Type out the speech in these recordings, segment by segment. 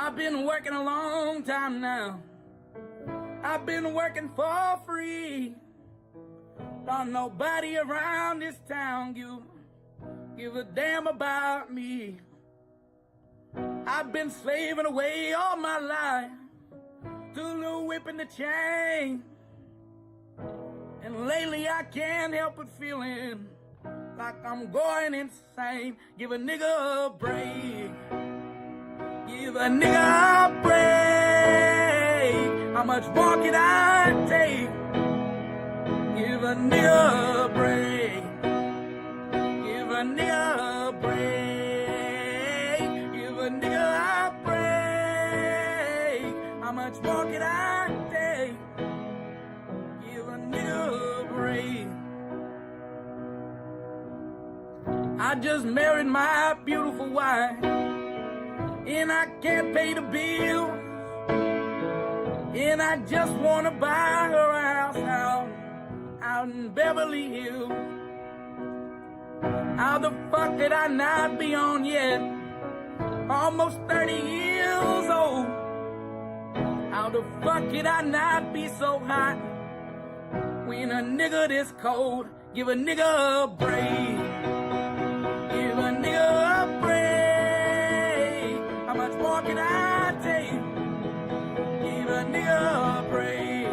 I've been working a long time now. I've been working for free. Don't nobody around this town give a damn about me. I've been slaving away all my life to the whip and the chain. And lately I can't help but feeling like I'm going insane. Give a nigga a break. Give a nigga a break. How much more can I take? Give a nigga a break. Give a nigga a break. Give a nigga a break. How much more can I take? Give a nigga a break. I just married my beautiful wife, and I can't pay the bills, and I just wanna buy her a house out in Beverly Hills. How the fuck did I not be on yet? Almost 30 years old. How the fuck did I not be so hot when a nigga this cold? Give a nigga a break. Give a nigga a break. How much more can I take? Give a nigga a break.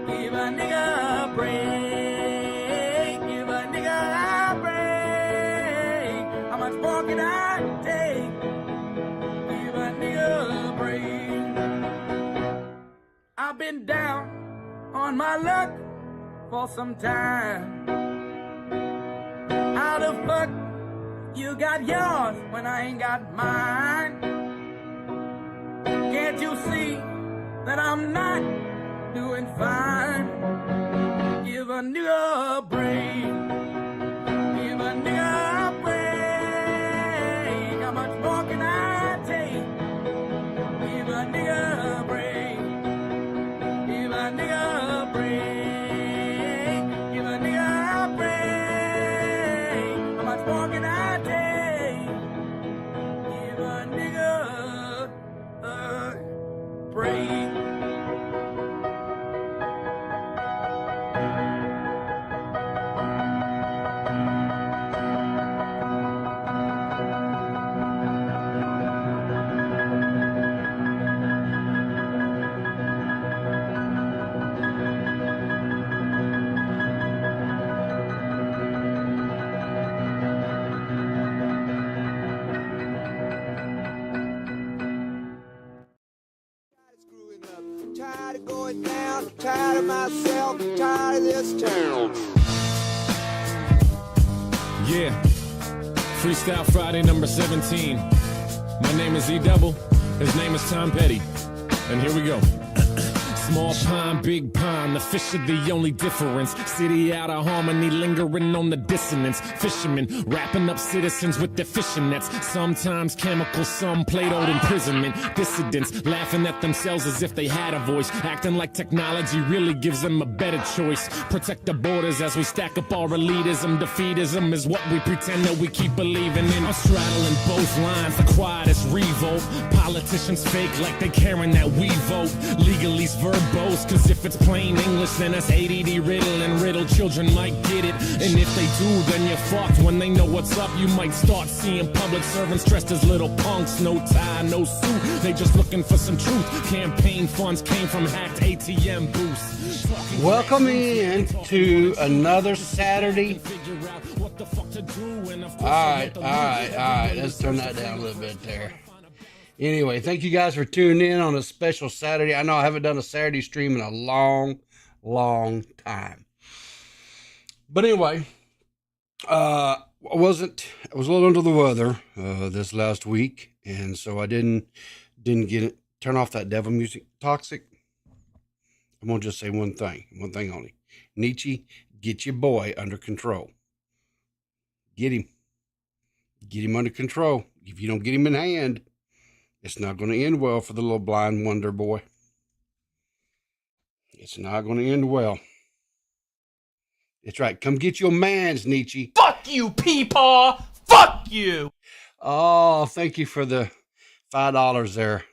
Give a nigga a break. Give a nigga a break. How much more can I take? Give a nigga a break. I've been down on my luck for some time. How the fuck you got yours when I ain't got mine? Can't you see that I'm not doing fine? Give a nigga a break. Give a nigga a break. How much more can I take? Give a nigga a break. Give a nigga a break. Give a nigga a break. How much more can I take? Give a nigga a break. Tired of going down, tired of myself, tired of this town. Yeah, Freestyle Friday number 17. My name is E-Double, his name is Tom Petty, and here we go. Small pond, big pond, the fish are the only difference. City out of harmony, lingering on the dissonance. Fishermen wrapping up citizens with their fishing nets. Sometimes chemical, some Platoed imprisonment. Dissidents laughing at themselves as if they had a voice, acting like technology really gives them a better choice. Protect the borders as we stack up our elitism. Defeatism is what we pretend that we keep believing in. I'm straddling both lines, the quietest revolt. Politicians fake like they caring that we vote. Legalese verbose, cause if it's plain English, then that's ADD riddle, and riddle children might get it. And if they do, then you're fucked. When they know what's up, you might start seeing public servants dressed as little punks. No tie, no suit, they just looking for some truth. Campaign funds came from hacked ATM booths. Welcome in to another Saturday. Alright, let's turn that down a little bit there. Anyway, thank you guys for tuning in on a special Saturday. I know I haven't done a Saturday stream in a long time. But anyway, I was a little under the weather this last week, and so I didn't get it. Turn off that devil music. Toxic. I'm gonna just say one thing only. Nietzsche, get your boy under control. Get him under control. If you don't get him in hand, it's not going to end well for the little blind wonder boy. It's not going to end well. That's right. Come get your mans, Nietzsche. Fuck you, Peepaw! Fuck you! Oh, thank you for the $5 there.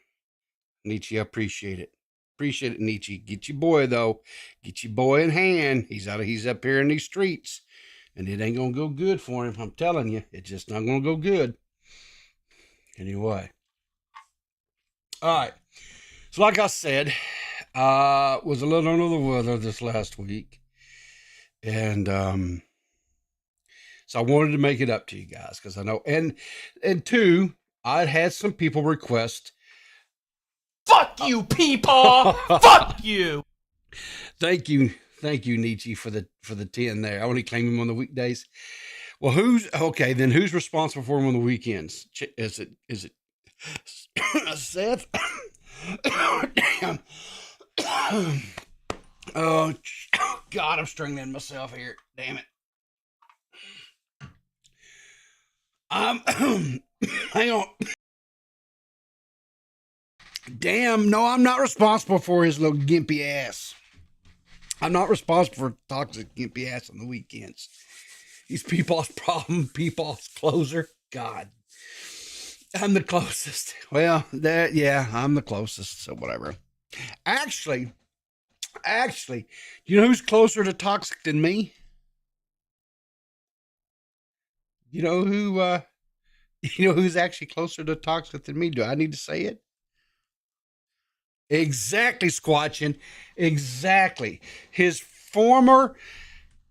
Nietzsche, I appreciate it. Appreciate it, Nietzsche. Get your boy, though. Get your boy in hand. He's up here in these streets. And it ain't going to go good for him. I'm telling you. It's just not going to go good. Anyway. All right. So like I said, was a little under the weather this last week. And so I wanted to make it up to you guys because I know. And two, I had some people request. Fuck you, people! Fuck you! Thank you, Nietzsche, for the 10 there. I only claim him on the weekdays. Well, who's responsible for him on the weekends? Is it Seth? Damn. Oh God, I'm strangling myself here. Damn it. Hang on. Damn, no, I'm not responsible for his little gimpy ass. I'm not responsible for toxic gimpy ass on the weekends. He's Peepaw's problem, Peepaw's closer. God. I'm the closest. Well, I'm the closest, so whatever. Actually, you know who's closer to toxic than me? You know who's actually closer to toxic than me? Do I need to say it? Exactly, Squatchin. Exactly. His former,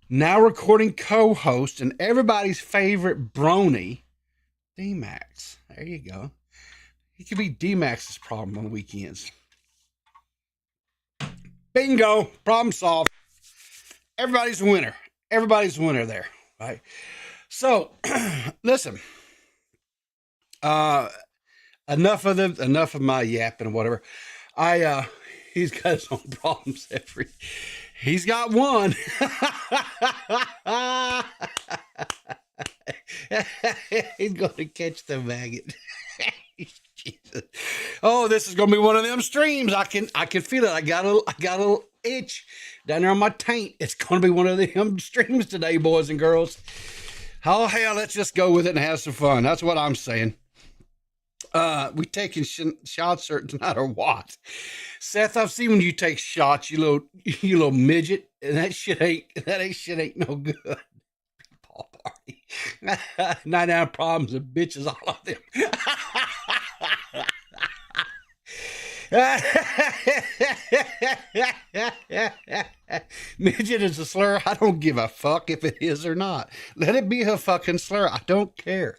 now recording co-host and everybody's favorite brony, D-Max. There you go. He could be D-Max's problem on the weekends. Bingo. Problem solved. Everybody's a winner. Everybody's a winner there. Right? So, listen. Enough of my yapping and whatever. He's got his own problems he's got one. He's going to catch the maggot. Jesus. Oh, this is going to be one of them streams. I can feel it. I got a little itch down there on my taint. It's going to be one of them streams today, boys and girls. Oh, hell, let's just go with it and have some fun. That's what I'm saying. We taking shots or not or what? Seth, I've seen when you take shots, you little midget, and that shit ain't no good. Paul party. 99 problems and bitches, all of them. Midget is a slur. I don't give a fuck if it is or not. Let it be a fucking slur. I don't care.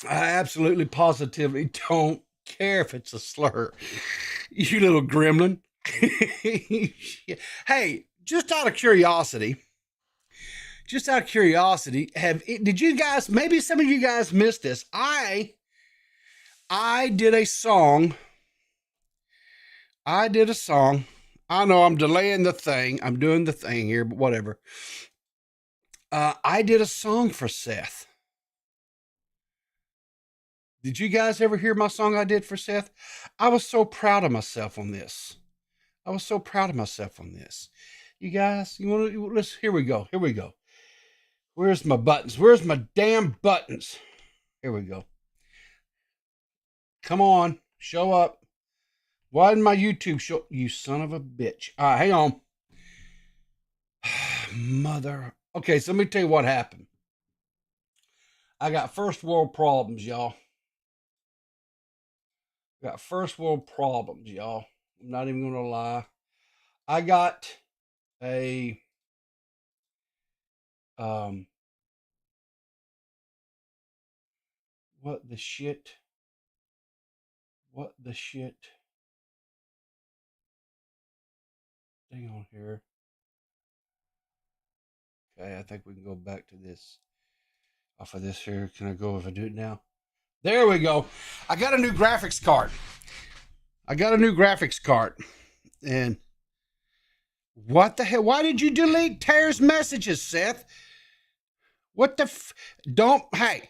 I absolutely positively don't care if it's a slur. You little gremlin. Hey, just out of curiosity, did you guys, maybe some of you guys missed this. I did a song. I know I'm delaying the thing. I'm doing the thing here, but whatever. I did a song for Seth. Did you guys ever hear my song I did for Seth? I was so proud of myself on this. You guys, you want to, here we go. Where's my buttons? Where's my damn buttons? Here we go. Come on, show up. Why didn't my YouTube show? You son of a bitch. All right, hang on. Mother. Okay, so let me tell you what happened. I got first world problems, y'all. I'm not even going to lie. I got a what the shit? Hang on here. Okay, I think we can go back to this. Off of this here. Can I go if I do it now? There we go. I got a new graphics card. And what the hell? Why did you delete Tara's messages, Seth? What the hey.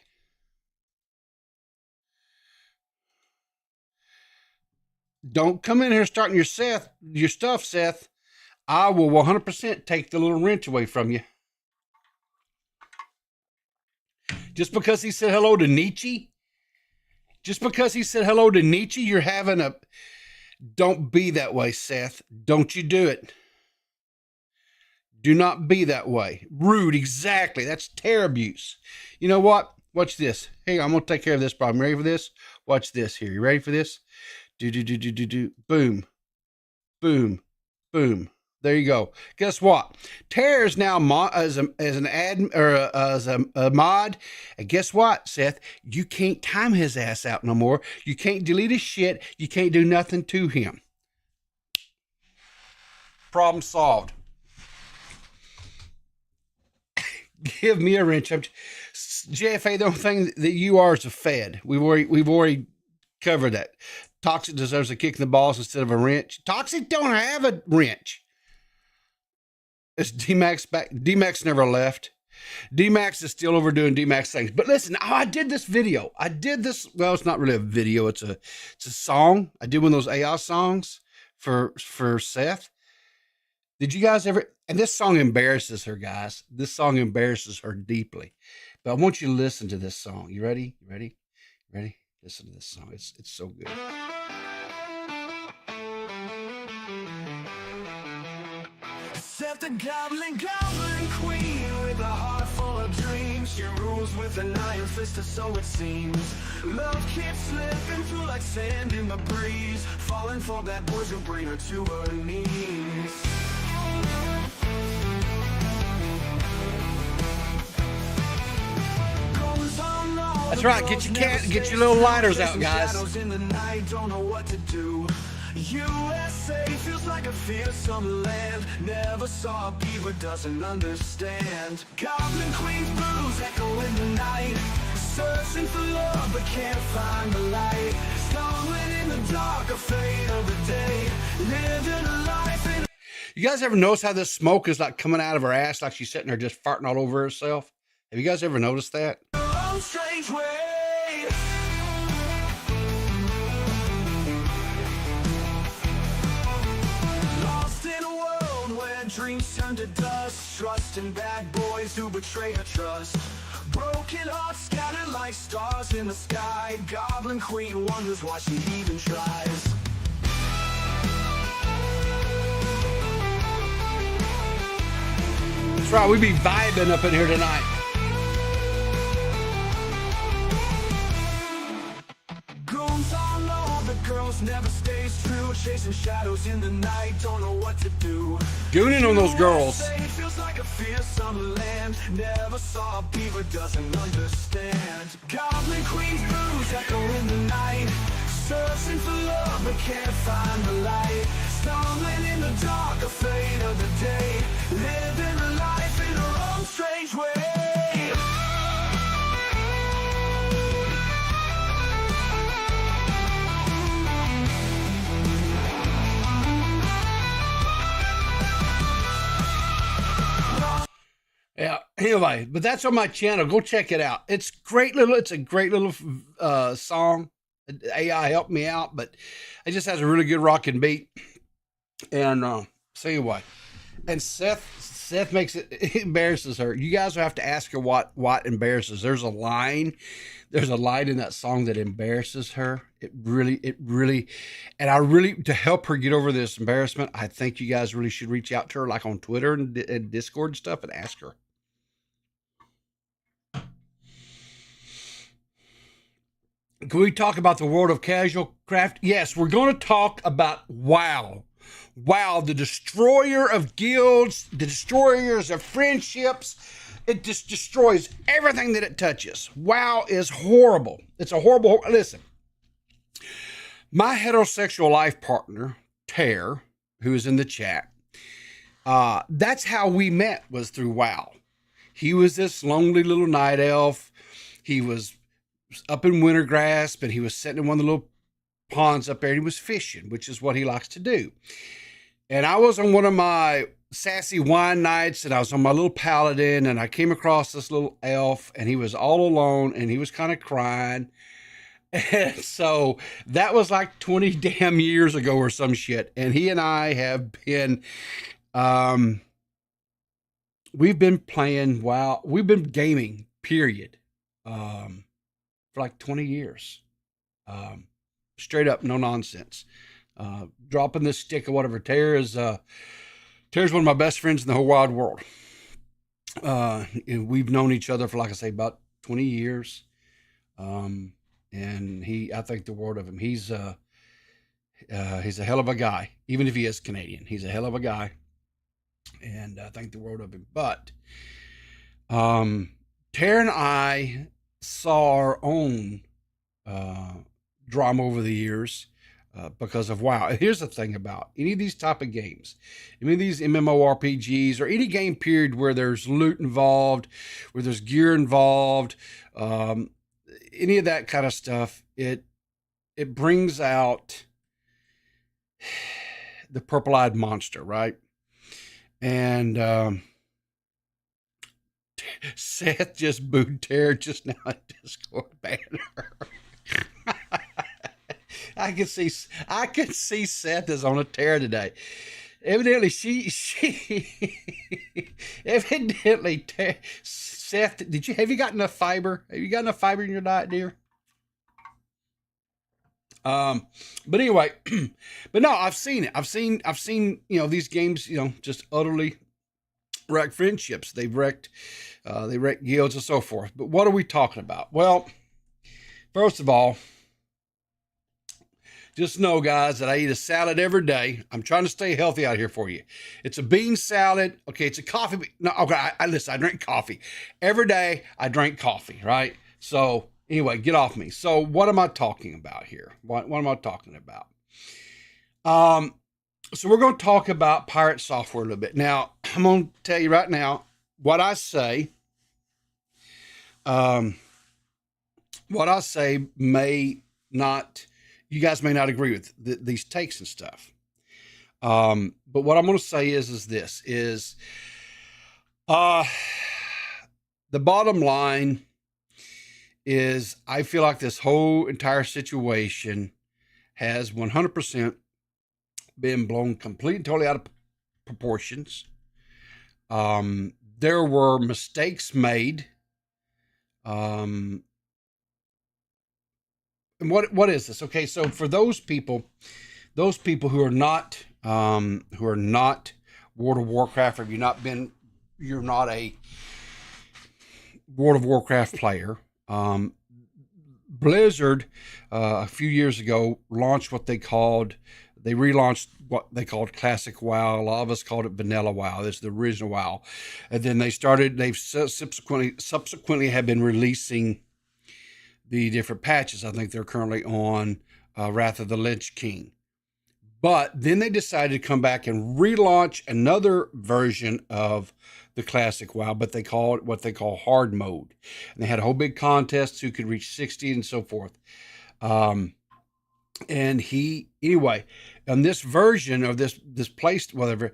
Don't come in here starting your stuff, Seth. I will 100% take the little wrench away from you. Just because he said hello to Nietzsche? Just because he said hello to Nietzsche, you're having a... Don't be that way, Seth. Don't you do it. Do not be that way. Rude, exactly. That's tear abuse. You know what? Watch this. Hey, I'm going to take care of this problem. Ready for this? Watch this here. You ready for this? Do. Boom. Boom. Boom. There you go. Guess what? Tear is now as an ad or as a mod. And guess what, Seth? You can't time his ass out no more. You can't delete his shit. You can't do nothing to him. Problem solved. Give me a wrench. JFA, the only thing that you are is a fed. We've already covered that. Toxic deserves a kick in the balls instead of a wrench. Toxic don't have a wrench. Is D-Max back? D-Max never left. D-Max is still overdoing D-Max things. But listen, I did this video. I did this. Well, it's not really a video. It's a song. I did one of those AI songs for Seth. Did you guys ever? And this song embarrasses her, guys. This song embarrasses her deeply. But I want you to listen to this song. You ready? You ready? You ready? Listen to this song. It's so good. Seth the goblin queen with a heart full of dreams. She rules with an iron fist, or so it seems. Love keeps slipping through like sand in the breeze, falling for bad boys who bring her to her knees. That's right. Get your little lighters out, guys. Don't know what to do. USA feels like a fearsome land. Never saw a beaver, doesn't understand. Goblin queen's blues echo in the night, searching for love but can't find the light. Stumbling in the dark, afraid of the day, living a life in... You guys ever notice how this smoke is like coming out of her ass, like she's sitting there just farting all over herself? Have you guys ever noticed that? Strange way. Lost in a world where dreams turn to dust, trust in bad boys who betray her trust. Broken hearts scattered like stars in the sky. Goblin queen wonders why she even tries. That's right, we be vibing up in here tonight. Girls never stays true, chasing shadows in the night, don't know what to do. Gooning on those girls. It feels like a fearsome land, never saw a beaver, doesn't understand. Goblin queen's blues echo in the night, searching for love but can't find the light. Stumbling in the dark, afraid of the day, living a life in her own strange way. Yeah. Anyway, but that's on my channel. Go check it out. It's a great little song. AI helped me out, but it just has a really good rocking beat. And so anyway, and Seth makes it embarrasses her. You guys will have to ask her what embarrasses. There's a line in that song that embarrasses her. It really, and I really, to help her get over this embarrassment, I think you guys really should reach out to her, like on Twitter and Discord and stuff, and ask her. Can we talk about the world of casual craft? Yes, we're going to talk about WoW. WoW, the destroyer of guilds, the destroyers of friendships. It just destroys everything that it touches. WoW is horrible. It's a horrible... Listen, my heterosexual life partner, Tare, who is in the chat, that's how we met, was through WoW. He was this lonely little night elf. He was up in Wintergrass, but he was sitting in one of the little ponds up there, and he was fishing, which is what he likes to do. And I was on one of my sassy wine nights, and I was on my little paladin, and I came across this little elf, and he was all alone, and he was kind of crying. And so that was like 20 damn years ago or some shit. And he and I have been, we've been playing WoW. We've been gaming, period, for like 20 years. Straight up, no nonsense. Dropping this stick or whatever. Terry's one of my best friends in the whole wide world. And we've known each other for, like I say, about 20 years. And I think the world of him. He's a hell of a guy, even if he is Canadian. He's a hell of a guy, and I think the world of him. But Tara and I saw our own drama over the years because of WoW. Here's the thing about any of these type of games, any of these MMORPGs, or any game period where there's loot involved, where there's gear involved, any of that kind of stuff, it brings out the purple-eyed monster, right? And Seth just booed Tara just now at Discord banner. I can see Seth is on a tear today. Evidently, Seth, have you got enough fiber? Have you got enough fiber in your diet, dear? But anyway, but no, I've seen it. I've seen, these games, just utterly wreck friendships. They wrecked guilds and so forth. But what are we talking about? Well, first of all, just know, guys, that I eat a salad every day. I'm trying to stay healthy out here for you. It's a bean salad. Okay, it's a coffee. No, okay, listen, I drink coffee. Every day I drink coffee, right? So anyway, get off me. So what am I talking about here? What am I talking about? So we're going to talk about PirateSoftware a little bit. Now, I'm going to tell you right now what I say. What I say may not... You guys may not agree with these takes and stuff. But what I'm going to say is the bottom line is I feel like this whole entire situation has 100% been blown completely and totally out of proportions. There were mistakes made. And what is this? Okay, so for those people who are not World of Warcraft, or you're not a World of Warcraft player. Blizzard a few years ago relaunched what they called Classic WoW. A lot of us called it Vanilla WoW. That's the original WoW. And then they've subsequently have been releasing the different patches. I think they're currently on Wrath of the Lich King. But then they decided to come back and relaunch another version of the classic WoW, but they call it what they call hard mode. And they had a whole big contest who could reach 60 and so forth. Anyway, on this version of this place, whatever,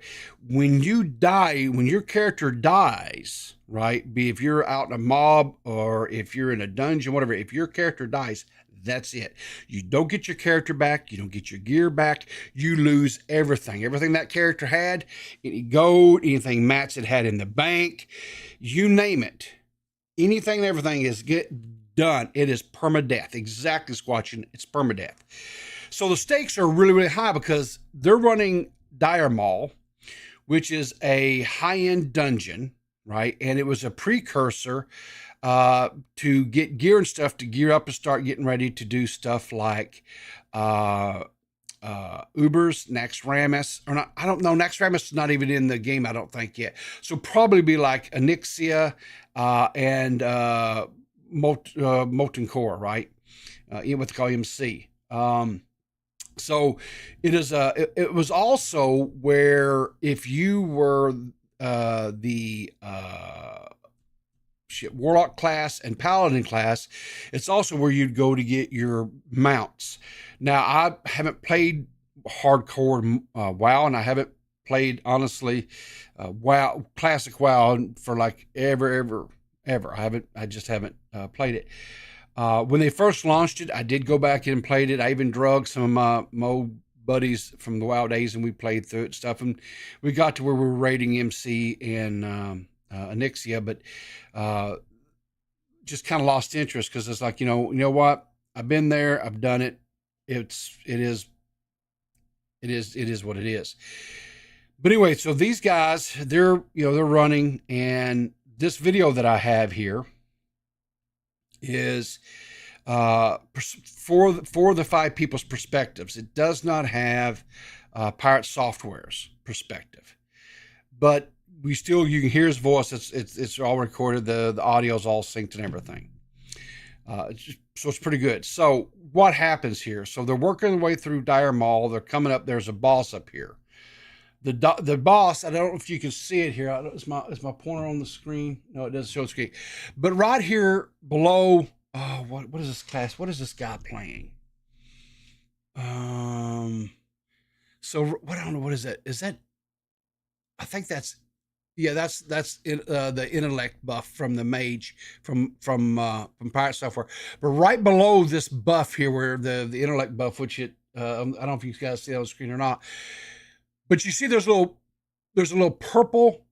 when your character dies, right? Be if you're out in a mob or if you're in a dungeon, whatever, if your character dies, that's it. You don't get your character back. You don't get your gear back. You lose everything. Everything that character had, any gold, anything mats it had in the bank, you name it. Anything and everything is done. It is permadeath. Exactly, Squatching. It's permadeath. So the stakes are really, really high because they're running Dire Maul, which is a high-end dungeon, right? And it was a precursor to get gear and stuff, to gear up and start getting ready to do stuff like Ubers, Naxxramas, or not, I don't know, Naxxramas is not even in the game, I don't think yet. So probably be like Onyxia and Molten Core, right? What they call MC. So it is it was also where if you were the Warlock class and Paladin class, it's also where you'd go to get your mounts. Now, I haven't played hardcore WoW, and I haven't played, honestly, WoW, classic WoW for like ever. I just haven't played it. When they first launched it, I did go back in and played it. I even drugged some of my old buddies from the WoW days, and we played through it stuff. And we got to where we were raiding MC and Onyxia, but just kind of lost interest because it's like, you know what? I've been there. I've done it. It is what it is. But anyway, so these guys, they're running, and this video that I have here is for the 5 people's perspectives. It does not have PirateSoftware's perspective, but you can hear his voice. It's all recorded. The audio's all synced and everything. So it's pretty good. So what happens here? So they're working their way through Dire Maul. They're coming up. There's a boss up here. The boss, I don't know if you can see it here. Is my pointer on the screen? No, it doesn't show the screen. But right here below, what is this class? What is this guy playing? So what, I don't know, what is that? Is that, I think that's, yeah, that's the intellect buff from the mage from PirateSoftware. But right below this buff here, where the intellect buff, which I don't know if you guys see it on the screen or not, but you see there's a little purple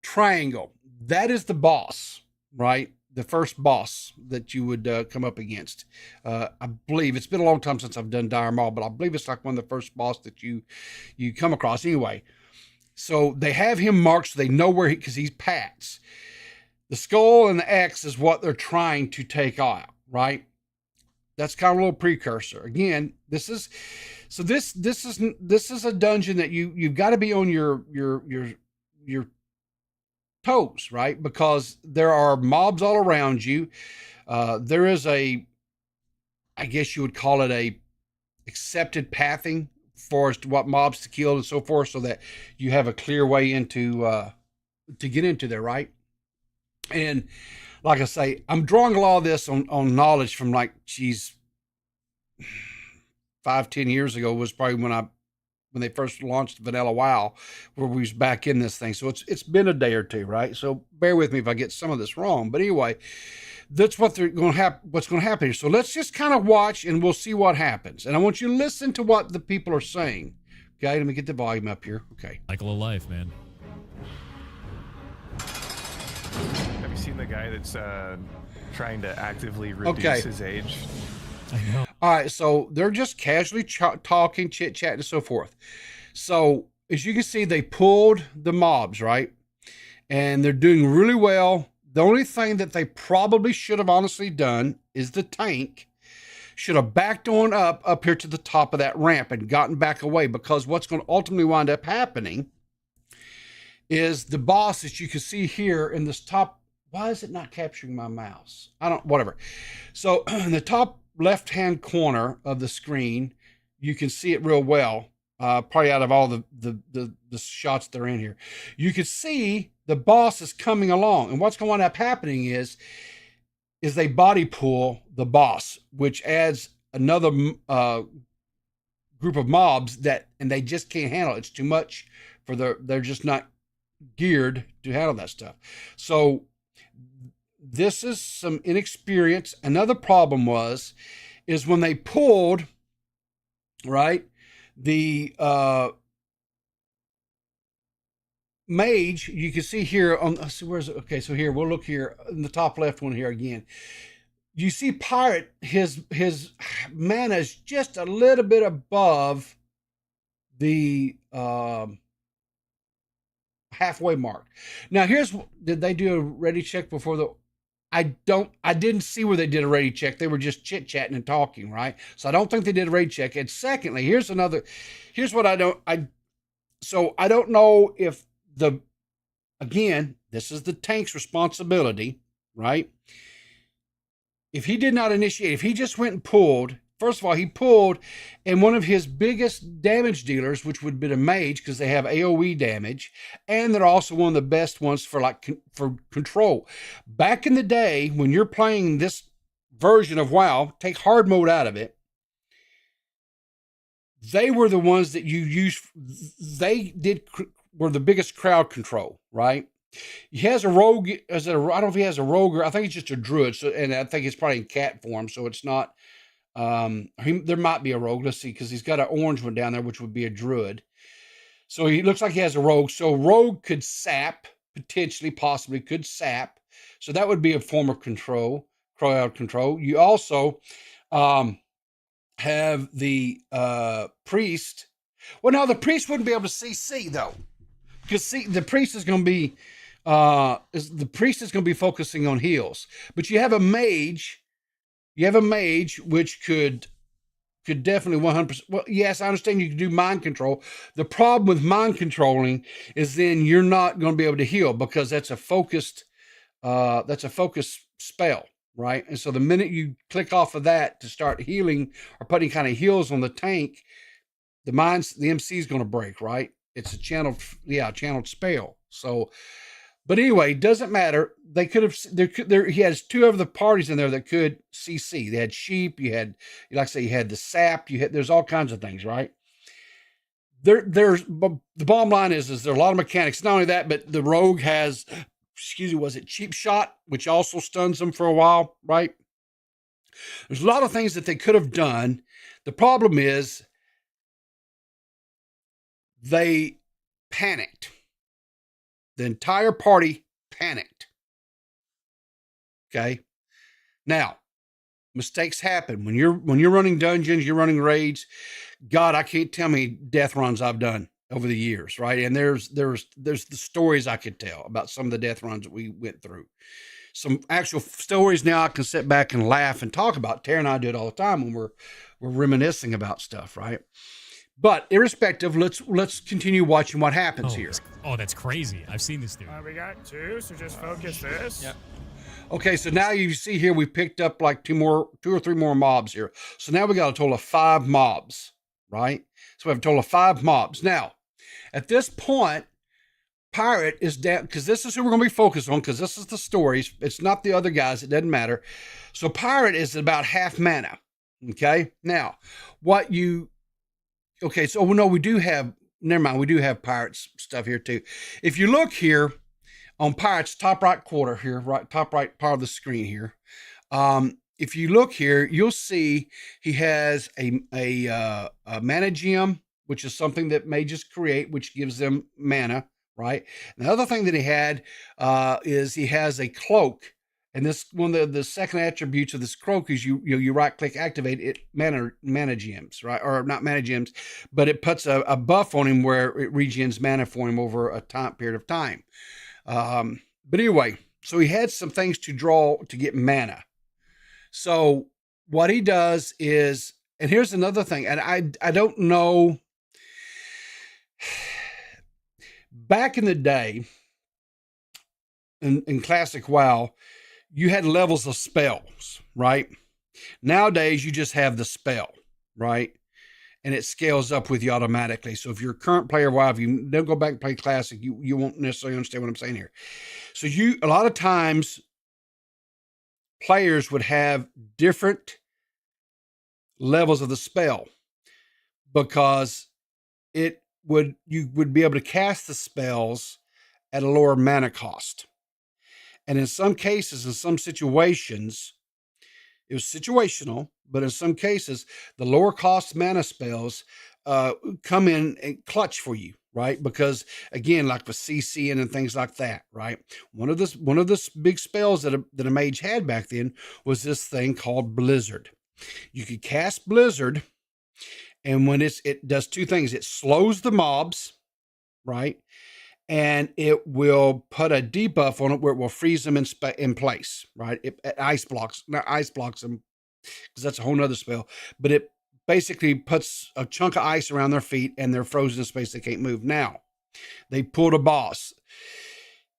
triangle. That is the boss, right? The first boss that you would come up against. I believe it's been a long time since I've done Dire Maul, but I believe it's like one of the first boss that you come across. Anyway, so they have him marked so they know where because he's Pat's. The skull and the X is what they're trying to take out, right? That's kind of a little precursor. Again, this is a dungeon that you've got to be on your toes, right? Because there are mobs all around you. There is I guess you would call it a accepted pathing for as to what mobs to kill and so forth, so that you have a clear way into to get into there, right? And like I say, I'm drawing a lot of this on knowledge from, like, 5-10 years ago was probably when they first launched Vanilla WoW, where we was back in this thing. So it's been a day or two, right? So bear with me if I get some of this wrong. But anyway, that's what what's going to happen here. So let's just kind of watch and we'll see what happens. And I want you to listen to what the people are saying. Okay, let me get the volume up here. Okay. Cycle of life, man. Have you seen the guy that's trying to actively reduce his age? I know. All right, so they're just casually talking, chit-chatting, and so forth. So as you can see, they pulled the mobs, right? And they're doing really well. The only thing that they probably should have honestly done is the tank should have backed on up here to the top of that ramp and gotten back away, because what's going to ultimately wind up happening is the boss, as you can see here in this top. Why is it not capturing my mouse? Whatever. So in the top left-hand corner of the screen, you can see it real well. Probably out of all the shots that are in here, you can see the boss is coming along, and what's going to wind up happening is they body pull the boss, which adds another group of mobs and they just can't handle it. It's too much for they're just not geared to handle that stuff. So this is some inexperience. Another problem is when they pulled, right, the mage, you can see here on, let's see, where's it? Okay, so here, we'll look here in the top left one here again. You see Pirate, his mana is just a little bit above the halfway mark. Now did they do a ready check before I didn't see where they did a ready check. They were just chit-chatting and talking, right? So I don't think they did a ready check. And secondly, here's what I don't know if again, this is the tank's responsibility, right? If he did not initiate, if he just went and pulled, first of all, he pulled, and one of his biggest damage dealers, which would be a mage, because they have AoE damage, and they're also one of the best ones for for control. Back in the day, when you're playing this version of WoW, take hard mode out of it, they were the ones that you used. Were the biggest crowd control, right? He has a rogue. I don't know if he has a rogue, or I think it's just a druid. So, and I think it's probably in cat form, so it's not. There might be a rogue. Let's see, because he's got an orange one down there, which would be a druid. So he looks like he has a rogue. So rogue could sap, possibly could sap. So that would be a form of control, crowd control. You also, have the priest. Well, now the priest wouldn't be able to CC though, because see, the priest is going to be focusing on heals. But you have a mage. You have a mage which could definitely 100%. Well, yes, I understand you can do mind control. The problem with mind controlling is then you're not going to be able to heal because that's a focused spell, right? And so the minute you click off of that to start healing or putting kind of heals on the tank, the MC is going to break, right? It's a channeled spell. So, but anyway, doesn't matter. They could have he has two of the parties in there that could CC. They had sheep. You had, like I say, you had the sap. There's all kinds of things, right? The bottom line is there are a lot of mechanics. Not only that, but the rogue has, was it cheap shot, which also stuns them for a while, right? There's a lot of things that they could have done. The problem is they panicked. The entire party panicked. Okay. Now, mistakes happen when you're running dungeons, you're running raids. God, I can't tell me death runs I've done over the years, right? And there's the stories I could tell about some of the death runs that we went through. Some actual stories now I can sit back and laugh and talk about. Tara and I do it all the time when we're reminiscing about stuff, right? But irrespective, let's continue watching what happens here. Oh, that's crazy. I've seen this dude. We got two, so just focus this. Yep. Okay, so now you see here we picked up like two or three more mobs here. So now we got a total of 5 mobs, right? So we have a total of 5 mobs. Now, at this point, Pirate is down, because this is who we're going to be focused on, because this is the stories. It's not the other guys. It doesn't matter. So Pirate is about half mana, okay? Now, okay, so no, we do have Pirates stuff here too. If you look here on Pirates, top right quarter here, right, top right part of the screen here. If you look here, you'll see he has a mana gem, which is something that mages create, which gives them mana, right? And the other thing that he had is he has a cloak. And this one of the second attributes of this cloak is you right click activate it, mana gems, right? Or not mana gems, but it puts a buff on him where it regens mana for him over a period of time. But anyway, so he had some things to draw to get mana. So what he does is, and here's another thing, and I don't know. Back in the day, in classic WoW, you had levels of spells, right? Nowadays, you just have the spell, right? And it scales up with you automatically. So if you're a current player of WoW, if you don't go back and play Classic, you won't necessarily understand what I'm saying here. So a lot of times, players would have different levels of the spell because you would be able to cast the spells at a lower mana cost. And in some cases, in some situations, it was situational, but in some cases, the lower cost mana spells come in and clutch for you, right? Because again, like with CCing and things like that, right? One of the big spells that a mage had back then was this thing called Blizzard. You could cast Blizzard, and when it does two things. It slows the mobs, right? And it will put a debuff on it where it will freeze them in place, right? It ice blocks them, because that's a whole nother spell. But it basically puts a chunk of ice around their feet and they're frozen in space. They can't move. Now, they pulled a boss.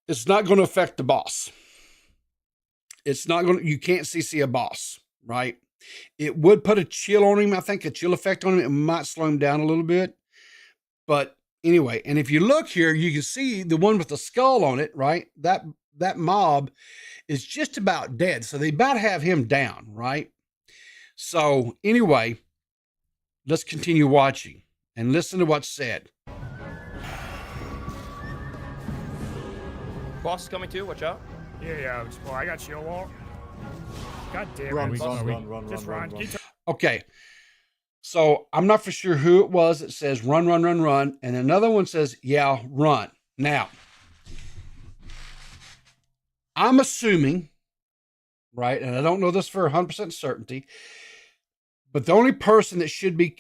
It's not going to affect the boss. You can't CC a boss, right? It would put a chill on him. I think a chill effect on him. It might slow him down a little bit. But anyway, and if you look here, you can see the one with the skull on it, right? That mob is just about dead. So they about have him down, right? So anyway, let's continue watching and listen to what's said. Boss is coming too, watch out. Yeah. Well, I got shield wall. God damn it. Run. Just run. Okay. So I'm not for sure who it was. It says run. And another one says, yeah, run. Now, I'm assuming, right, and I don't know this for 100% certainty, But the only person that should be,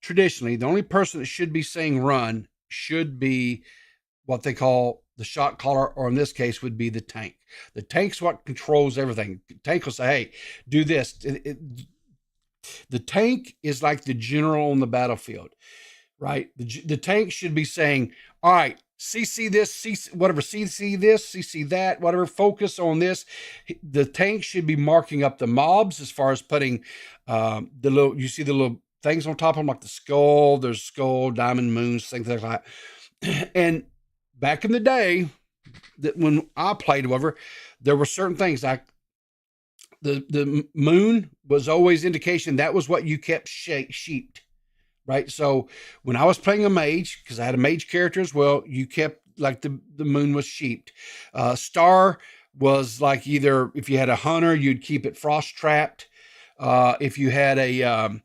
traditionally, the only person that should be saying run should be what they call the shot caller, or in this case would be the tank. The tank's what controls everything. The tank will say, hey, do this. The tank is like the general on the battlefield, right? The tank should be saying, all right, CC this, CC whatever, CC this, CC that, whatever, focus on this. The tank should be marking up the mobs as far as putting you see the little things on top of them, like the skull, there's skull, diamond, moons, things like that. And back in the day, that when I played, whatever, there were certain things like the moon was always indication that was what you kept sheeped, right? So when I was playing a mage, because I had a mage character as well, you kept like the moon was sheeped. Star was like either if you had a hunter, you'd keep it frost trapped. If you had a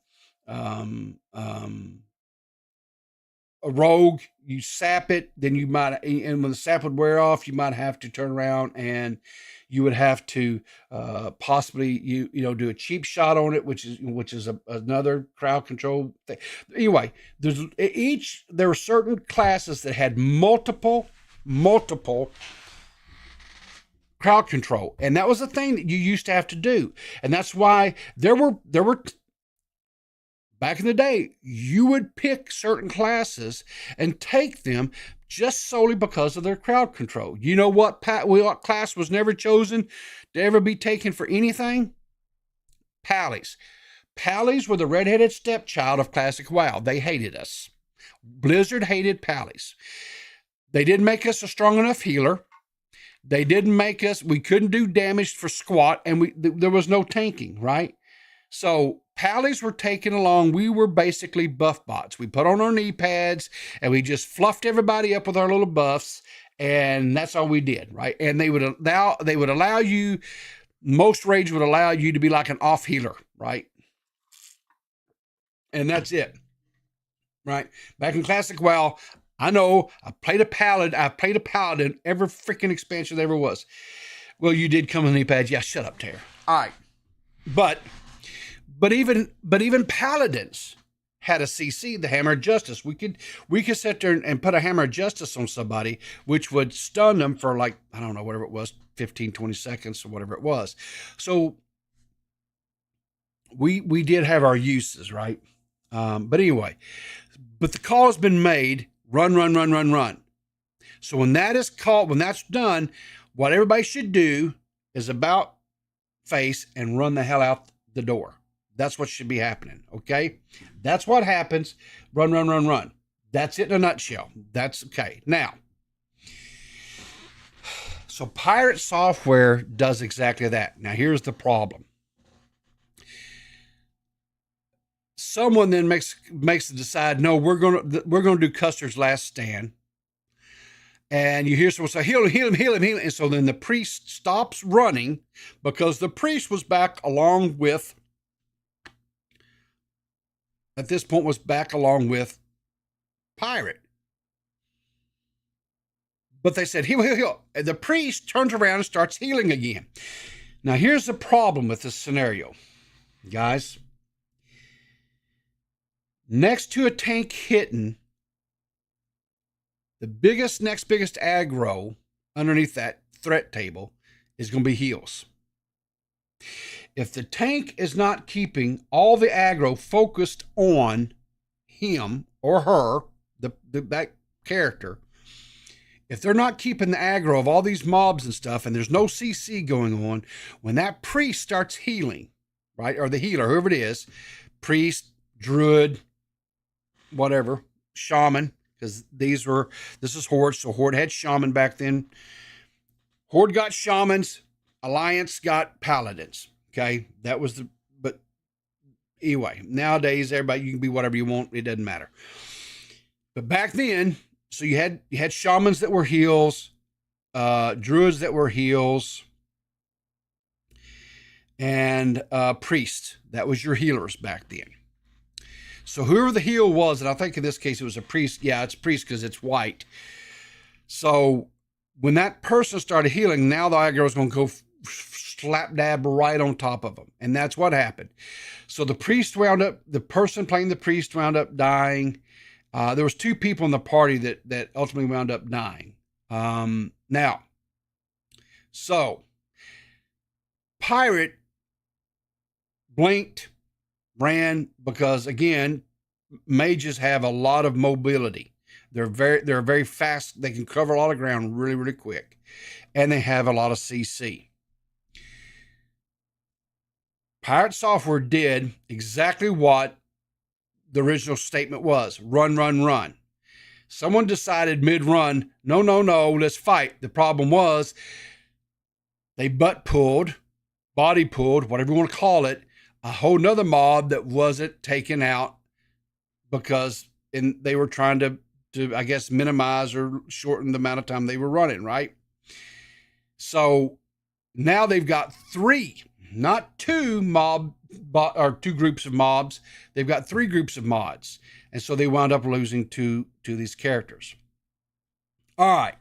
rogue, you sap it, then you might, and when the sap would wear off, you might have to turn around and you would have to possibly do a cheap shot on it, which is another crowd control thing. Anyway, there were certain classes that had multiple crowd control, and that was a thing that you used to have to do, and that's why there were back in the day, you would pick certain classes and take them just solely because of their crowd control. You know what class was never chosen to ever be taken for anything? Pallies. Pallies were the redheaded stepchild of classic WoW. They hated us. Blizzard hated Pallies. They didn't make us a strong enough healer. They didn't make us, we couldn't do damage for squat, and there was no tanking, right? So Pallies were taken along. We were basically buff bots. We put on our knee pads and we just fluffed everybody up with our little buffs, and that's all we did, right? And they would allow you, most raids would allow you to be like an off healer, right? And that's it, right? Back in classic WoW, I know I played a paladin every freaking expansion there ever was. Well, you did come with knee pads. Yeah, shut up, Tara. All right, But even paladins had a CC, the hammer of justice. We could sit there and put a hammer of justice on somebody, which would stun them for like, I don't know, whatever it was, 15, 20 seconds or whatever it was. So we did have our uses, right? But anyway, but the call has been made, run. So when that's done, what everybody should do is about face and run the hell out the door. That's what should be happening, okay? That's what happens. Run. That's it in a nutshell. That's okay. Now, so PirateSoftware does exactly that. Now, here's the problem. Someone then makes the decide, no, we're gonna do Custer's Last Stand. And you hear someone say, heal him. And so then the priest stops running because the priest was back along with, at this point, Pirate. But they said, heal. And the priest turns around and starts healing again. Now, here's the problem with this scenario, guys. Next to a tank hitting, the next biggest aggro underneath that threat table is going to be heals. If the tank is not keeping all the aggro focused on him or her, that character, if they're not keeping the aggro of all these mobs and stuff, and there's no CC going on, when that priest starts healing, right, or the healer, whoever it is, priest, druid, whatever, shaman, because this is Horde, so Horde had shaman back then. Horde got shamans, Alliance got paladins. Okay, that was but anyway, nowadays everybody, you can be whatever you want, it doesn't matter. But back then, so you had shamans that were heals, druids that were heals, and priests. That was your healers back then. So whoever the heal was, and I think in this case it was a priest. Yeah, it's a priest because it's white. So when that person started healing, now the aggro is going to go slap dab right on top of them. And that's what happened. So the person playing the priest wound up dying. There was 2 people in the party that ultimately wound up dying. Now, so Pirate blinked, ran, because again, mages have a lot of mobility. They're very fast. They can cover a lot of ground really, really quick. And they have a lot of CC. PirateSoftware did exactly what the original statement was. Run, run, run. Someone decided mid-run, no, let's fight. The problem was they butt pulled, body pulled, whatever you want to call it, a whole nother mob that wasn't taken out because they were trying to, I guess, minimize or shorten the amount of time they were running, right? So now they've got 3, not 2 2 groups of mobs. They've got 3 groups of mods. And so they wound up losing to these characters. All right.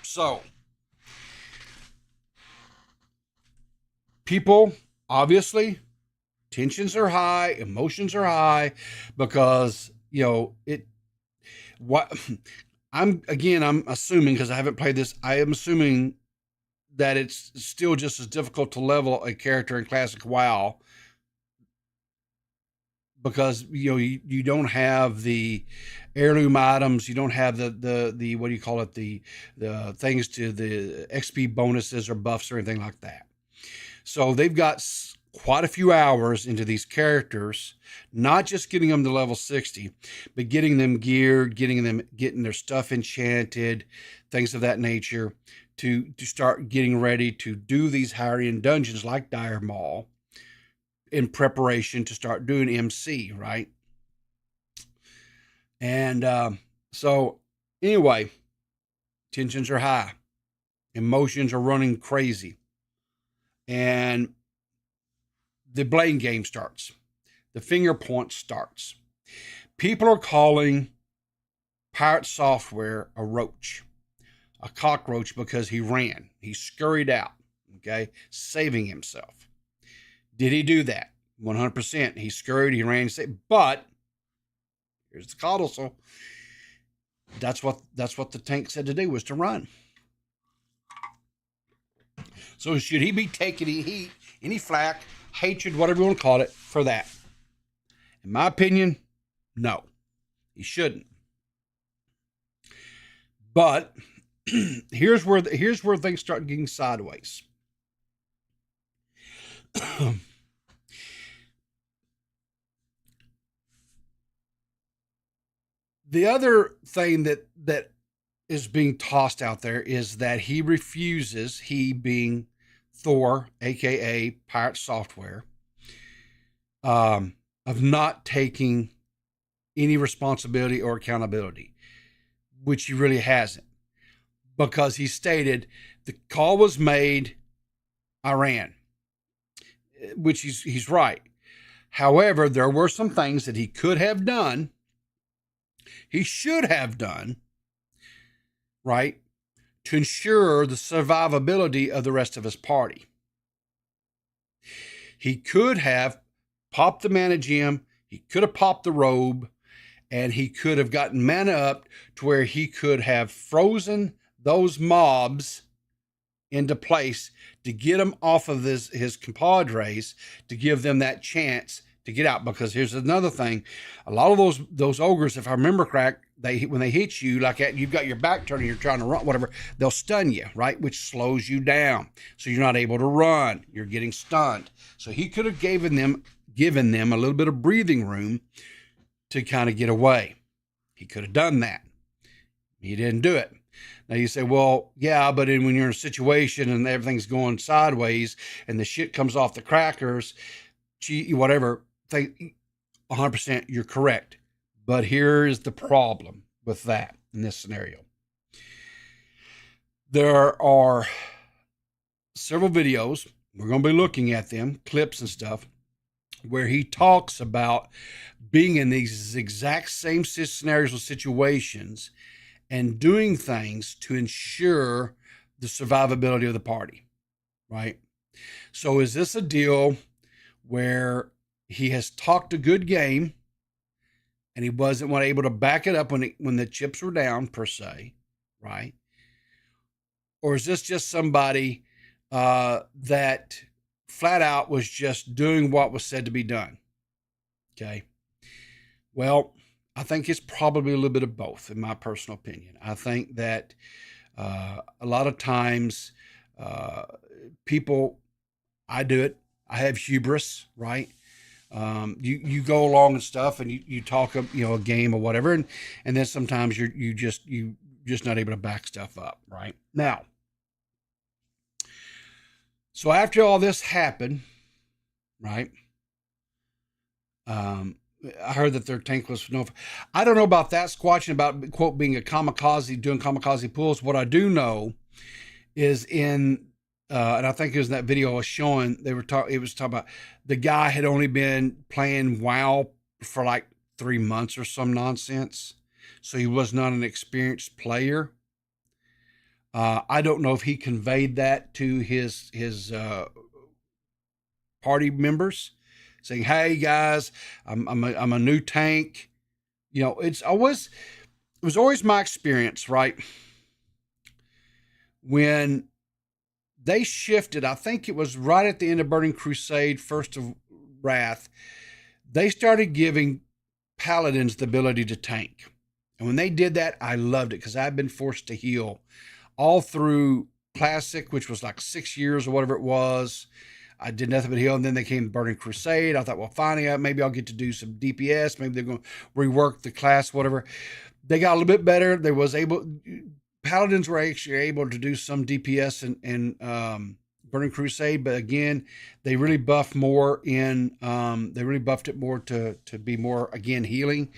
So people, obviously, tensions are high, emotions are high, because, I'm assuming, because I haven't played this, I am assuming that it's still just as difficult to level a character in classic WoW, because you don't have the heirloom items, you don't have the what do you call it, the things to the XP bonuses or buffs or anything like that. So they've got quite a few hours into these characters, not just getting them to level 60, but getting them geared, getting their stuff enchanted, things of that nature, to start getting ready to do these higher-end dungeons like Dire Maul in preparation to start doing MC, right? And so anyway, tensions are high, emotions are running crazy, and the blame game starts. The finger point starts. People are calling PirateSoftware a roach, a cockroach, because he ran. He scurried out, okay, saving himself. Did he do that? 100%. He scurried, he ran, but here's the codicil. That's what the tank said to do, was to run. So should he be taking any heat, any flack, hatred, whatever you want to call it, for that? In my opinion, no, he shouldn't. But here's where things start getting sideways. The other thing that is being tossed out there is that he refuses, he being Thor, aka PirateSoftware, of not taking any responsibility or accountability, which he really hasn't, because he stated the call was made, I ran, which he's right. However, there were some things that he could have done, he should have done, right, to ensure the survivability of the rest of his party. He could have popped the mana gem, he could have popped the robe, and he could have gotten mana up to where he could have frozen those mobs into place to get them off of his compadres, to give them that chance to get out. Because here's another thing, a lot of those ogres, if I remember correct, when they hit you like that, you've got your back turned and you're trying to run, whatever, they'll stun you, right? Which slows you down, so you're not able to run, you're getting stunned. So he could have given them a little bit of breathing room to kind of get away. He could have done that. He didn't do it. Now you say, well, yeah, but when you're in a situation and everything's going sideways and the shit comes off the crackers, whatever, 100% you're correct. But here is the problem with that in this scenario. There are several videos, we're going to be looking at them, clips and stuff, where he talks about being in these exact same scenarios or situations and doing things to ensure the survivability of the party, right? So is this a deal where he has talked a good game and he wasn't able to back it up when the chips were down, per se, right? Or is this just somebody that flat out was just doing what was said to be done? Okay. Well, I think it's probably a little bit of both, in my personal opinion. I think that a lot of times people, I do it. I have hubris, right? You go along and stuff, and you talk a game or whatever, and then sometimes you just not able to back stuff up, right? Now, so after all this happened, right? I heard that their tank was no. I don't know about that squatching about quote being a kamikaze, doing kamikaze pulls. What I do know is and I think it was in that video I was showing. It was talking about the guy had only been playing WoW for like 3 months or some nonsense, so he was not an experienced player. I don't know if he conveyed that to his party members, saying, "Hey guys, I'm a new tank." It was always my experience, right? When they shifted, I think it was right at the end of Burning Crusade, First of Wrath, they started giving paladins the ability to tank. And when they did that, I loved it because I'd been forced to heal all through Classic, which was like 6 years or whatever it was. I did nothing but heal, and then they came Burning Crusade. I thought, well, finally, maybe I'll get to do some DPS. Maybe they're going to rework the class, whatever. They got a little bit better. Paladins were actually able to do some DPS in Burning Crusade, but again, they really buffed more they really buffed it more to be more, again, healing.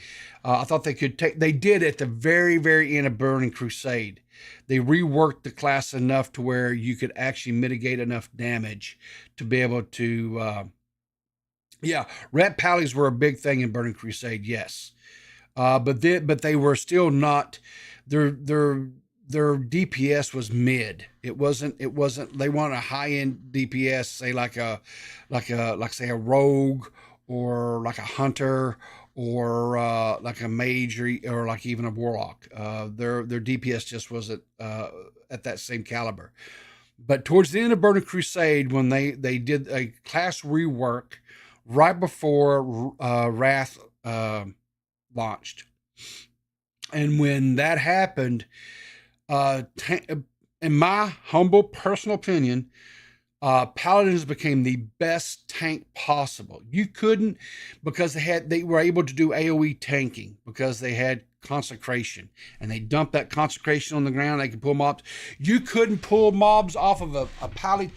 I thought they did at the very, very end of Burning Crusade. They reworked the class enough to where you could actually mitigate enough damage to be able to, red pallies were a big thing in Burning Crusade, yes. But they were still not, their DPS was mid. It wasn't, they want a high-end DPS, say like say a rogue or like a hunter or like a mage or like even a warlock. Their DPS just wasn't at that same caliber. But towards the end of Burning Crusade, when they did a class rework right before Wrath launched, and when that happened, in my humble personal opinion, Paladins became the best tank possible. You couldn't, because they were able to do AoE tanking because they had consecration, and they dumped that consecration on the ground. They could pull mobs. You couldn't pull mobs off of a pally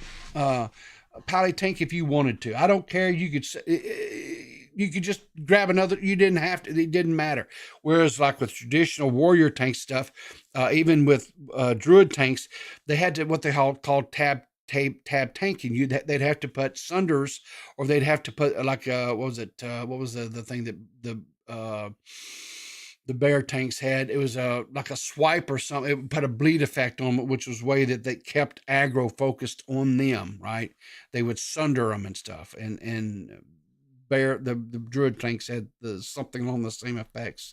tank if you wanted to. I don't care. You could just grab another. You didn't have to. It didn't matter. Whereas like with traditional warrior tank stuff, even with druid tanks, they had to what they called tab tanking. They'd have to put sunders, or they'd have to put like what was it? What was the thing that the bear tanks had? It was like a swipe or something. It put a bleed effect on it, which was way that they kept aggro focused on them. Right? They would sunder them and stuff, and the druid tanks had something along the same effects.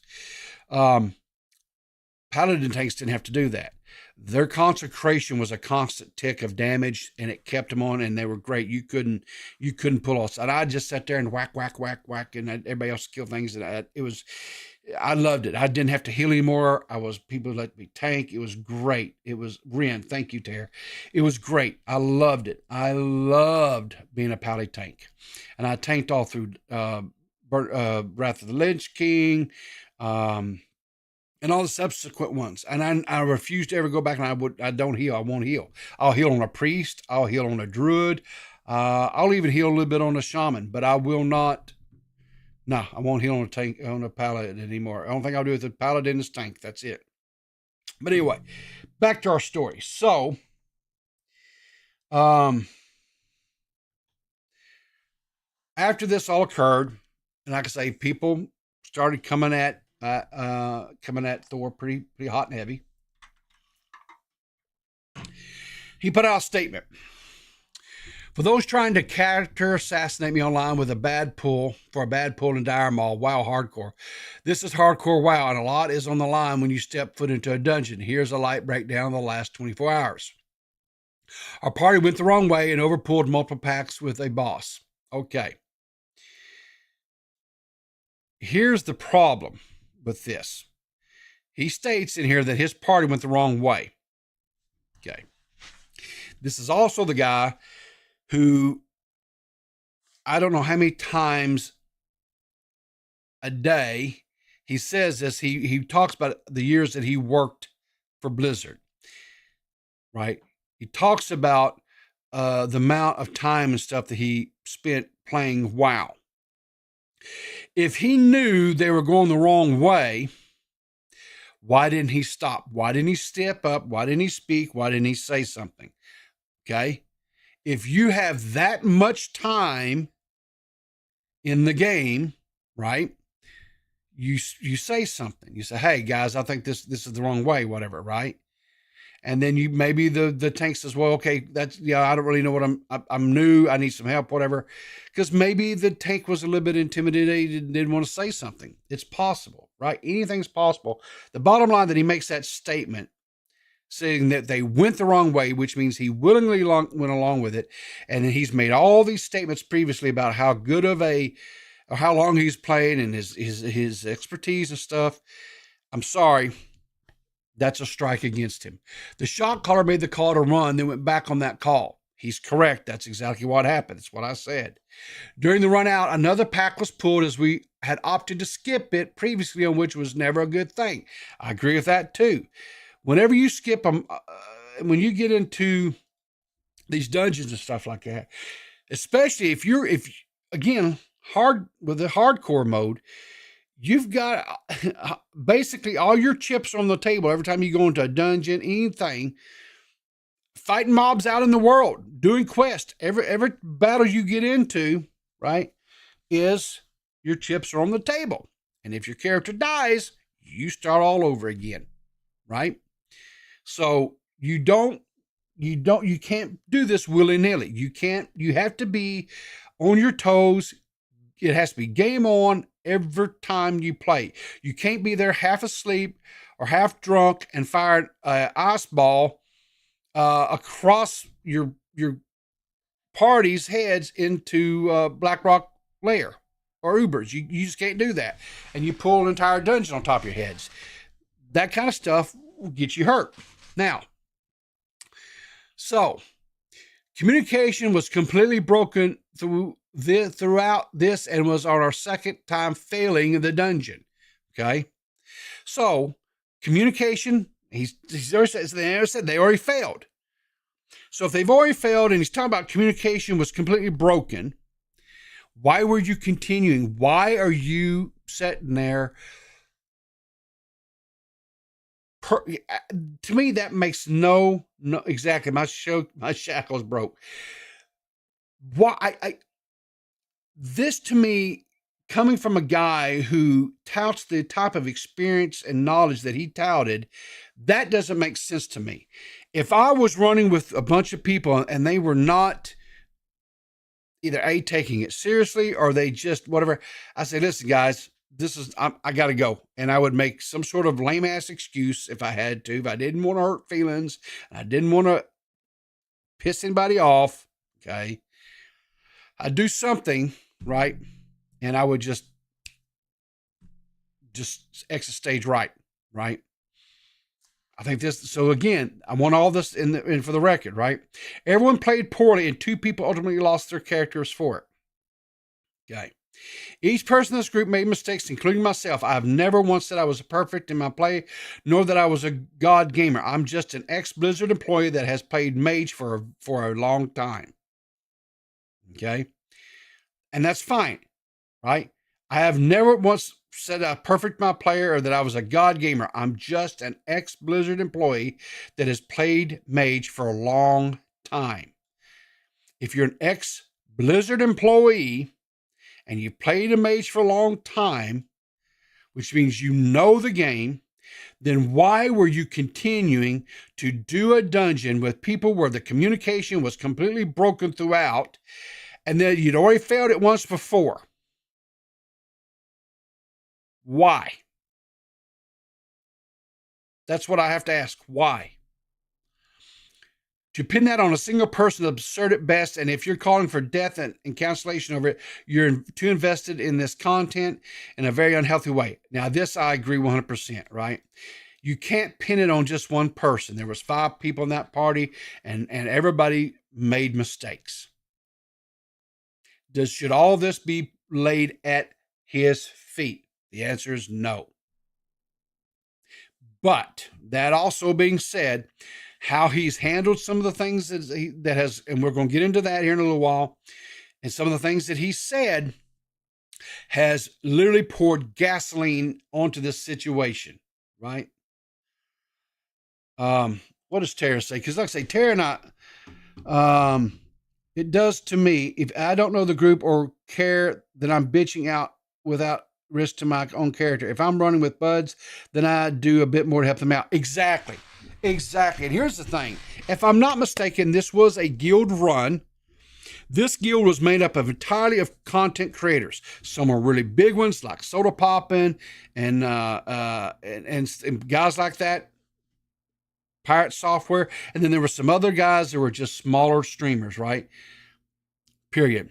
Paladin tanks didn't have to do that. Their consecration was a constant tick of damage, and it kept them on, and they were great. You couldn't pull us. And I just sat there and whack, and everybody else kill things. And I loved it. I didn't have to heal anymore. People let me tank. It was great. It was Ren. Thank you, Tara. It was great. I loved it. I loved being a pally tank, and I tanked all through Wrath of the Lich King, and all the subsequent ones. And I refuse to ever go back, and I don't heal. I won't heal. I'll heal on a priest. I'll heal on a druid. I'll even heal a little bit on a shaman, but I will not. No, I won't heal on a paladin anymore. The only thing I'll do with a paladin is tank. That's it. But anyway, back to our story. So, after this all occurred, and like I say, people started coming at Thor pretty hot and heavy. He put out a statement. For those trying to character assassinate me online with a bad pull in Dire Maul, WoW hardcore. This is hardcore WoW, and a lot is on the line when you step foot into a dungeon. Here's a light breakdown of the last 24 hours. Our party went the wrong way and overpulled multiple packs with a boss. Okay. Here's the problem with this. He states in here that his party went the wrong way. Okay. This is also the guy who, I don't know how many times a day he says this. He talks about the years that he worked for Blizzard, right? He talks about the amount of time and stuff that he spent playing WoW. If he knew they were going the wrong way, why didn't he stop? Why didn't he step up? Why didn't he speak? Why didn't he say something? Okay. If you have that much time in the game, right? You say something. You say, "Hey guys, I think this is the wrong way," whatever, right? And then you maybe the tank says, "Well, okay, that's I don't really know what I'm new. I need some help, whatever." Because maybe the tank was a little bit intimidated and didn't want to say something. It's possible, right? Anything's possible. The bottom line that he makes that statement saying that they went the wrong way, which means he willingly went along with it. And then he's made all these statements previously about how good of or how long he's played and his expertise and stuff. I'm sorry. That's a strike against him. The shot caller made the call to run, then went back on that call. He's correct. That's exactly what happened. It's what I said. During the run out, another pack was pulled as we had opted to skip it previously, on which was never a good thing. I agree with that too. Whenever you skip them, when you get into these dungeons and stuff like that, especially if again, with the hardcore mode, you've got basically all your chips on the table every time you go into a dungeon, anything, fighting mobs out in the world, doing quests. Every battle you get into, right, is your chips are on the table. And if your character dies, you start all over again, right? So you can't do this willy-nilly. You have to be on your toes. It has to be game on every time you play. You can't be there half asleep or half drunk and fire an ice ball across your party's heads into Blackrock Lair or Ubers. You just can't do that. And you pull an entire dungeon on top of your heads. That kind of stuff will get you hurt. Now, so communication was completely broken throughout this and was on our second time failing in the dungeon. Okay. So communication, he's already said they already failed. So if they've already failed and he's talking about communication was completely broken, why were you continuing? Why are you sitting there? To me, that makes no exactly. My shackles broke. Why this to me, coming from a guy who touts the type of experience and knowledge that he touted, that doesn't make sense to me. If I was running with a bunch of people and they were not either taking it seriously or they just whatever, I say, listen, guys, I got to go. And I would make some sort of lame ass excuse if I had to, if I didn't want to hurt feelings, and I didn't want to piss anybody off. Okay. I'd do something, right? And I would just exit stage right? I think this, so again, I want all this in for the record, right? Everyone played poorly and 2 people ultimately lost their characters for it. Okay. Each person in this group made mistakes, including myself. I have never once said I was perfect in my play, nor that I was a god gamer. I'm just an ex-Blizzard employee that has played mage for a long time. Okay. And that's fine, right? I have never once said I'm perfect my player or that I was a god gamer. I'm just an ex-Blizzard employee that has played mage for a long time. If you're an ex-Blizzard employee and you've played a mage for a long time, which means you know the game, then why were you continuing to do a dungeon with people where the communication was completely broken throughout, and then you'd already failed it once before? Why? That's what I have to ask. Why? To pin that on a single person is absurd at best, and if you're calling for death and cancellation over it, you're too invested in this content in a very unhealthy way. Now, this I agree 100%, right? You can't pin it on just one person. There was 5 people in that party, and everybody made mistakes. Should all this be laid at his feet? The answer is no. But that also being said, how he's handled some of the things that has, and we're going to get into that here in a little while, and some of the things that he said has literally poured gasoline onto this situation, right? What does Tara say? Because like I say, Tara and I, it does to me, if I don't know the group or care, then I'm bitching out without risk to my own character. If I'm running with buds, then I do a bit more to help them out. Exactly. And here's the thing. If I'm not mistaken, this was a guild run. This guild was made up of entirely of content creators. Some are really big ones like Soda Poppin' and guys like that. PirateSoftware. And then there were some other guys that were just smaller streamers, right? Period.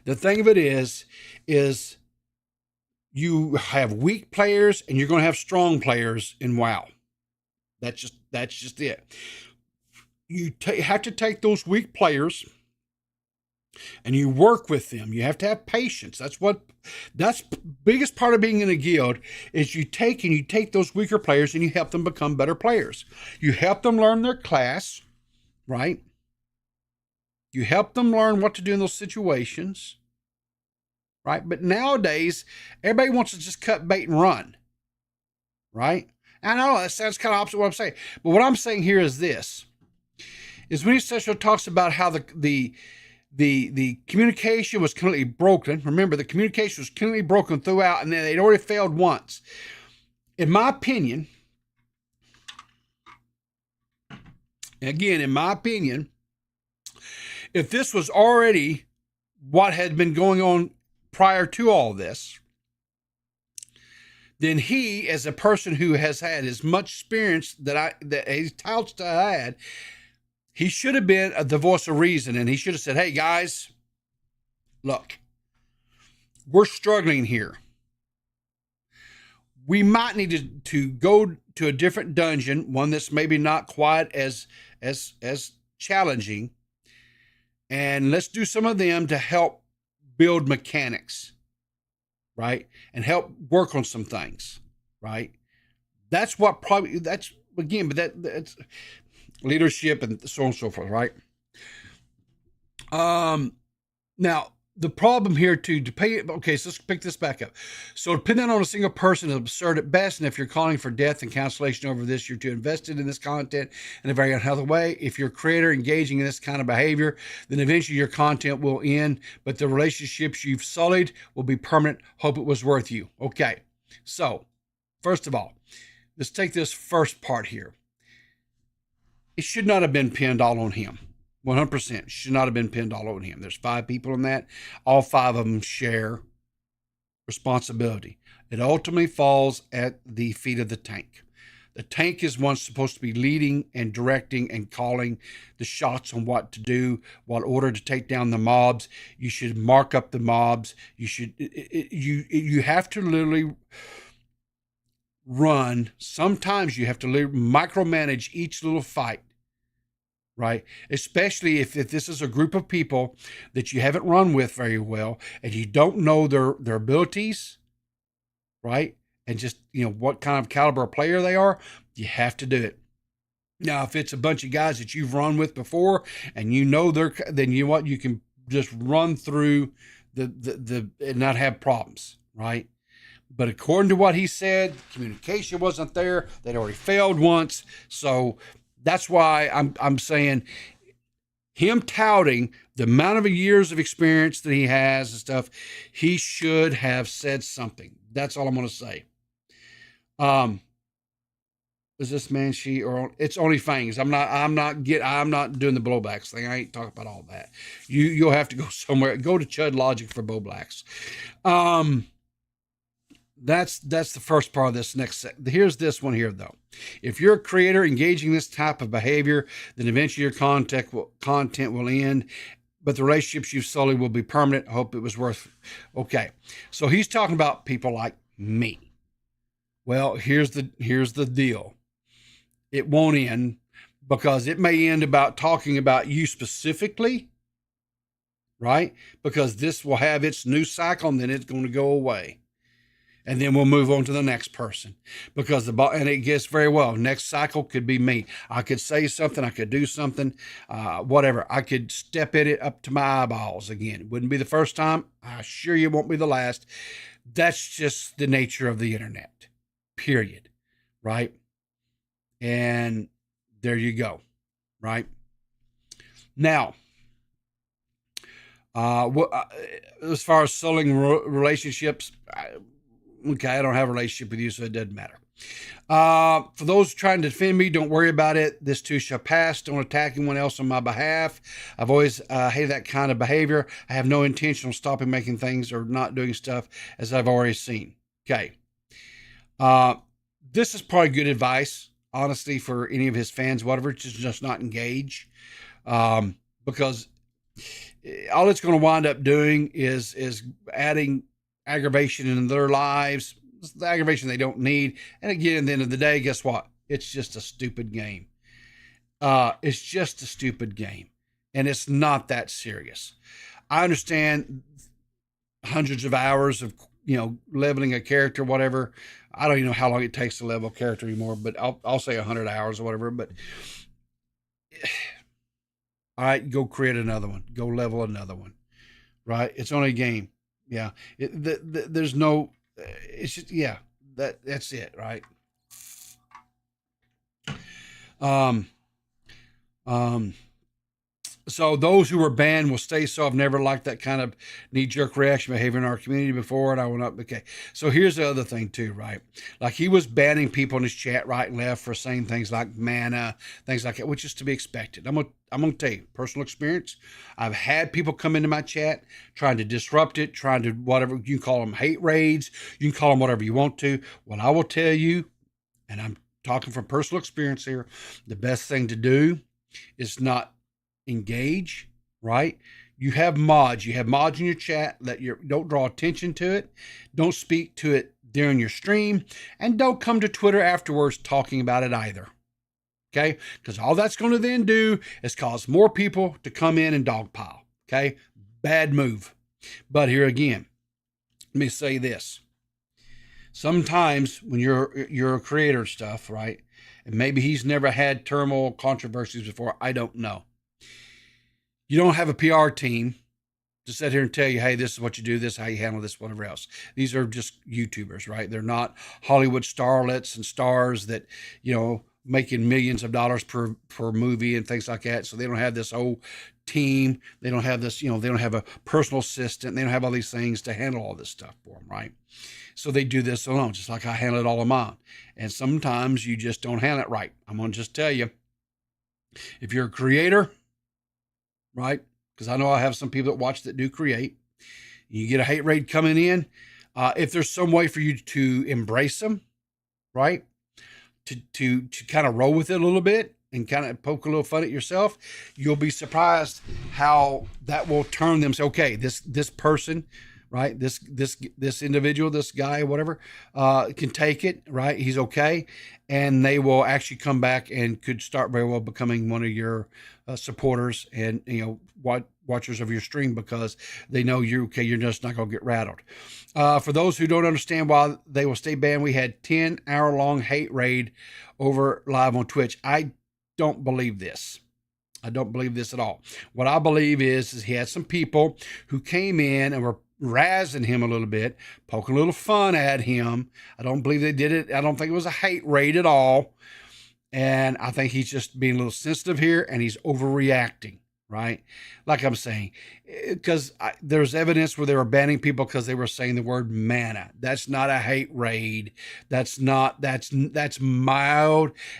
The thing of it is you have weak players and you're going to have strong players in WoW. That's just it. You have to take those weak players and you work with them. You have to have patience. That's the biggest part of being in a guild is you take those weaker players and you help them become better players. You help them learn their class, right? You help them learn what to do in those situations, right? But nowadays, everybody wants to just cut bait and run, right? I know that sounds kind of opposite of what I'm saying, but what I'm saying here is this: is when he talks about how the communication was completely broken. Remember, the communication was completely broken throughout, and then they'd already failed once. In my opinion, if this was already what had been going on prior to all this, then he, as a person who has had as much experience that he touts to had, he should have been the voice of reason, and he should have said, hey, guys, look, we're struggling here. We might need to go to a different dungeon, one that's maybe not quite as challenging, and let's do some of them to help build mechanics, right? And help work on some things, right? That's leadership and so on and so forth, right? Now, the problem here to pay, okay, so let's pick this back up. So to pin that on a single person is absurd at best, and if you're calling for death and cancellation over this, you're too invested in this content in a very unhealthy way. If you're a creator engaging in this kind of behavior, then eventually your content will end, but the relationships you've sullied will be permanent. Hope it was worth you. Okay, so first of all, let's take this first part here. It should not have been pinned all on him. 100% should not have been pinned all on him. There's 5 people in that. All 5 of them share responsibility. It ultimately falls at the feet of the tank. The tank is one supposed to be leading and directing and calling the shots on what to do, what order to take down the mobs. You should mark up the mobs. You have to literally run. Sometimes you have to micromanage each little fight. Right? Especially if this is a group of people that you haven't run with very well and you don't know their abilities, right? And just, what kind of caliber of player they are, you have to do it. Now, if it's a bunch of guys that you've run with before and then you can just run through the and not have problems, right? But according to what he said, communication wasn't there. They'd already failed once. So that's why I'm saying him touting the amount of years of experience that he has and stuff, he should have said something. That's all I'm going to say. is this man, she, or it's Only Fangs. I'm not doing the blowbacks thing. I ain't talking about all that. You'll have to go somewhere. Go to Chud Logic for blowbacks. That's the first part of this next set. Here's this one here though. If you're a creator engaging this type of behavior, then eventually your content will end, but the relationships you've sullied will be permanent. I hope it was worth. Okay, so he's talking about people like me. Well, here's the deal. It won't end, because it may end about talking about you specifically, right? Because this will have its new cycle and then it's going to go away. And then we'll move on to the next person, because and it gets very well. Next cycle could be me. I could say something, I could do something, whatever. I could step in it up to my eyeballs again. It wouldn't be the first time. I assure you it won't be the last. That's just the nature of the internet, period. Right? And there you go. Right? Now, as far as selling relationships, okay, I don't have a relationship with you, so it doesn't matter. For those trying to defend me, don't worry about it. This too shall pass. Don't attack anyone else on my behalf. I've always hated that kind of behavior. I have no intention of stopping making things or not doing stuff, as I've already seen. Okay. This is probably good advice, honestly, for any of his fans, whatever, just not engage. Because all it's going to wind up doing is adding aggravation in their lives, the aggravation they don't need. And again, at the end of the day, guess what? It's just a stupid game. It's just a stupid game. And it's not that serious. I understand hundreds of hours of, leveling a character, whatever. I don't even know how long it takes to level a character anymore, but I'll say 100 hours or whatever. But all right, go create another one. Go level another one. Right? It's only a game. Yeah, there's no, it's just, yeah, that's it, right? So those who were banned will stay so. I've never liked that kind of knee-jerk reaction behavior in our community before, and I will not. Okay, so here's the other thing too, right? Like, he was banning people in his chat right and left for saying things like mana, things like that, which is to be expected. I'm gonna tell you, personal experience. I've had people come into my chat trying to disrupt it, trying to whatever. You can call them hate raids. You can call them whatever you want to. What I will tell you, and I'm talking from personal experience here, the best thing to do is not engage, right? You have mods in your chat that don't draw attention to it. Don't speak to it during your stream, and don't come to Twitter afterwards talking about it either. Okay? Because all that's going to then do is cause more people to come in and dogpile. Okay? Bad move. But here again, let me say this. Sometimes when you're a creator of stuff, right? And maybe he's never had turmoil, controversies before. I don't know. You don't have a PR team to sit here and tell you, hey, this is what you do, this is how you handle this, whatever else. These are just YouTubers, right? They're not Hollywood starlets and stars that, making millions of dollars per movie and things like that. So they don't have this whole team. They don't have this, they don't have a personal assistant. They don't have all these things to handle all this stuff for them, right? So they do this alone, just like I handle it all of mine. And sometimes you just don't handle it right. I'm going to just tell you, if you're a creator, right? Because I know I have some people that watch that do create. You get a hate raid coming in. If there's some way for you to embrace them, right? To kind of roll with it a little bit and kind of poke a little fun at yourself, you'll be surprised how that will turn them. Say, okay, this person, right? This individual, this guy, whatever, can take it, right? He's okay. And they will actually come back and could start very well becoming one of your supporters and, watchers of your stream, because they know you're okay. You're just not going to get rattled. For those who don't understand why they will stay banned, we had 10-hour-long hate raid over live on Twitch. I don't believe this. I don't believe this at all. What I believe is he had some people who came in and were razzing him a little bit, poking a little fun at him. I don't believe they did it. I don't think it was a hate raid at all. And I think he's just being a little sensitive here, and he's overreacting. right? Like I'm saying, because there's evidence where they were banning people because they were saying the word mana. That's not a hate raid. That's mild.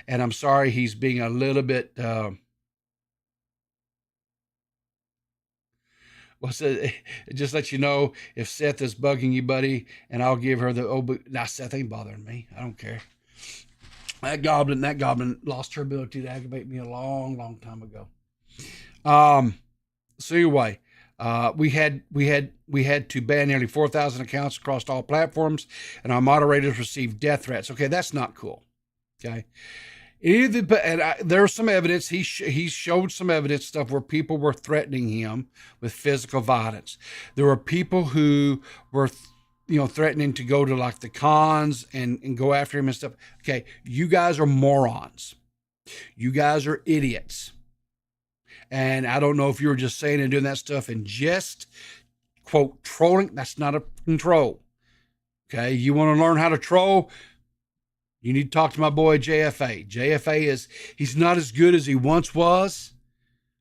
And I'm sorry, he's being a little bit, just let you know if Seth is bugging you, buddy, and I'll give her the, nah, Seth ain't bothering me. I don't care. That goblin lost her ability to aggravate me a long, long time ago. So anyway, we had to ban nearly 4,000 accounts across all platforms, and our moderators received death threats. Okay, that's not cool. Okay, there's some evidence. He showed some evidence stuff where people were threatening him with physical violence. There were people who were, threatening to go to like the cons and go after him and stuff. Okay, you guys are morons. You guys are idiots. And I don't know if you were just saying and doing that stuff and just, quote, trolling. That's not a control. Okay, you want to learn how to troll? You need to talk to my boy JFA. JFA he's not as good as he once was.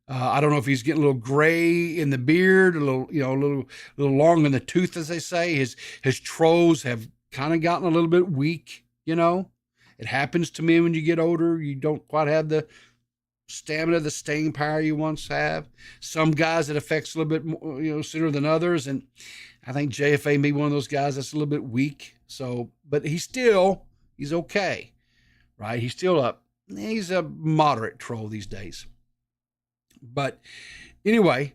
I don't know if he's getting a little gray in the beard, a little long in the tooth, as they say. His trolls have kind of gotten a little bit weak. It happens to me when you get older. You don't quite have the stamina, the staying power you once have. Some guys it affects a little bit more, sooner than others. And I think JFA may be one of those guys that's a little bit weak. So, but he's okay, right? He's a moderate troll these days. But anyway,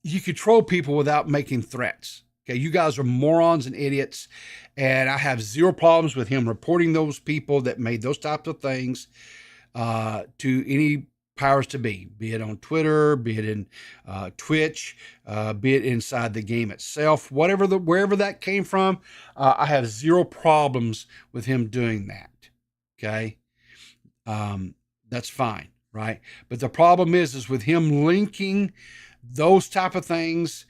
you could troll people without making threats. Okay, you guys are morons and idiots. And I have zero problems with him reporting those people that made those types of things to any powers to be it on Twitter, be it in Twitch, be it inside the game itself, wherever that came from. I have zero problems with him doing that. Okay. That's fine. Right. But the problem is with him linking those type of things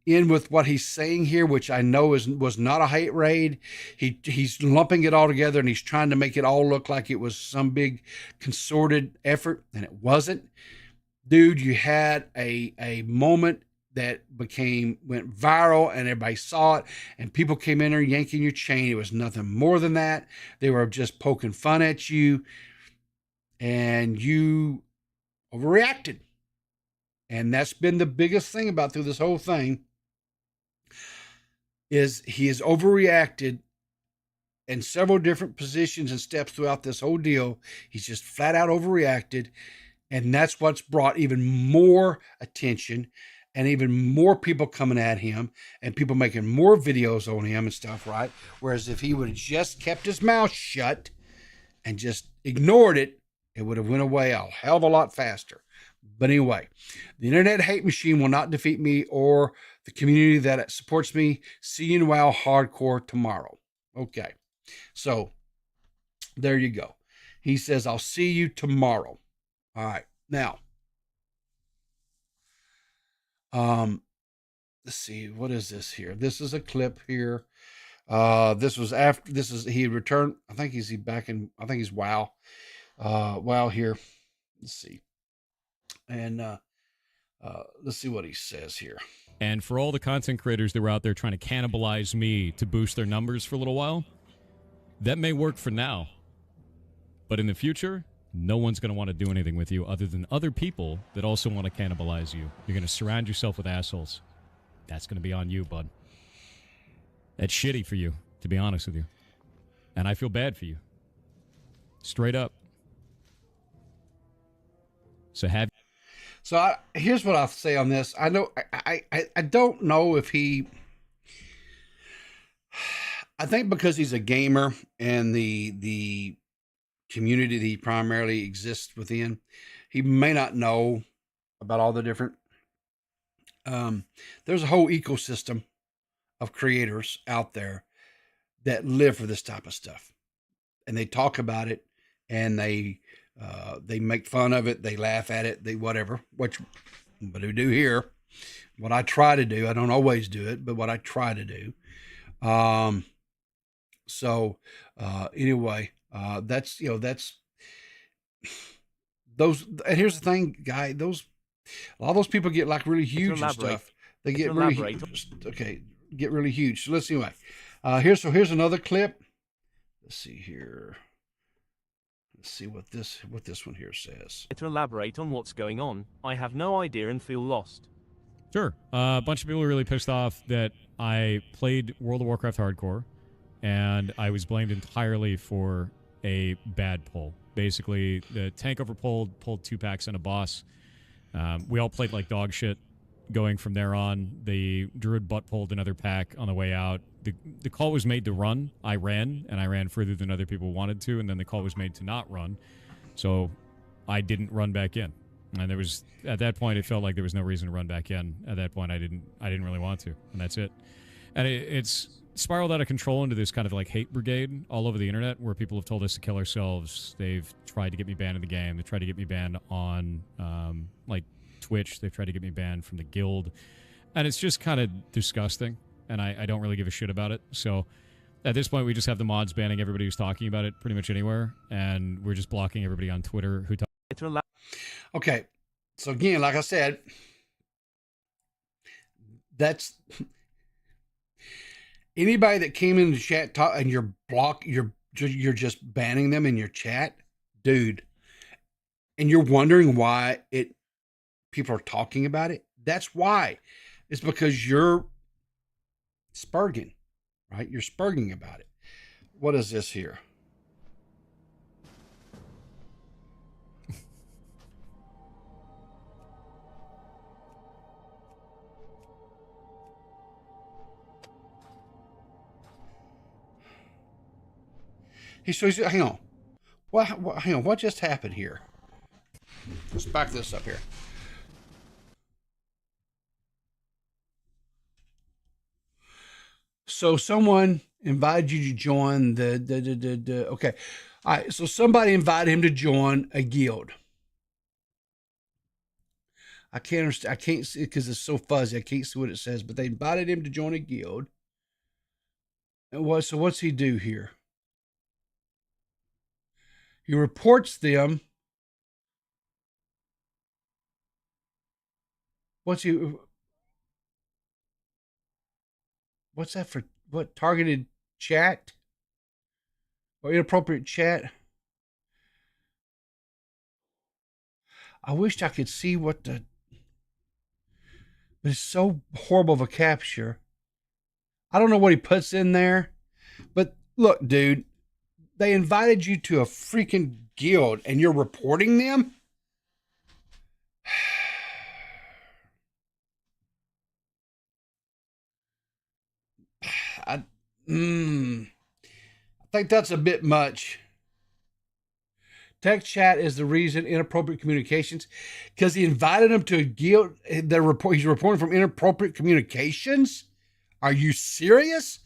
in with what he's saying here, which I know was not a hate raid. He's lumping it all together and he's trying to make it all look like it was some big concerted effort, and it wasn't. Dude, you had a moment that went viral and everybody saw it and people came in there yanking your chain. It was nothing more than that. They were just poking fun at you and you overreacted. And that's been the biggest thing about through this whole thing is he has overreacted in several different positions and steps throughout this whole deal. He's just flat out overreacted. And that's what's brought even more attention and even more people coming at him and people making more videos on him and stuff, right? Whereas if he would have just kept his mouth shut and just ignored it, it would have went away a hell of a lot faster. But anyway, the internet hate machine will not defeat me or the community that supports me. See you in WoW hardcore tomorrow. Okay. So there you go. He says, I'll see you tomorrow. All right. Now, let's see. What is this here? This is a clip here. He returned. I think he's WoW. WoW here. Let's see. And let's see what he says here. And for all the content creators that were out there trying to cannibalize me to boost their numbers for a little while, that may work for now. But in the future, no one's going to want to do anything with you other than other people that also want to cannibalize you. You're going to surround yourself with assholes. That's going to be on you, bud. That's shitty for you, to be honest with you. And I feel bad for you. Straight up. So here's what I'll say on this. I know I don't know if I think because he's a gamer and the community that he primarily exists within, he may not know about all the different. There's a whole ecosystem of creators out there that live for this type of stuff, and they talk about it, and they make fun of it, they laugh at it, they whatever. But we do here. What I try to do, I don't always do it, but what I try to do. Anyway, that's those, and here's the thing, guy, a lot of those people get like really huge and stuff. They get really get really huge. So let's see. Here's another clip. Let's see here. Let's see what this one here says. To elaborate on what's going on, I have no idea and feel lost. Sure. A bunch of people are really pissed off that I played World of Warcraft hardcore, and I was blamed entirely for a bad pull. Basically, the tank pulled 2 packs and a boss. We all played like dog shit. Going from there on, the druid butt pulled another pack on the way out. The call was made to run. I ran, and I ran further than other people wanted to, and then the call was made to not run. So I didn't run back in. And there was, at that point, it felt like there was no reason to run back in. At that point, I didn't really want to, and that's it. And it's spiraled out of control into this kind of like hate brigade all over the internet, where people have told us to kill ourselves. They've tried to get me banned in the game. They tried to get me banned on like Twitch. They've tried to get me banned from the guild, and it's just kind of disgusting. And I don't really give a shit about it. So at this point, we just have the mods banning everybody who's talking about it pretty much anywhere, and we're just blocking everybody on Twitter who. Okay, so again, like I said, that's anybody that came in the chat and you're just banning them in your chat, dude, and you're wondering why people are talking about it. That's why. It's because you're spurging, right? You're spurging about it. What is this here? Hang on. Hang on. What just happened here? Let's back this up here. So someone invited you to join okay. All right. So somebody invited him to join a guild. I can't understand. I can't see it because it's so fuzzy. I can't see what it says, but they invited him to join a guild. And so what's he do here? He reports them. What's that for? What, targeted chat or inappropriate chat? I wished I could see what but it's so horrible of a capture. I don't know what he puts in there, but look, dude, they invited you to a freaking guild and you're reporting them? I think that's a bit much. Text chat is the reason, inappropriate communications, because he invited him to a guild. He's reporting from inappropriate communications. Are you serious?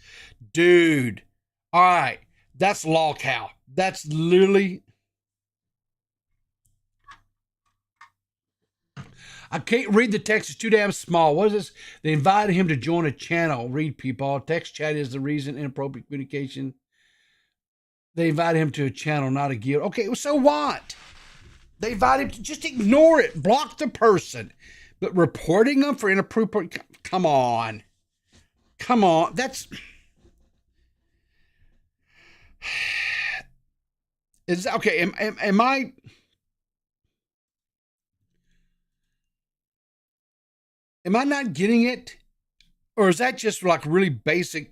Dude. All right. That's lolcow. That's literally. I can't read the text. It's too damn small. What is this? They invited him to join a channel. Read, people. Text chat is the reason, inappropriate communication. They invited him to a channel, not a guild. Okay, so what? They invited him to just ignore it. Block the person. But reporting them for inappropriate... Come on. Come on. That's... Is okay, am I... Am I not getting it? Or is that just like really basic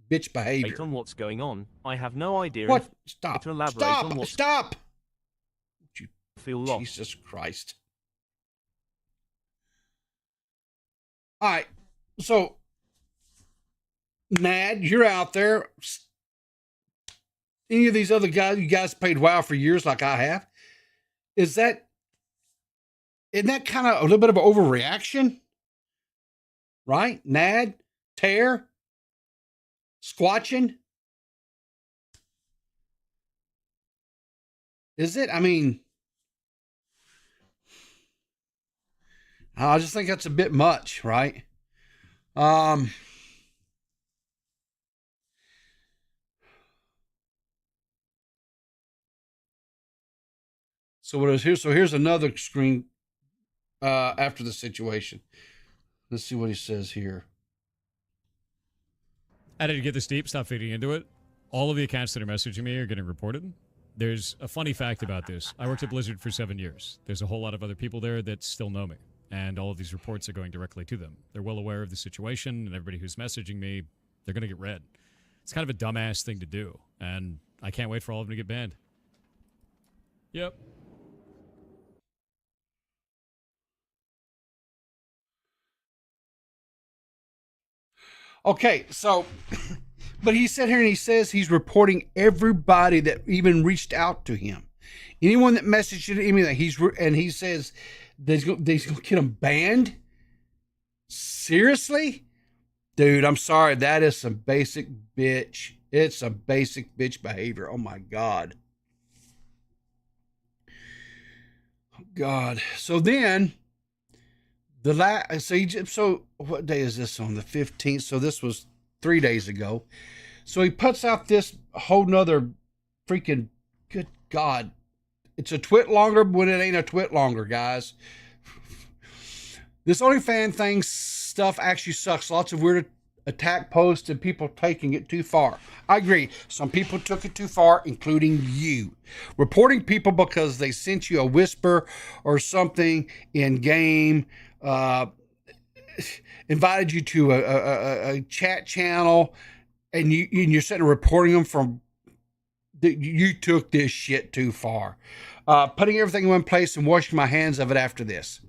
bitch behavior? On what's going on, I have no idea. What? Stop. To elaborate Stop. on what Stop. You feel lost. Jesus Christ. All right. So, Nad, you're out there. Any of these other guys, you guys played WoW for years like I have. Isn't that kind of a little bit of an overreaction? Right? Nad, Tear, Squatching. Is it? I mean, I just think that's a bit much, right? So what is here? So here's another screen after the situation. Let's see what he says here. I didn't get this deep. Stop feeding into it. All of the accounts that are messaging me are getting reported. There's a funny fact about this. I worked at Blizzard for 7 years. There's a whole lot of other people there that still know me, and all of these reports are going directly to them. They're well aware of the situation, and everybody who's messaging me, they're going to get read. It's kind of a dumbass thing to do, and I can't wait for all of them to get banned. Yep. Okay, so, but he said here and he says he's reporting everybody that even reached out to him. Anyone that messaged him, anything, and he says they're going to get him banned? Seriously? Dude, I'm sorry. That is some basic bitch. It's some basic bitch behavior. Oh, my God. Oh, God. So then... So what day is this on? The 15th. So this was 3 days ago. So he puts out this whole nother freaking, good God. It's a twit longer when it ain't a twit longer, guys. This Only Fan thing stuff actually sucks. Lots of weird attack posts and people taking it too far. I agree. Some people took it too far, including you. Reporting people because they sent you a whisper or something in game, invited you to a chat channel, and you're sitting reporting them from. You took this shit too far. Putting everything in one place and washing my hands of it after this.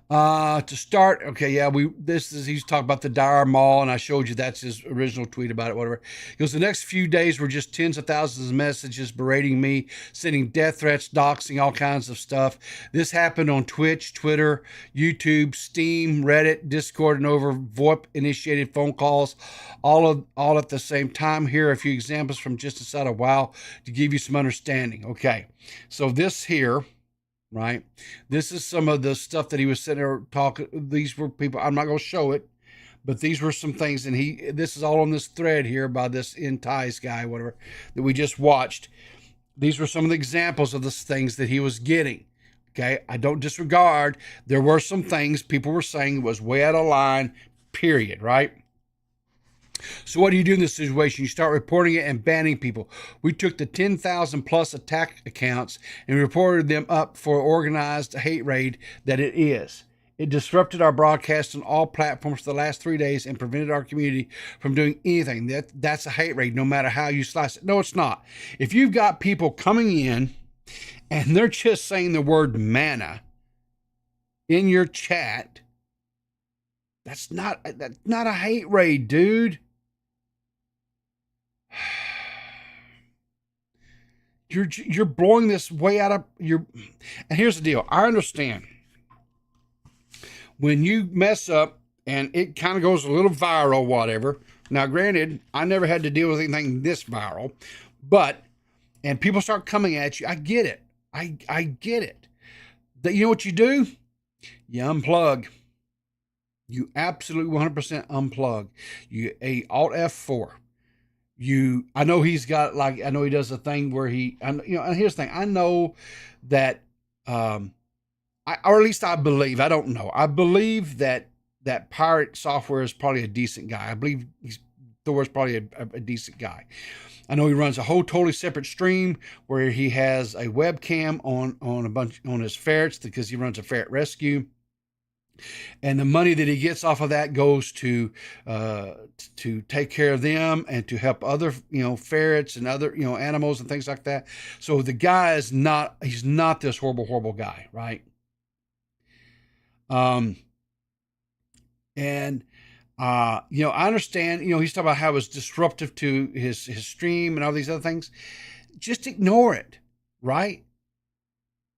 To start, okay, yeah, he's talking about the Dire Maul, and I showed you that's his original tweet about it, whatever. He goes, the next few days were just tens of thousands of messages berating me, sending death threats, doxing, all kinds of stuff. This happened on Twitch, Twitter, YouTube, Steam, Reddit, Discord, and over VoIP-initiated phone calls, all at the same time. Here are a few examples from just inside of WoW to give you some understanding. Okay, so this here, right? This is some of the stuff that he was sitting there talking. These were people, I'm not going to show it, but these were some things. And this is all on this thread here by this Entice guy, whatever, that we just watched. These were some of the examples of the things that he was getting. Okay. I don't disregard. There were some things people were saying was way out of line, period. Right. So what do you do in this situation? You start reporting it and banning people. We took the 10,000 plus attack accounts and reported them up for organized hate raid that it is. It disrupted our broadcast on all platforms for the last 3 days and prevented our community from doing anything. That's a hate raid, no matter how you slice it. No, it's not. If you've got people coming in and they're just saying the word mana in your chat, that's not a hate raid, dude. You're blowing this way out of your. And here's the deal. I understand when you mess up and it kind of goes a little viral, whatever. Now, granted, I never had to deal with anything this viral, and people start coming at you. I get it. I get it. You know what you do? You unplug. You absolutely 100% unplug. You Alt F4. I know he's got, like, I know he does a thing where and here's the thing. I know that, or at least I believe, I don't know. I believe that PirateSoftware is probably a decent guy. I believe Thor's probably a decent guy. I know he runs a whole totally separate stream where he has a webcam on his ferrets because he runs a ferret rescue. And the money that he gets off of that goes to take care of them and to help other, ferrets and other, animals and things like that. So the guy he's not this horrible guy. Right. I understand, he's talking about how it's disruptive to his stream and all these other things. Just ignore it. Right.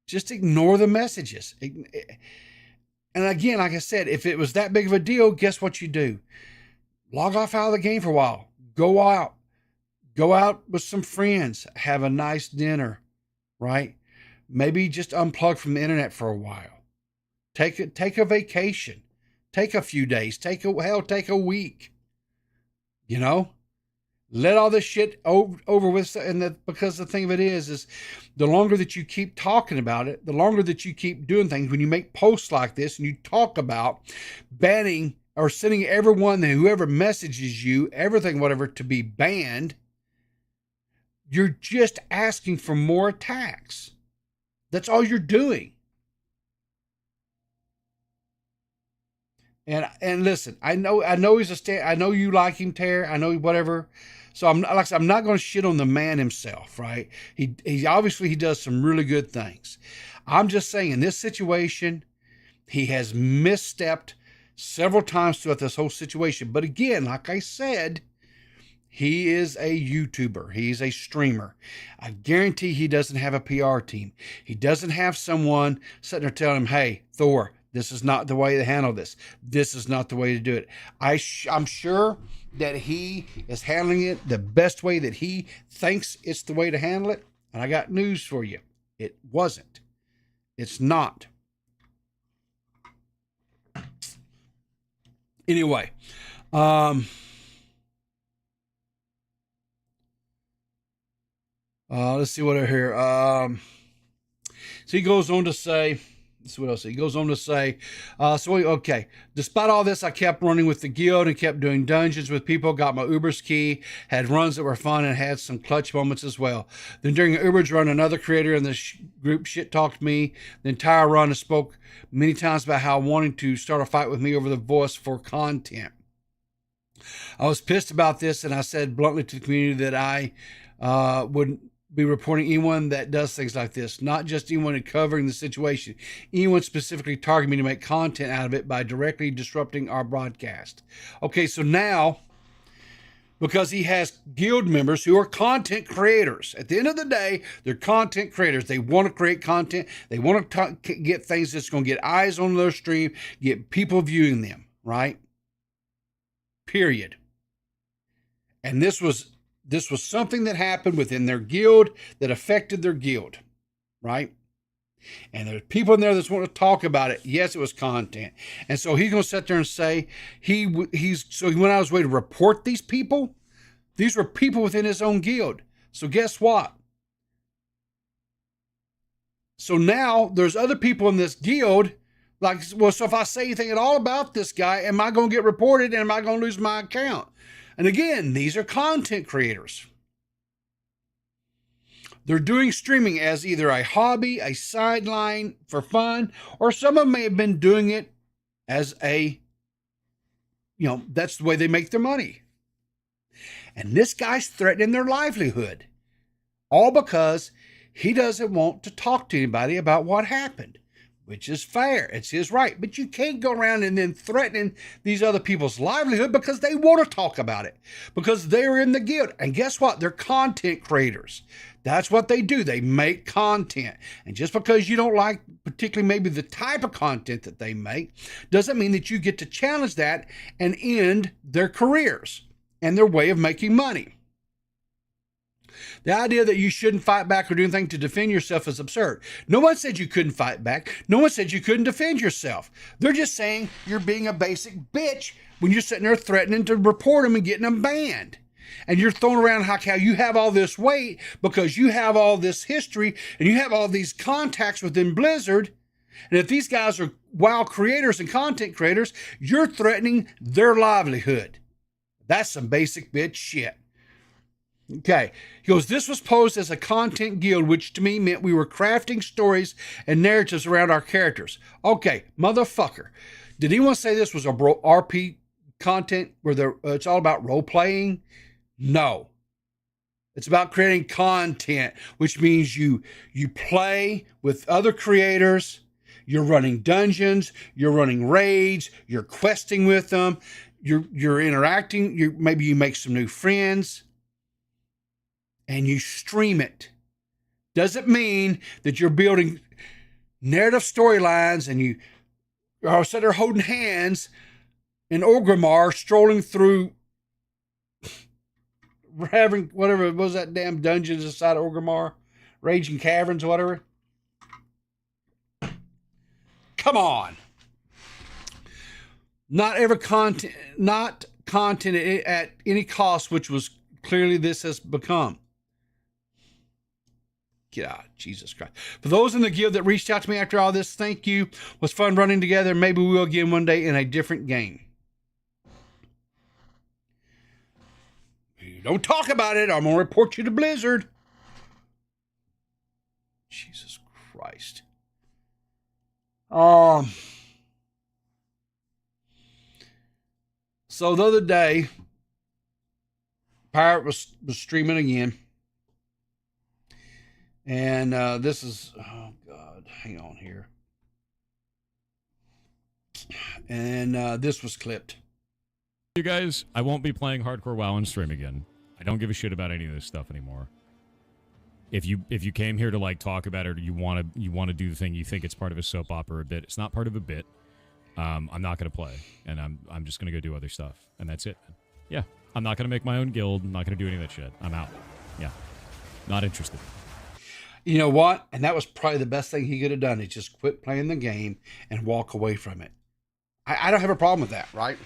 Just ignore the messages. And again, like I said, if it was that big of a deal, guess what you do? Log off out of the game for a while. Go out with some friends. Have a nice dinner, right? Maybe just unplug from the internet for a while. Take a vacation. Take a few days. Take a week. Let all this shit over with. And because the thing of it is the longer that you keep talking about it, the longer that you keep doing things, when you make posts like this and you talk about banning or sending everyone, whoever messages you, everything, whatever, to be banned, you're just asking for more attacks. That's all you're doing. And listen, I know he's I know you like him, Tara. I know whatever. So I'm not going to shit on the man himself, right? He obviously he does some really good things. I'm just saying, in this situation, he has misstepped several times throughout this whole situation. But again, like I said, he is a YouTuber. He's a streamer. I guarantee he doesn't have a PR team. He doesn't have someone sitting there telling him, hey, Thor, this is not the way to handle this. This is not the way to do it. I'm sure that he is handling it the best way that he thinks it's the way to handle it. And I got news for you. It wasn't. It's not. Anyway, let's see what I hear. So he goes on to say, this is what else he goes on to say. Okay. Despite all this, I kept running with the guild and kept doing dungeons with people, got my Uber's key, had runs that were fun, and had some clutch moments as well. Then during an Uber's run, another creator in the group shit-talked me the entire run and spoke many times about how wanting to start a fight with me over the voice for content. I was pissed about this, and I said bluntly to the community that I wouldn't be reporting anyone that does things like this, not just anyone covering the situation, anyone specifically targeting me to make content out of it by directly disrupting our broadcast. Okay, so now, because he has guild members who are content creators. At the end of the day, they're content creators. They want to create content. They want to get things that's going to get eyes on their stream, get people viewing them, right? Period. And this was something that happened within their guild that affected their guild, right? And there's people in there that want to talk about it. Yes, it was content. And so he's going to sit there and say he went out his way to report these people. These were people within his own guild. So guess what? So now there's other people in this guild. Like, well, so if I say anything at all about this guy, am I going to get reported and am I going to lose my account? And again, these are content creators. They're doing streaming as either a hobby, a sideline for fun, or some of them may have been doing it as that's the way they make their money. And this guy's threatening their livelihood. All because he doesn't want to talk to anybody about what happened, which is fair. It's his right. But you can't go around and then threatening these other people's livelihood because they want to talk about it, because they're in the guild. And guess what? They're content creators. That's what they do. They make content. And just because you don't like particularly maybe the type of content that they make, doesn't mean that you get to challenge that and end their careers and their way of making money. The idea that you shouldn't fight back or do anything to defend yourself is absurd. No one said you couldn't fight back. No one said you couldn't defend yourself. They're just saying you're being a basic bitch when you're sitting there threatening to report them and getting them banned. And you're throwing around how you have all this weight because you have all this history and you have all these contacts within Blizzard. And if these guys are WoW creators and content creators, you're threatening their livelihood. That's some basic bitch shit. Okay, he goes, this was posed as a content guild, which to me meant we were crafting stories and narratives around our characters. Okay, motherfucker. Did anyone say this was a RP content where it's all about role-playing? No. It's about creating content, which means you play with other creators, you're running dungeons, you're running raids, you're questing with them, you're interacting, maybe you make some new friends, and you stream it. Doesn't mean that you're building narrative storylines and you are sitting there holding hands in Orgrimmar, strolling through, having whatever it was, that damn dungeons inside of Orgrimmar, raging caverns, whatever. Come on. Not content at any cost, which was clearly this has become. God, Jesus Christ. For those in the guild that reached out to me after all this, thank you. It was fun running together. Maybe we will again one day in a different game. You don't talk about it. I'm going to report you to Blizzard. Jesus Christ. So the other day, Pirate was streaming again. And this is, oh God, hang on here. And this was clipped. You guys, I won't be playing hardcore WoW on stream again. I don't give a shit about any of this stuff anymore. If you came here to like talk about it, or you want to do the thing, you think it's part of a soap opera or a bit. It's not part of a bit. I'm not going to play, and I'm just going to go do other stuff, and that's it. Yeah, I'm not going to make my own guild. I'm not going to do any of that shit. I'm out. Yeah, not interested. You know what? And that was probably the best thing he could have done, is just quit playing the game and walk away from it. I don't have a problem with that, right?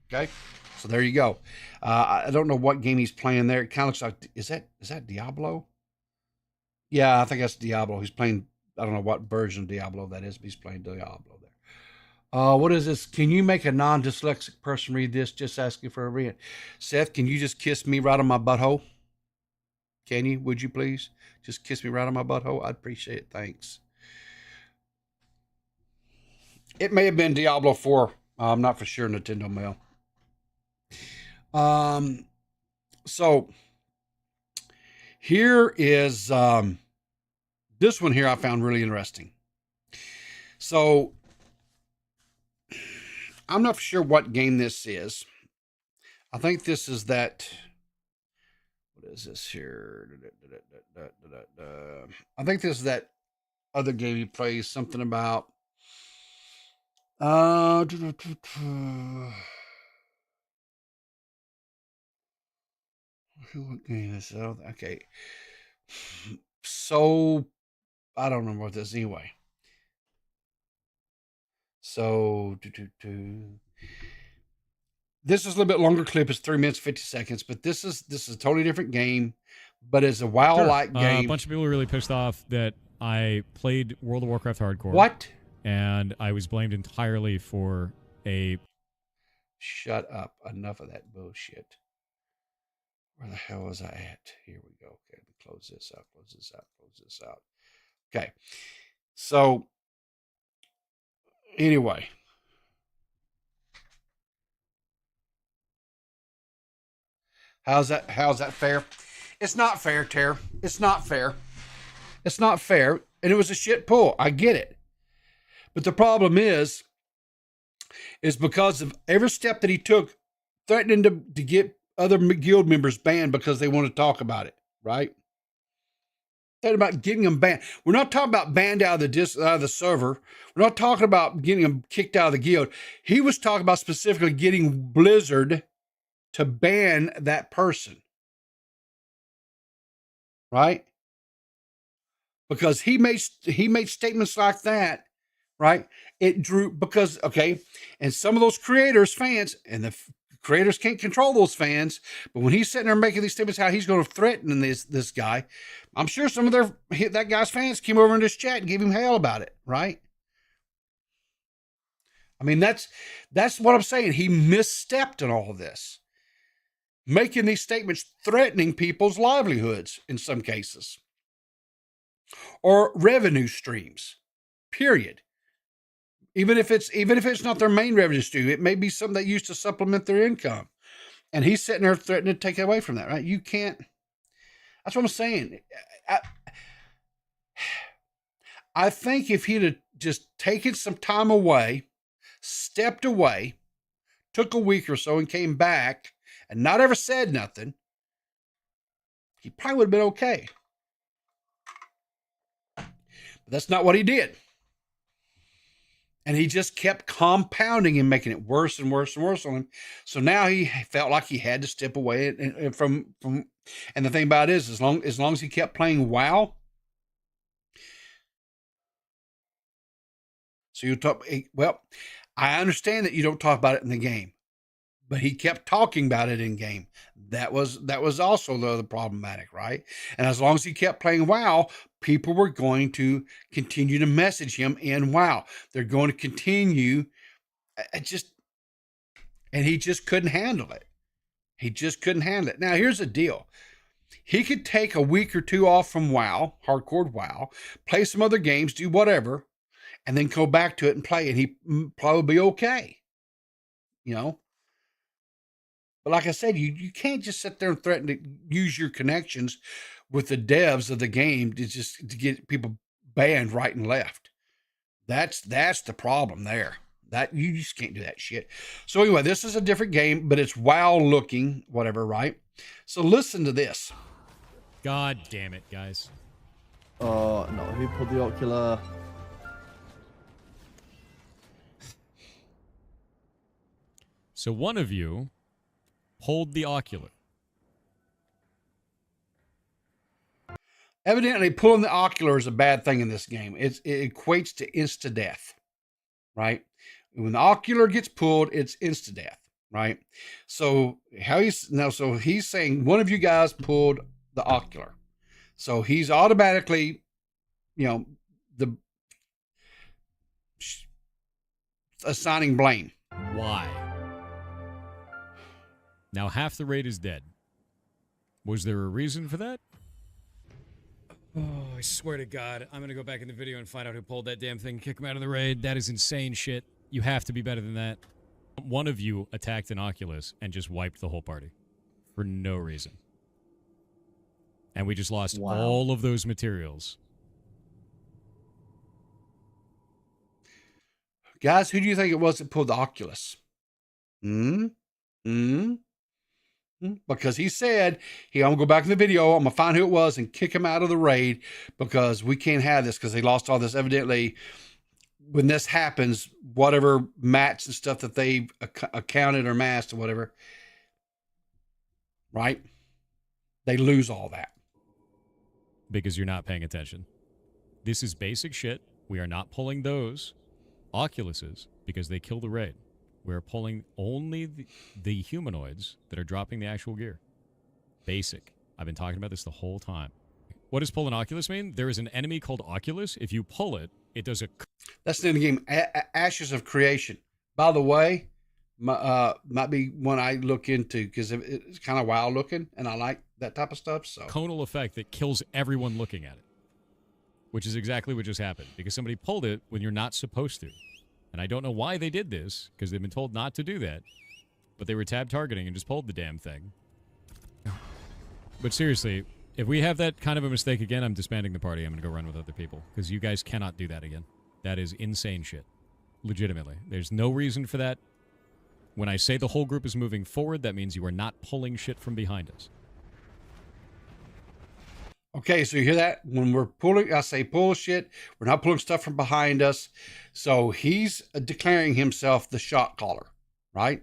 Okay, so there you go. I don't know what game he's playing there. It kind of looks like, is that Diablo? Yeah, I think that's Diablo. He's playing, I don't know what version of Diablo that is, but he's playing Diablo there. What is this? Can you make a non-dyslexic person read this? Just asking for a read. Seth, can you just kiss me right on my butthole? Can you? Would you please? Just kiss me right on my butthole. I'd appreciate it. Thanks. It may have been Diablo 4. I'm not for sure. Nintendo Mail. So here is this one here I found really interesting. So I'm not sure what game this is. I think this is that. What is this here? I think this is that other game he plays. Something about. What game is this? Okay. So I don't remember what this is anyway. So this is a little bit longer clip. It's 3 minutes 50 seconds, but this is a totally different game, but it's a WoW-like game. A bunch of people were really pissed off that I played World of Warcraft hardcore. What? And I was blamed entirely for a... Shut up. Enough of that bullshit. Where the hell was I at? Here we go. Okay, let me close this out, close this out, close this out. Okay. So, anyway. How's that fair? It's not fair, Tara. It's not fair. It's not fair. And it was a shit pull. I get it. But the problem is because of every step that he took, threatening to get other guild members banned because they want to talk about it, right? Talking about getting them banned. We're not talking about banned out of the server. We're not talking about getting them kicked out of the guild. He was talking about specifically getting Blizzard to ban that person, right? Because he made statements like that. Right? It drew, because, okay, and some of those creators, fans, and the creators can't control those fans, but when he's sitting there making these statements how he's going to threaten this guy, I'm sure some of that guy's fans came over in this chat and gave him hell about it, right? I mean, that's what I'm saying. He misstepped in all of this, making these statements, threatening people's livelihoods in some cases, or revenue streams, period. Even if it's not their main revenue stream, it may be something that used to supplement their income. And he's sitting there threatening to take it away from that, right? You can't. That's what I'm saying. I think if he'd have just taken some time away, stepped away, took a week or so and came back and not ever said nothing, he probably would have been okay. But that's not what he did. And he just kept compounding and making it worse and worse and worse on him. So now he felt like he had to step away from. And the thing about it is, as long as he kept playing WoW, so you talk. Well, I understand that you don't talk about it in the game, but he kept talking about it in game. That was also the problematic, right? And as long as he kept playing WoW, people were going to continue to message him in WoW. They're going to continue. And he just couldn't handle it. He just couldn't handle it. Now, here's the deal. He could take a week or two off from WoW, hardcore WoW, play some other games, do whatever, and then go back to it and play, and he'd probably be okay. You know? But like I said, you can't just sit there and threaten to use your connections with the devs of the game to get people banned right and left. That's the problem there. That you just can't do that shit. So anyway, this is a different game, but it's WoW looking, whatever, right? So listen to this. God damn it, guys. Oh, no, who pulled the ocular? So one of you pulled the ocular. Evidently, pulling the ocular is a bad thing in this game. It equates to insta-death, right? When the ocular gets pulled, it's insta-death, right? So he's saying one of you guys pulled the ocular. So he's automatically, assigning blame. Why? Now half the raid is dead. Was there a reason for that? Oh, I swear to God, I'm going to go back in the video and find out who pulled that damn thing and kick him out of the raid. That is insane shit. You have to be better than that. One of you attacked an Oculus and just wiped the whole party for no reason. And we just lost all of those materials. Guys, who do you think it was that pulled the Oculus? Because he said, I'm going to go back in the video, I'm going to find who it was and kick him out of the raid because we can't have this because they lost all this. Evidently, when this happens, whatever mats and stuff that they've accounted or masked or whatever, right? They lose all that. Because you're not paying attention. This is basic shit. We are not pulling those Oculuses because they kill the raid. We're pulling only the humanoids that are dropping the actual gear. Basic. I've been talking about this the whole time. What does pull an Oculus mean? There is an enemy called Oculus. If you pull it, it does a... That's the game. Ashes of Creation. By the way, might be one I look into because it's kind of wild looking, and I like that type of stuff. So conal effect that kills everyone looking at it, which is exactly what just happened because somebody pulled it when you're not supposed to. And I don't know why they did this, because they've been told not to do that. But they were tab targeting and just pulled the damn thing. But seriously, if we have that kind of a mistake again, I'm disbanding the party. I'm going to go run with other people. Because you guys cannot do that again. That is insane shit. Legitimately. There's no reason for that. When I say the whole group is moving forward, that means you are not pulling shit from behind us. Okay, so you hear that? When we're pulling, I say pull shit. We're not pulling stuff from behind us. So he's declaring himself the shot caller, right?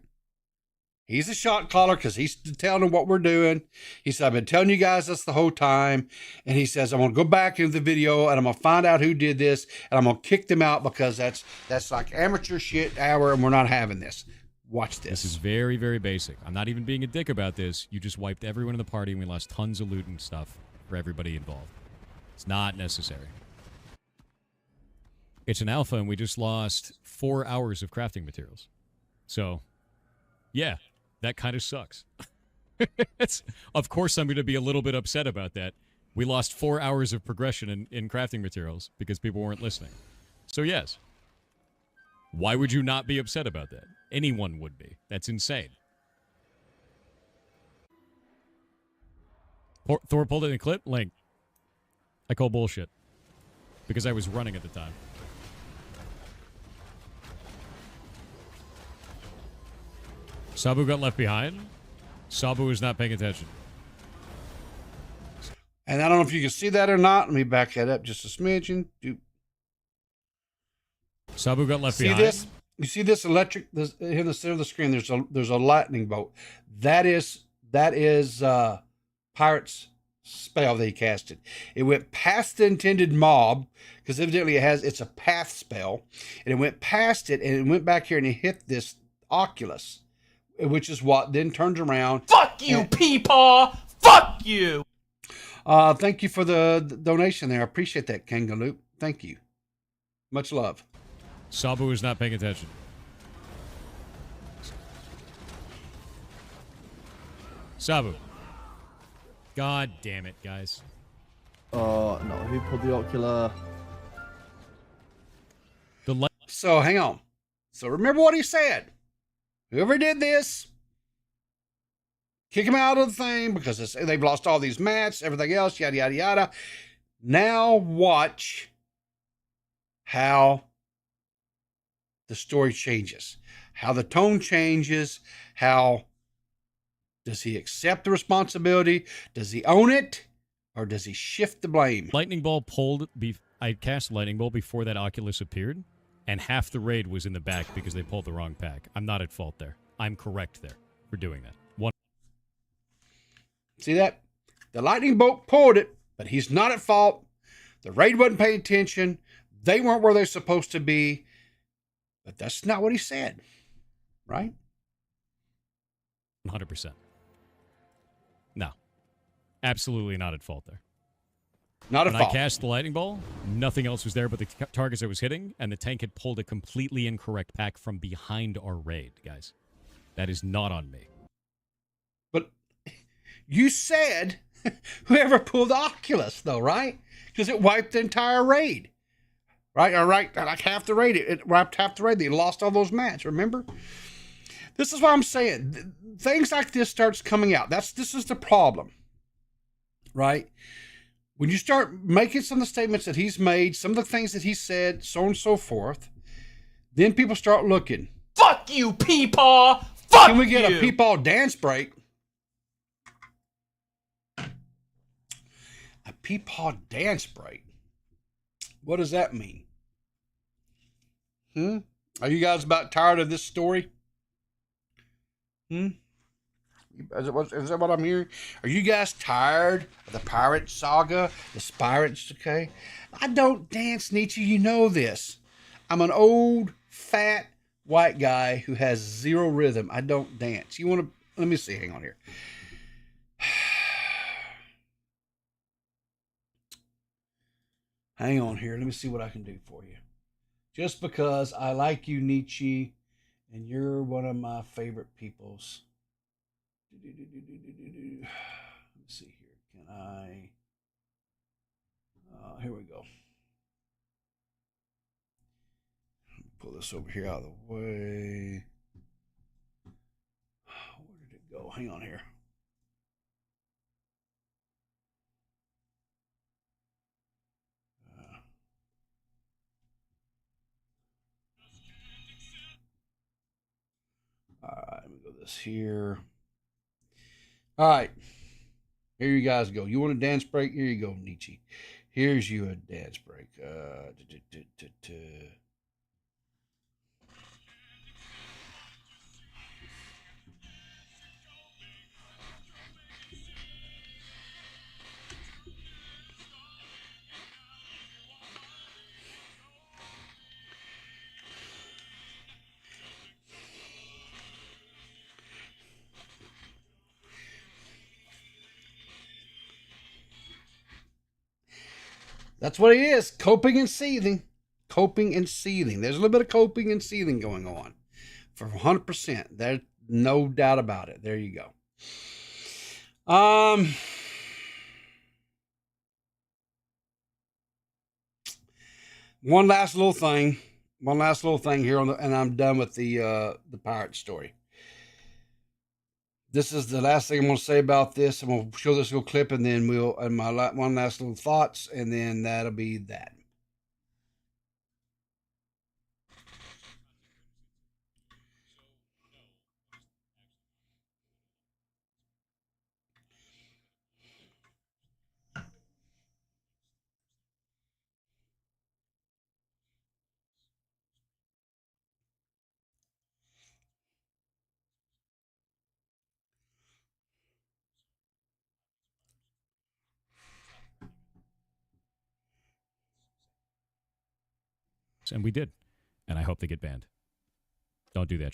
He's a shot caller because he's telling them what we're doing. He said, I've been telling you guys this the whole time. And he says, I'm going to go back into the video and I'm going to find out who did this. And I'm going to kick them out because that's like amateur shit hour and we're not having this. Watch this. This is very, very basic. I'm not even being a dick about this. You just wiped everyone in the party and we lost tons of loot and stuff for everybody involved. It's not necessary. It's an alpha and we just lost 4 hours of crafting materials. So, yeah, that kind of sucks. Of course I'm going to be a little bit upset about that. We lost 4 hours of progression in crafting materials because people weren't listening. So yes. Why would you not be upset about that? Anyone would be. That's insane. Thor pulled it in a clip? Link. I call bullshit. Because I was running at the time. Sabu got left behind? Sabu was not paying attention. And I don't know if you can see that or not. Let me back that up just a smidgen. Sabu got left behind. This? You see this electric in the center of the screen? There's a lightning bolt. That is Pirate's spell that he casted. It went past the intended mob because evidently it's a path spell, and it went past it and it went back here and it hit this Oculus, which is what then turns around you, And- Peepaw! Fuck you! Thank you for the donation there. I appreciate that, Kangaloo. Thank you. Much love. Sabu is not paying attention. Sabu. God damn it, guys. No, who pulled the ocular? So hang on. So remember what he said. Whoever did this, kick him out of the thing because they've lost all these mats, everything else, yada, yada, yada. Now watch how the story changes, how the tone changes, how does he accept the responsibility? Does he own it? Or does he shift the blame? Lightning Ball pulled... I cast Lightning Ball before that Oculus appeared, and half the raid was in the back because they pulled the wrong pack. I'm not at fault there. I'm correct there for doing that. See that? The lightning bolt pulled it, but he's not at fault. The raid wasn't paying attention. They weren't where they're supposed to be. But that's not what he said. Right? 100%. No. Absolutely not at fault there. Not at fault. When I cast the Lightning Ball, nothing else was there but the targets I was hitting, and the tank had pulled a completely incorrect pack from behind our raid, guys. That is not on me. But you said whoever pulled the Oculus, though, right? Because it wiped the entire raid. Right? All right, like half the raid. It wiped half the raid. They lost all those mats, remember? This is what I'm saying. Things like this starts coming out. This is the problem. Right? When you start making some of the statements that he's made, some of the things that he said, so on and so forth, then people start looking. Fuck you, Peepaw! Fuck Can we get you! a Peepaw dance break? A Peepaw dance break? What does that mean? Are you guys about tired of this story? Is that what I'm hearing? Are you guys tired of the pirate saga? The pirates, okay? I don't dance, Nietzsche. You know this. I'm an old, fat, white guy who has zero rhythm. I don't dance. You want to... Let me see. Hang on here. Hang on here. Let me see what I can do for you. Just because I like you, Nietzsche, and you're one of my favorite peoples. Let me see here. Can I... here we go. Pull this over here out of the way. Where did it go? Hang on here. All right, let me go this here. All right. Here you guys go. You want a dance break? Here you go, Nietzsche. Here's you a dance break. That's what it is. Coping and seething. Coping and seething. There's a little bit of coping and seething going on. For 100%. There's no doubt about it. There you go. One last little thing here and I'm done with the pirate story. This is the last thing I'm going to say about this. I'm going to show this little clip and then one last little thoughts, and then that'll be that. And we did. And I hope they get banned. Don't do that.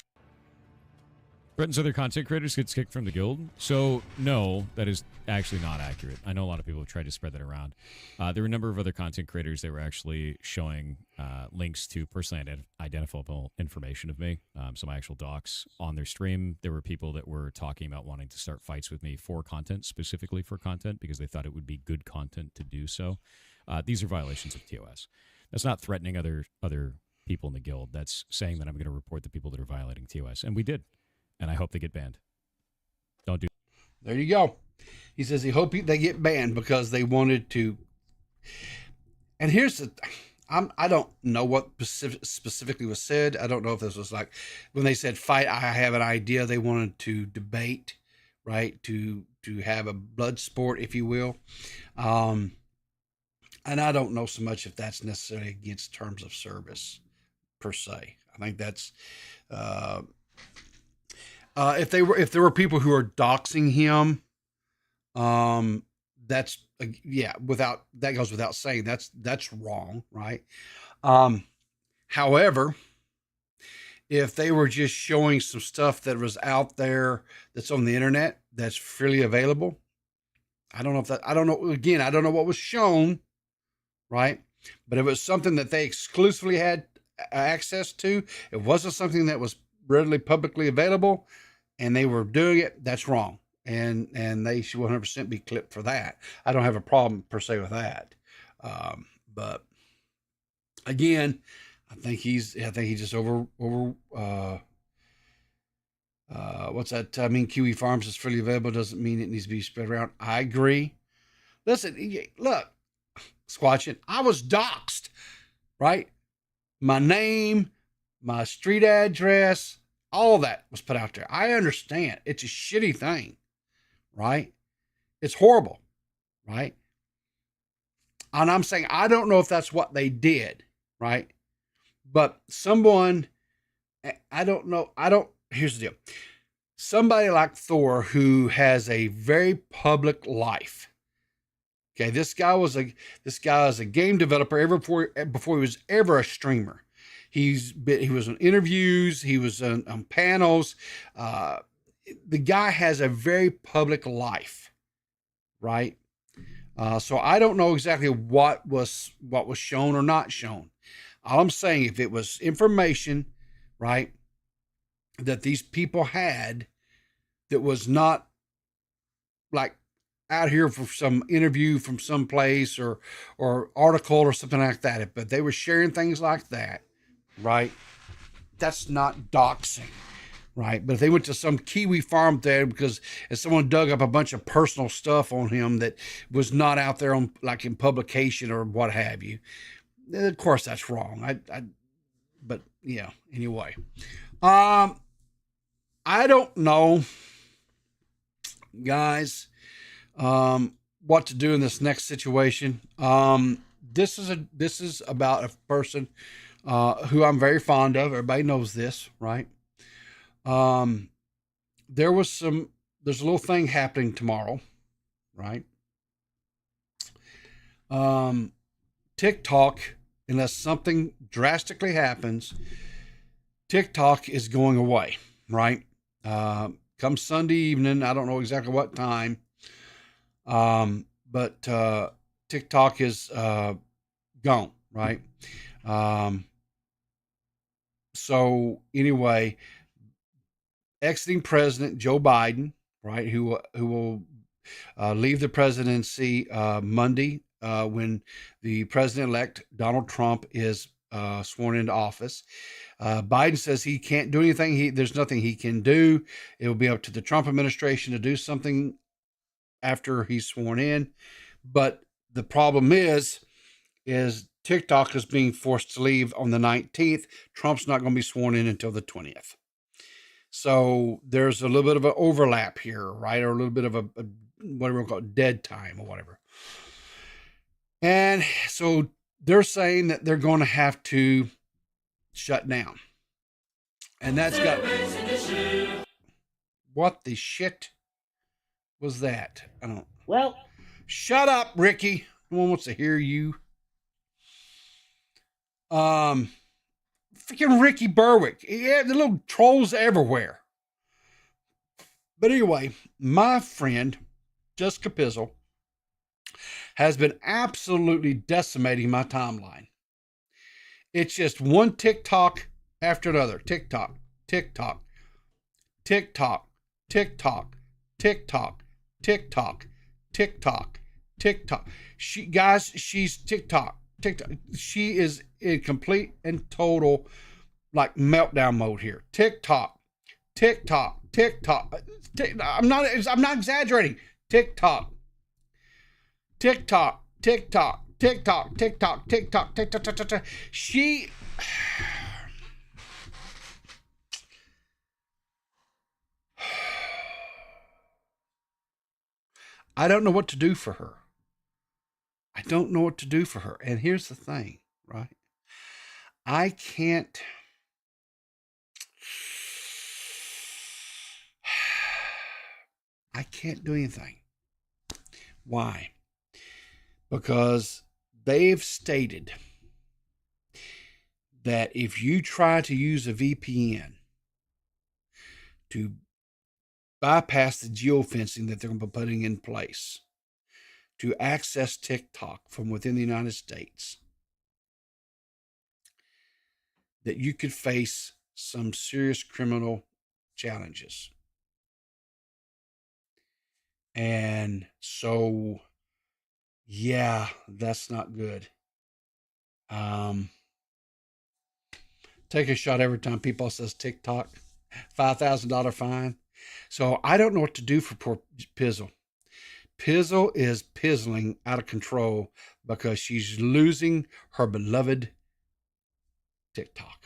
Threatens other content creators, gets kicked from the guild. So, no, that is actually not accurate. I know a lot of people have tried to spread that around. There were a number of other content creators that were actually showing links to personally identifiable information of me, so my actual docs on their stream. There were people that were talking about wanting to start fights with me for content, specifically for content, because they thought it would be good content to do so. These are violations of TOS. That's not threatening other people in the guild. That's saying that I'm going to report the people that are violating TOS, and we did. And I hope they get banned. Don't do. There you go. He says he hope they get banned because they wanted to. And here's the, I don't know what specifically was said. I don't know if this was like when they said fight. I have an idea. They wanted to debate, right? To have a blood sport, if you will. And I don't know so much if that's necessarily against terms of service per se. I think that's. If there were people who are doxing him, that's that goes without saying. That's wrong, right? However, if they were just showing some stuff that was out there that's on the internet that's freely available, I don't know what was shown, right? But if it was something that they exclusively had access to, it wasn't something that was readily publicly available, and they were doing it, that's wrong. And they should 100% be clipped for that. I don't have a problem per se with that. But again, I think he's just over what's that? I mean, Kiwi Farms is freely available. Doesn't mean it needs to be spread around. I agree. Listen, look, Squatchin', I was doxxed, right? My name, my street address, all that was put out there. I understand. It's a shitty thing, right? It's horrible, right? And I'm saying, I don't know if that's what they did, right? But someone, I don't know. Here's the deal. Somebody like Thor, who has a very public life. Okay. This guy was a game developer before he was ever a streamer. He was on interviews. He was on panels. The guy has a very public life, right? So I don't know exactly what was shown or not shown. All I'm saying, if it was information, right, that these people had that was not like out here for some interview from some place or article or something like that, but they were sharing things like that, right? That's not doxing, right? But if they went to some Kiwi farm there because if someone dug up a bunch of personal stuff on him that was not out there on like in publication or what have you, of course that's wrong. But yeah, anyway, I don't know, guys, what to do in this next situation. This is about a person who I'm very fond of. Everybody knows this, right? There's a little thing happening tomorrow, right? TikTok, unless something drastically happens, TikTok is going away, right? Come Sunday evening, I don't know exactly what time, but TikTok is gone, right? So anyway, exiting President Joe Biden, right, who will leave the presidency Monday when the president-elect Donald Trump is sworn into office. Biden says he can't do anything. There's nothing he can do. It will be up to the Trump administration to do something after he's sworn in. But the problem is TikTok is being forced to leave on the 19th. Trump's not going to be sworn in until the 20th. So there's a little bit of an overlap here, right? Or a little bit of a whatever we call it, dead time or whatever. And so they're saying that they're going to have to shut down. And that's got... What the shit was that? I don't... Well... Shut up, Ricky. No one wants to hear you. Freaking Ricky Berwick. Yeah, the little trolls everywhere. But anyway, my friend, Jessica Pizzle, has been absolutely decimating my timeline. It's just one TikTok after another. TikTok, TikTok, TikTok, TikTok, TikTok, TikTok, TikTok, TikTok. She's TikTok. She is in complete and total like meltdown mode here. TikTok, TikTok, TikTok. I'm not exaggerating. TikTok, TikTok, TikTok, TikTok, TikTok, TikTok, TikTok. She. I don't know what to do for her. I don't know what to do for her. And here's the thing, right? I can't. I can't do anything. Why? Because they've stated that if you try to use a VPN to bypass the geofencing that they're going to be putting in place to access TikTok from within the United States, that you could face some serious criminal challenges. And so, yeah, that's not good. Take a shot every time people says TikTok, $5,000 fine. So I don't know what to do for poor Pizzle. Pizzle is pizzling out of control because she's losing her beloved TikTok.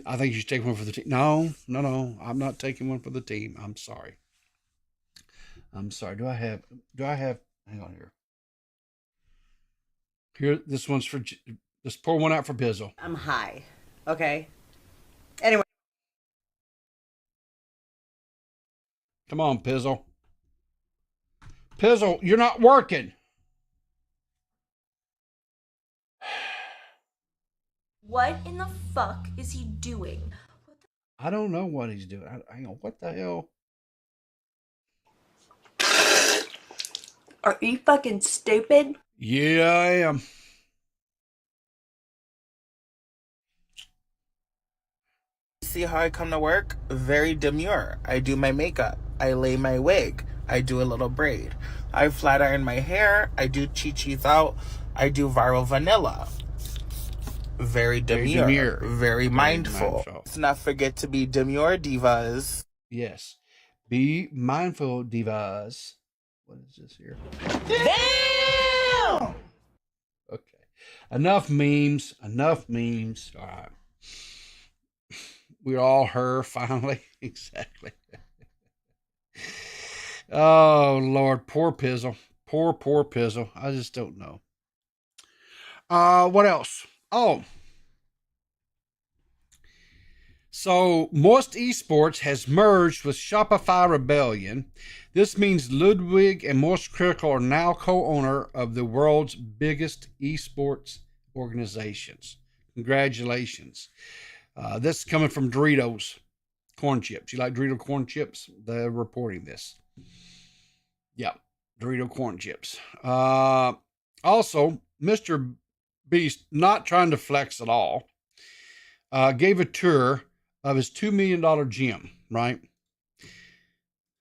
I think you should take one for the team. No. I'm not taking one for the team. I'm sorry. Do I have, hang on here. Here, this one's for, just pour one out for Pizzle. I'm high. Okay. Anyway. Come on, Pizzle. Pizzle, you're not working. What in the fuck is he doing? I don't know what he's doing. Hang on, what the hell? Are you fucking stupid? Yeah, I am. See how I come to work? Very demure. I do my makeup. I lay my wig. I do a little braid. I flat iron my hair. I do chi-chis out. I do viral vanilla. Very demure. Very mindful. Let's not forget to be demure, divas. Yes. Be mindful, divas. What is this here? Damn! Okay. Enough memes. All right. We're all her finally. Exactly. Oh, Lord. Poor Pizzle. Poor Pizzle. I just don't know. What else? Oh. So, Most Esports has merged with Shopify Rebellion. This means Ludwig and Most Critical are now co-owner of the world's biggest esports organizations. Congratulations. This is coming from Doritos corn chips. You like Dorito corn chips? They're reporting this. Yeah, Dorito corn chips. Also, Mr. Beast, not trying to flex at all, gave a tour of his $2 million gym, right?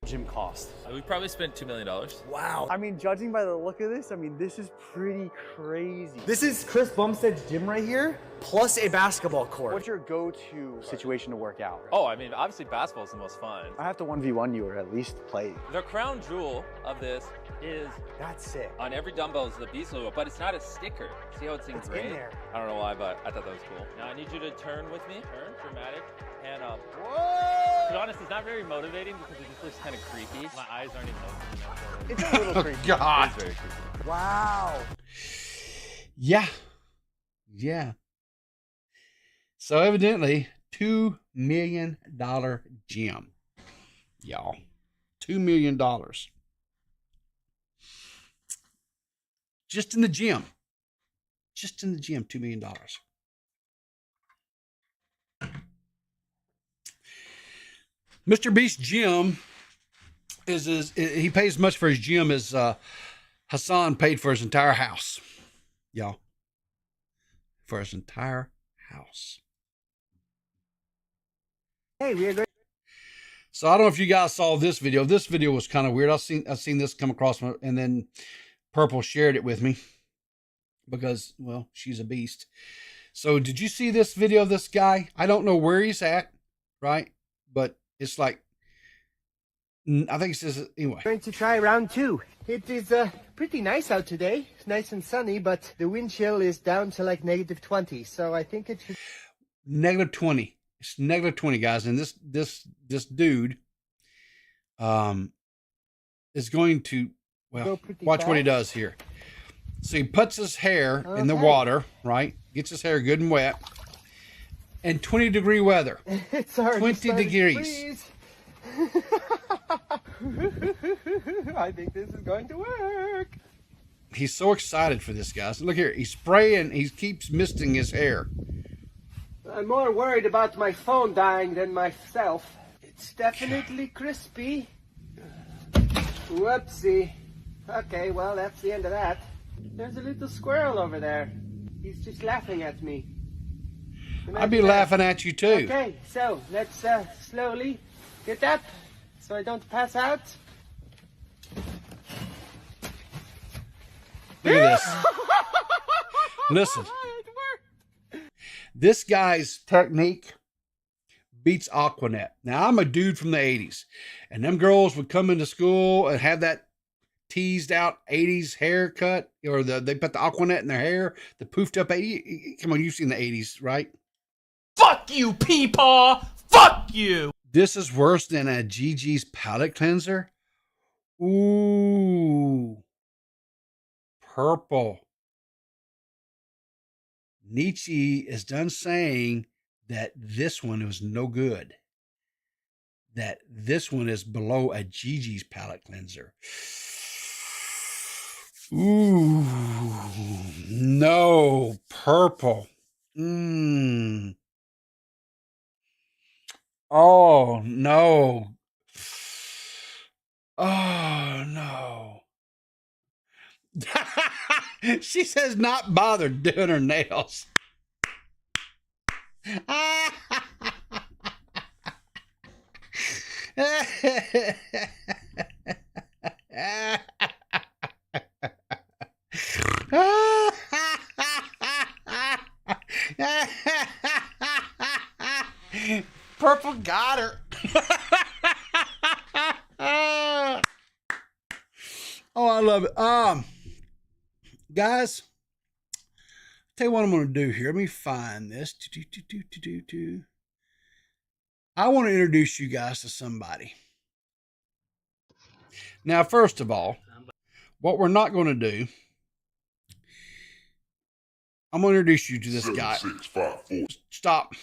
Gym cost. We probably spent $2 million. Wow. I mean, judging by the look of this, I mean, this is pretty crazy. This is Chris Bumstead's gym right here, plus a basketball court. What's your go-to situation to work out? Oh, I mean, obviously basketball is the most fun. I have to 1v1 you or at least play. The crown jewel of this is that's sick. On every dumbbell is the beast logo, but it's not a sticker. See how it's engraved? in there. I don't know why, but I thought that was cool. Now I need you to turn with me. Turn, dramatic, hand up. Whoa! To be honest, it's not very motivating because it just looks kind of creepy. My eyes aren't even open enough. It's a little creepy. God. It's very creepy. Wow. Yeah. So evidently, $2 million gym. Y'all. $2 million. Just in the gym. $2 million. Mr. Beast's gym he pays as much for his gym as Hassan paid for his entire house. Y'all. For his entire house. Hey, we are going. So I don't know if you guys saw this video. This video was kind of weird. I've seen this come across, and then Purple shared it with me because, well, she's a beast. So did you see this video of this guy? I don't know where he's at, right? But it's like, I think it says, anyway. Going to try round 2. It is pretty nice out today. It's nice and sunny, but the wind chill is down to like -20. So I think it should. -20. It's -20, guys. And this dude is going to, well, watch fast. what he does here. So he puts his hair in the water, right? Gets his hair good and wet. And 20-degree weather. It's already 20 degrees. I think this is going to work. He's so excited for this, guys. Look here. He's spraying. He keeps misting his hair. I'm more worried about my phone dying than myself. It's definitely crispy. Whoopsie. Okay, well, that's the end of that. There's a little squirrel over there. He's just laughing at me. I'd be laughing at you too. Okay, so let's slowly get up so I don't pass out. Look at this. Listen. This guy's technique beats Aquanet. Now, I'm a dude from the 80s, and them girls would come into school and have that teased out 80s haircut, or they put the Aquanet in their hair, the poofed up 80s. Come on, you've seen the 80s, right? Fuck you, Peepaw! Fuck you! This is worse than a GG's palette cleanser. Ooh. Purple. Nietzsche is done saying that this one was no good. That this one is below a GG's palette cleanser. Ooh. No. Purple. Oh, no. Oh, no. She says not bothered doing her nails. Purple got her. Oh, I love it. Guys, tell you what I'm going to do here. Let me find this. I want to introduce you guys to somebody. Now, first of all, what we're not going to do, I'm going to introduce you to this guy. 7654. Stop.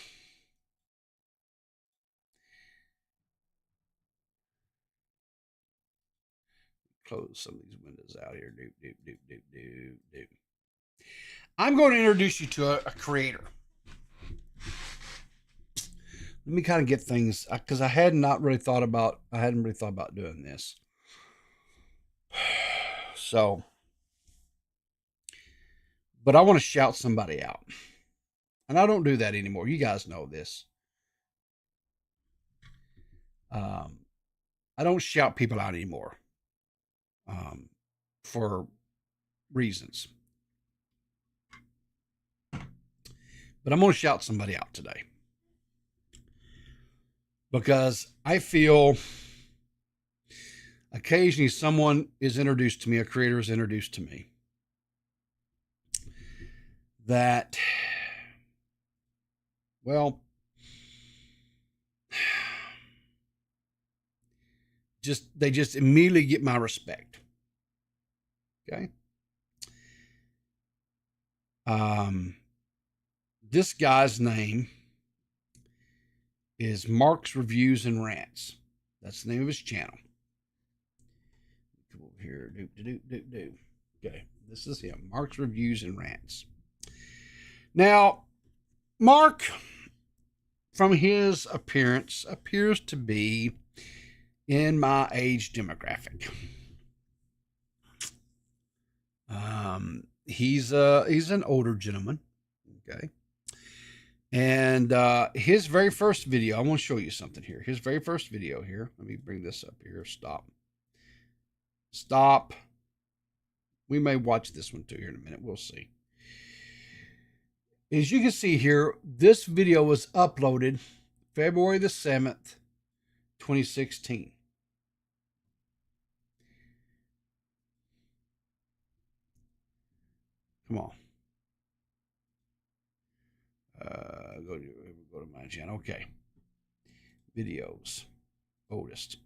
Close some of these windows out here. I'm going to introduce you to a creator. Let me kind of get things, because I hadn't really thought about doing this. So, but I want to shout somebody out. And I don't do that anymore. You guys know this. I don't shout people out anymore. For reasons. But I'm going to shout somebody out today. Because I feel occasionally someone is introduced to me, a creator is introduced to me, that, well, they just immediately get my respect. Okay. This guy's name is Mark's Reviews and Rants. That's the name of his channel. Come over here. Okay. This is him. Mark's Reviews and Rants. Now, Mark from his appearance, appears to be in my age demographic. He's an older gentleman, okay. And his very first video, I want to show you something here. His very first video here. Let me bring this up here. Stop. We may watch this one too here in a minute. We'll see. As you can see here, this video was uploaded February the 7th, 2016. Come on. Go to my channel. Okay. Videos. Oldest.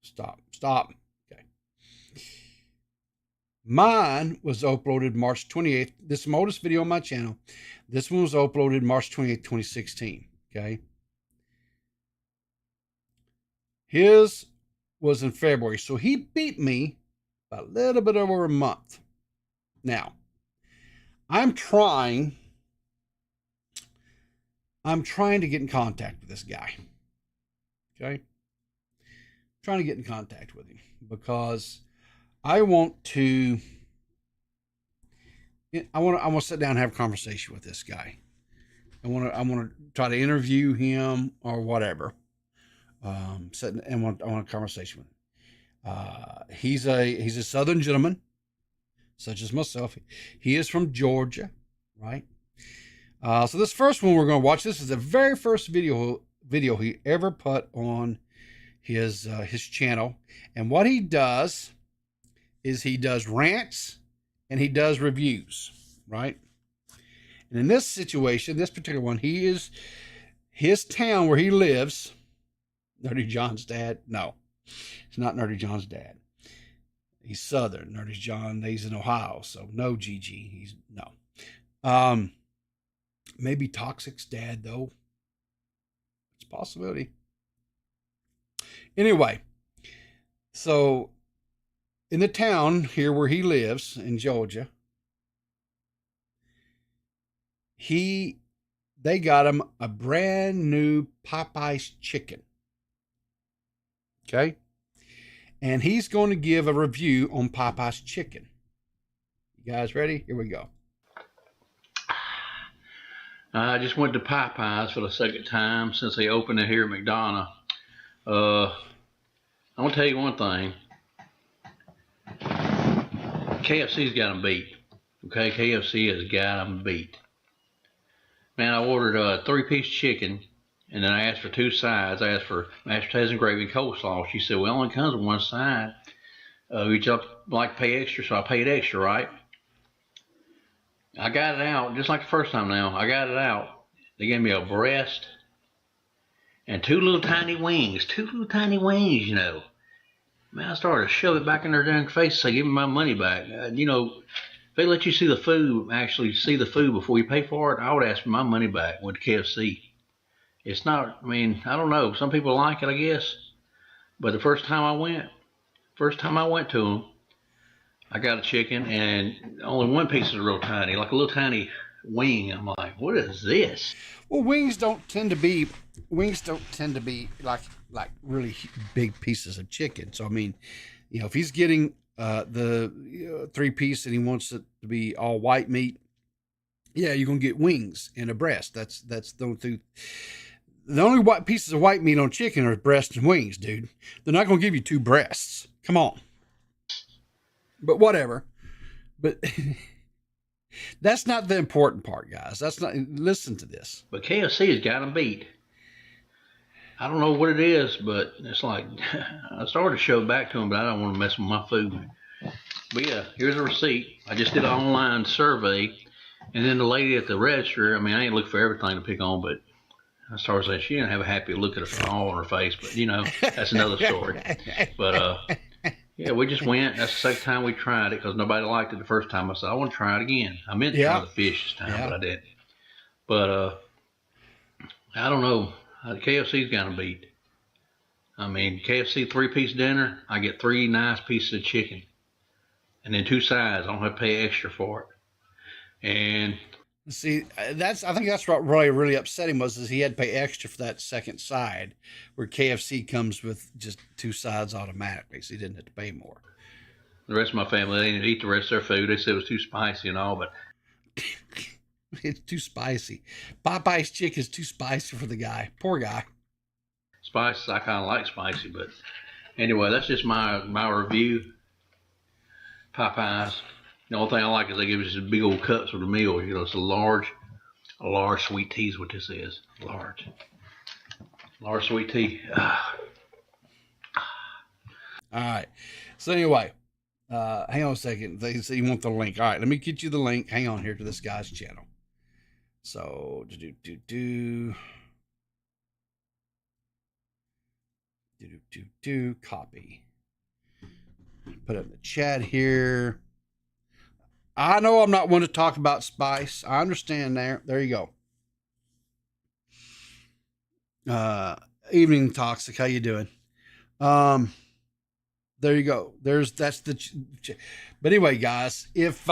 Stop. Okay. Mine was uploaded March 28th. This is my oldest video on my channel. This one was uploaded March 28th, 2016. Okay. His was in February. So he beat me a little bit over a month. Now, I'm trying to get in contact with this guy. Okay? Trying to get in contact with him because I want to sit down and have a conversation with this guy. I want to try to interview him or whatever. I want a conversation with him. He's a Southern gentleman, such as myself. He is from Georgia, right? So this first one we're going to watch, this is the very first video he ever put on his channel. And what he does is he does rants and he does reviews, right? And in this situation, this particular one, his town where he lives, Nerdy John's dad. No, it's not Nerdy John's dad. He's Southern. Nerdy John, he's in Ohio, so no GG. No. Maybe Toxic's dad, though. It's a possibility. Anyway, so in the town here where he lives in Georgia, they got him a brand new Popeye's chicken. Okay? And he's going to give a review on Popeye's chicken. You guys ready? Here we go. I just went to Popeyes for the second time since they opened it here at McDonough. I'm going to tell you one thing. KFC's got them beat. Okay, KFC has got them beat. Man, I ordered a 3-piece chicken, and then I asked for 2 sides. I asked for mashed potatoes and gravy and coleslaw. She said, well, it only comes with 1 side. We just like to pay extra, so I paid extra, right? I got it out, just like the first time now. I got it out. They gave me a breast and 2 little tiny wings. 2 little tiny wings, you know. Man, I started to shove it back in their damn face, say, give me my money back. You know, if they let you see the food, actually see the food before you pay for it, I would ask for my money back with KFC. It's not, I mean, I don't know. Some people like it, I guess. But the first time I went to them, I got a chicken and only 1 piece is real tiny, like a little tiny wing. I'm like, what is this? Well, wings don't tend to be like really big pieces of chicken. So I mean, you know, if he's getting the 3-piece and he wants it to be all white meat, yeah, you're gonna get wings and a breast. That's the only white pieces of white meat on chicken are breasts and wings, dude. They're not gonna give you 2 breasts. Come on. But whatever. But that's not the important part, guys. That's not. Listen to this. But KFC has got them beat. I don't know what it is, but it's like I started to show it back to them, but I don't want to mess with my food. But yeah, here's a receipt. I just did an online survey, and then the lady at the register. I mean, I ain't look for everything to pick on, but I started saying she didn't have a happy look at her all on her face. But you know, that's another story. But yeah, we just went. That's the second time we tried it because nobody liked it the first time. I said, I want to try it again. I meant to try the fish this time, but I didn't. But I don't know. KFC's got them beat. I mean, KFC 3-piece dinner, I get 3 nice pieces of chicken. And then 2 sides. I don't have to pay extra for it. And see, I think that's what really upset him is he had to pay extra for that second side, where KFC comes with just 2 sides automatically, so he didn't have to pay more. the rest of my family, they didn't eat the rest of their food. They said it was too spicy and all, but it's too spicy. Popeye's chicken is too spicy for the guy. Poor guy. Spices, I kind of like spicy, but anyway, that's just my review. Popeyes. The only thing I like is they give us these big old cups with the meal. You know, it's a large sweet tea is what this is. Large sweet tea. All right. So anyway, hang on a second. They say you want the link. All right, let me get you the link. Hang on here to this guy's channel. So copy. Put it in the chat here. I know I'm not one to talk about spice. I understand there. There you go. Evening Toxic. How you doing? There you go. That's the, but anyway, guys, if,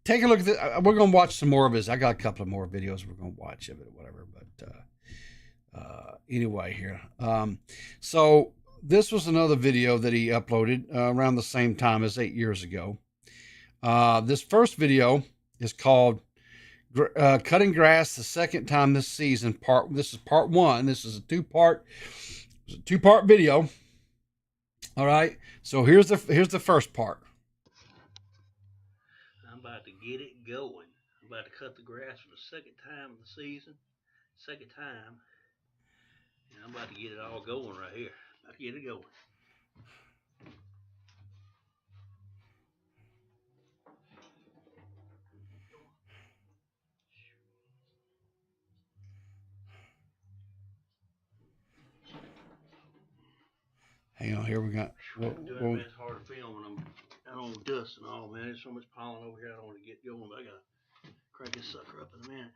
take a look at this. We're going to watch some more of his. I got a couple of more videos we're going to watch of it or whatever. But, anyway here. So this was another video that he uploaded around the same time as 8 years ago. This first video is called Cutting Grass the Second Time This Season. This is part 1. This is a two-part video. All right. So here's the first part. I'm about to get it going. I'm about to cut the grass for the second time of the season. Second time. And I'm about to get it all going right here. About to get it going. Hang on, here we got. It's hard to film when I'm out on dust and all, man. There's so much pollen over here. I don't want to get going, but I gotta crank this sucker up in a minute.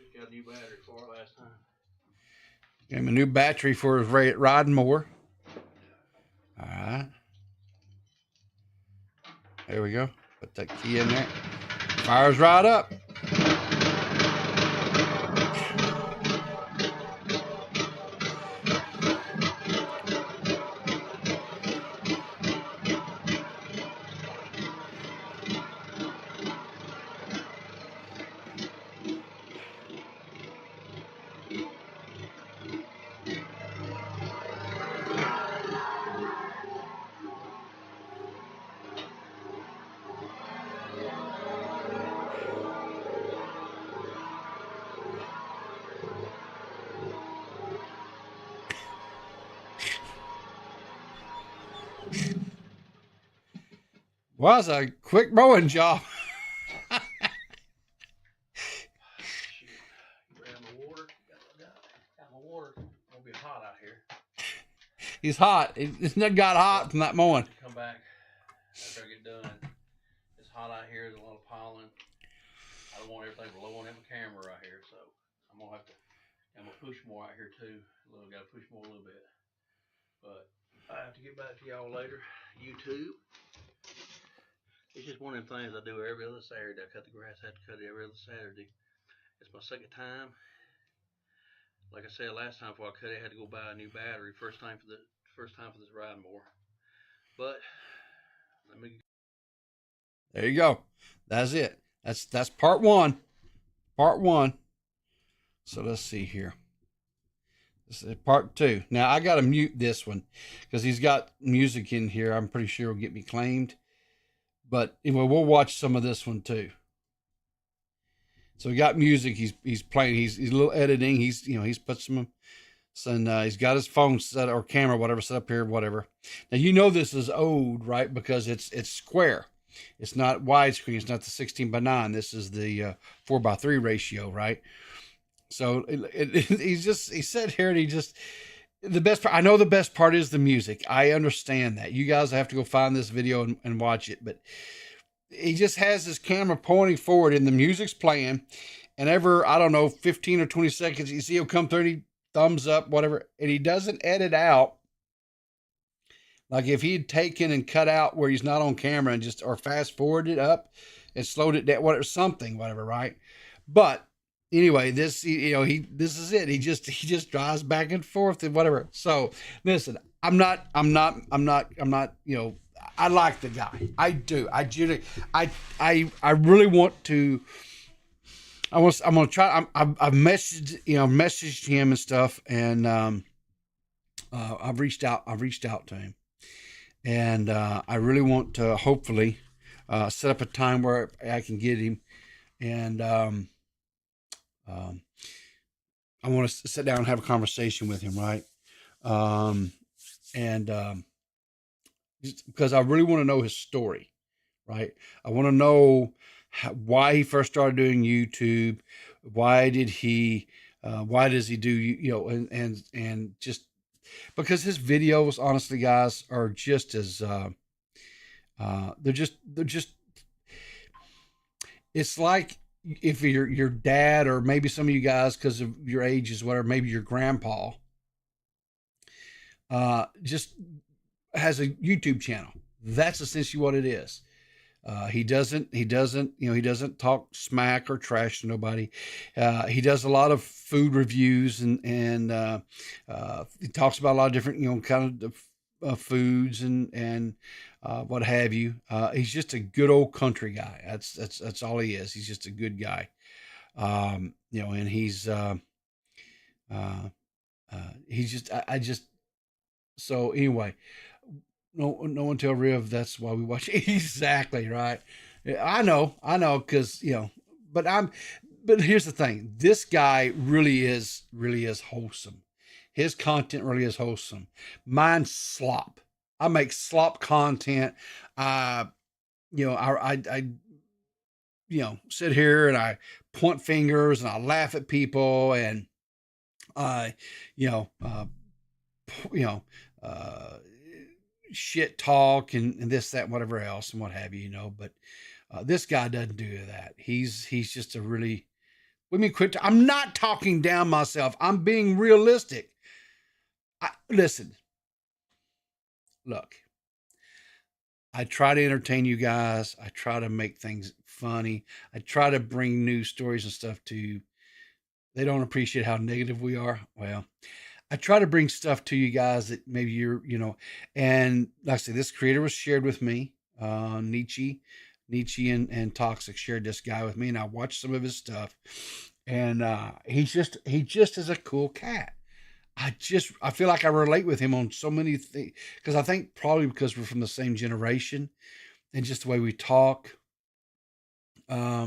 Just got a new battery for it last time. Got him a new battery for his riding more. All right. There we go. Put that key in there. Fires right up. Was a quick mowing job. Grab my water. Got my water. It's gonna be hot out here. He's hot. It's not got hot from that mowing. Come back after I get done. It's hot out here. There's a lot of pollen. I don't want everything blowing in my camera right here, so I'm gonna push more out here too. Gotta push more a little bit. But I have to get back to y'all later. YouTube. It's just one of them things I do every other Saturday. I cut the grass. I have to cut it every other Saturday. It's my second time. Like I said last time before I cut it, I had to go buy a new battery. First time for this ride more. But let me. There you go. That's it. That's part 1. Part 1. So let's see here. This is part 2. Now I got to mute this one because he's got music in here. I'm pretty sure it'll get me claimed. But anyway, we'll watch some of this one too. So we got music. He's playing. He's a little editing. He's put some. He's got his phone set or camera, whatever, set up here, whatever. Now this is old, right? Because it's square. It's not widescreen. It's not the 16:9. This is the 4:3 ratio, right? So he said here and the best part. I know the best part is the music. I understand that. You guys have to go find this video and watch it. But he just has his camera pointing forward and the music's playing. And I don't know, 15 or 20 seconds, you see he'll come through and he thumbs up, whatever. And he doesn't edit out Like if he'd taken and cut out where he's not on camera and just, or fast forwarded it up and slowed it down, whatever, right? But anyway, this, this is it. He just drives back and forth and whatever. So listen, I'm not, I like the guy. I do. I really want to, I'm going to try, I've messaged him and stuff. And, I've reached out to him, and, I really want to hopefully, set up a time where I can get him. And, I want to sit down and have a conversation with him. Right. Just because I really want to know his story, right? I want to know why he first started doing YouTube. Why does he do, and just because his videos, honestly, guys, are just as, they're just, it's like if your dad, or maybe some of you guys, because of your ages, whatever, maybe your grandpa, just has a YouTube channel. That's essentially what it is. He doesn't talk smack or trash to nobody. He does a lot of food reviews and he talks about a lot of different, kind of foods and what have you. He's just a good old country guy. That's all he is. He's just a good guy. And he's so anyway, no one tell Riv that's why we watch. Exactly, right. I know, because but here's the thing. This guy really is wholesome. His content really is wholesome. Mine's slop. I make slop content. I sit here and I point fingers and I laugh at people and shit talk and this, that, and whatever else and what have you, but this guy doesn't do that. He's just a really, I'm not talking down myself. I'm being realistic. Listen, look, I try to entertain you guys. I try to make things funny. I try to bring news stories and stuff to you. They don't appreciate how negative we are. Well, I try to bring stuff to you guys that maybe you're, and like I say, this creator was shared with me. Nietzsche and Toxic shared this guy with me, and I watched some of his stuff, and he just is a cool cat. I feel like I relate with him on so many things, because I think probably because we're from the same generation and just the way we talk. I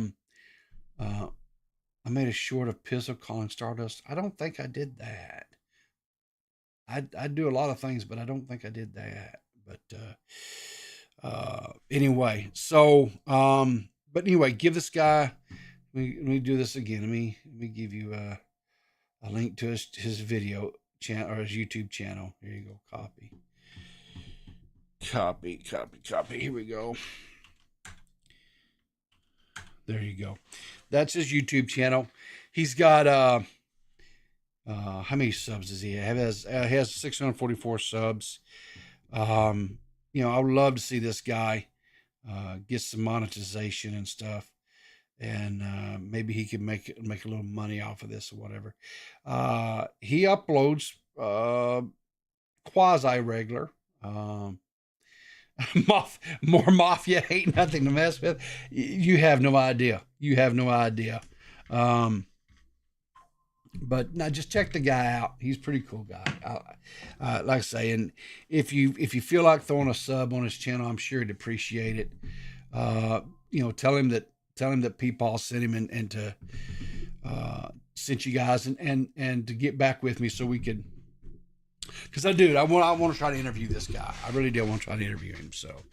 made a short of Pizzle calling Stardust. I don't think I did that. I do a lot of things, but I don't think I did that. But anyway, so but anyway, give this guy. Let me do this again. Let me give you a link to his video channel, or his YouTube channel. Here you go. Copy. Here we go. There you go. That's his YouTube channel. He's got how many subs does he have? He has 644 subs. I would love to see this guy get some monetization and stuff, and maybe he could make a little money off of this or whatever. He uploads quasi regular. More mafia, ain't nothing to mess with. You have no idea. But now just check the guy out. He's a pretty cool guy. Like I say, and if you feel like throwing a sub on his channel, I'm sure he'd appreciate it. Tell him that Peepaw sent him and to sent you guys and to get back with me so we could, because I want to try to interview this guy. I really do want to try to interview him. So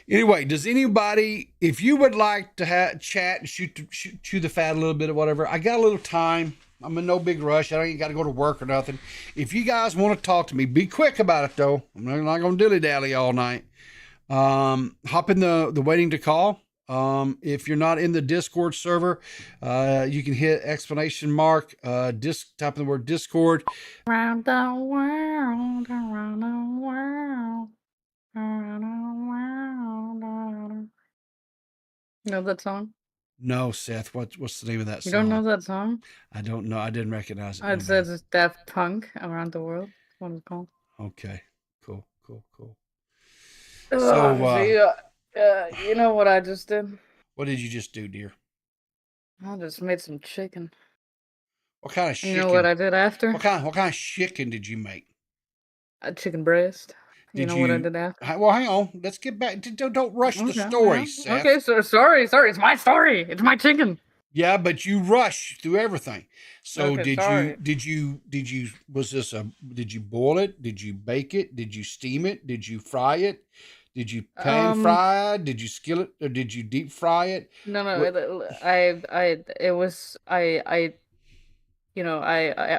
anyway, does anybody, if you would like to chat and chew the fat a little bit or whatever, I got a little time. I'm in no big rush. I ain't got to go to work or nothing. If you guys want to talk to me, be quick about it though. I'm not going to dilly-dally all night. Hop in the waiting to call. If you're not in the Discord server, you can hit exclamation mark, type in the word Discord. Around the world, around the world, around the world. You know that song? No, Seth. What's the name of that song? You don't know that song? I don't know. I didn't recognize it. It says it's Daft Punk, Around the World. That's what it's called. Okay. Cool. So, you know what I just did? What did you just do, dear? I just made some chicken. What kind of chicken? You know what I did after? What kind of chicken did you make? A chicken breast. You know what I did after? Well, hang on. Let's get back. Don't rush the story, Seth. Okay, so sorry. It's my story. It's my chicken. Yeah, but you rush through everything. So Okay, did you did you boil it? Did you bake it? Did you steam it? Did you fry it? Did you pan fry it? Did you skillet or did you deep fry it? No, I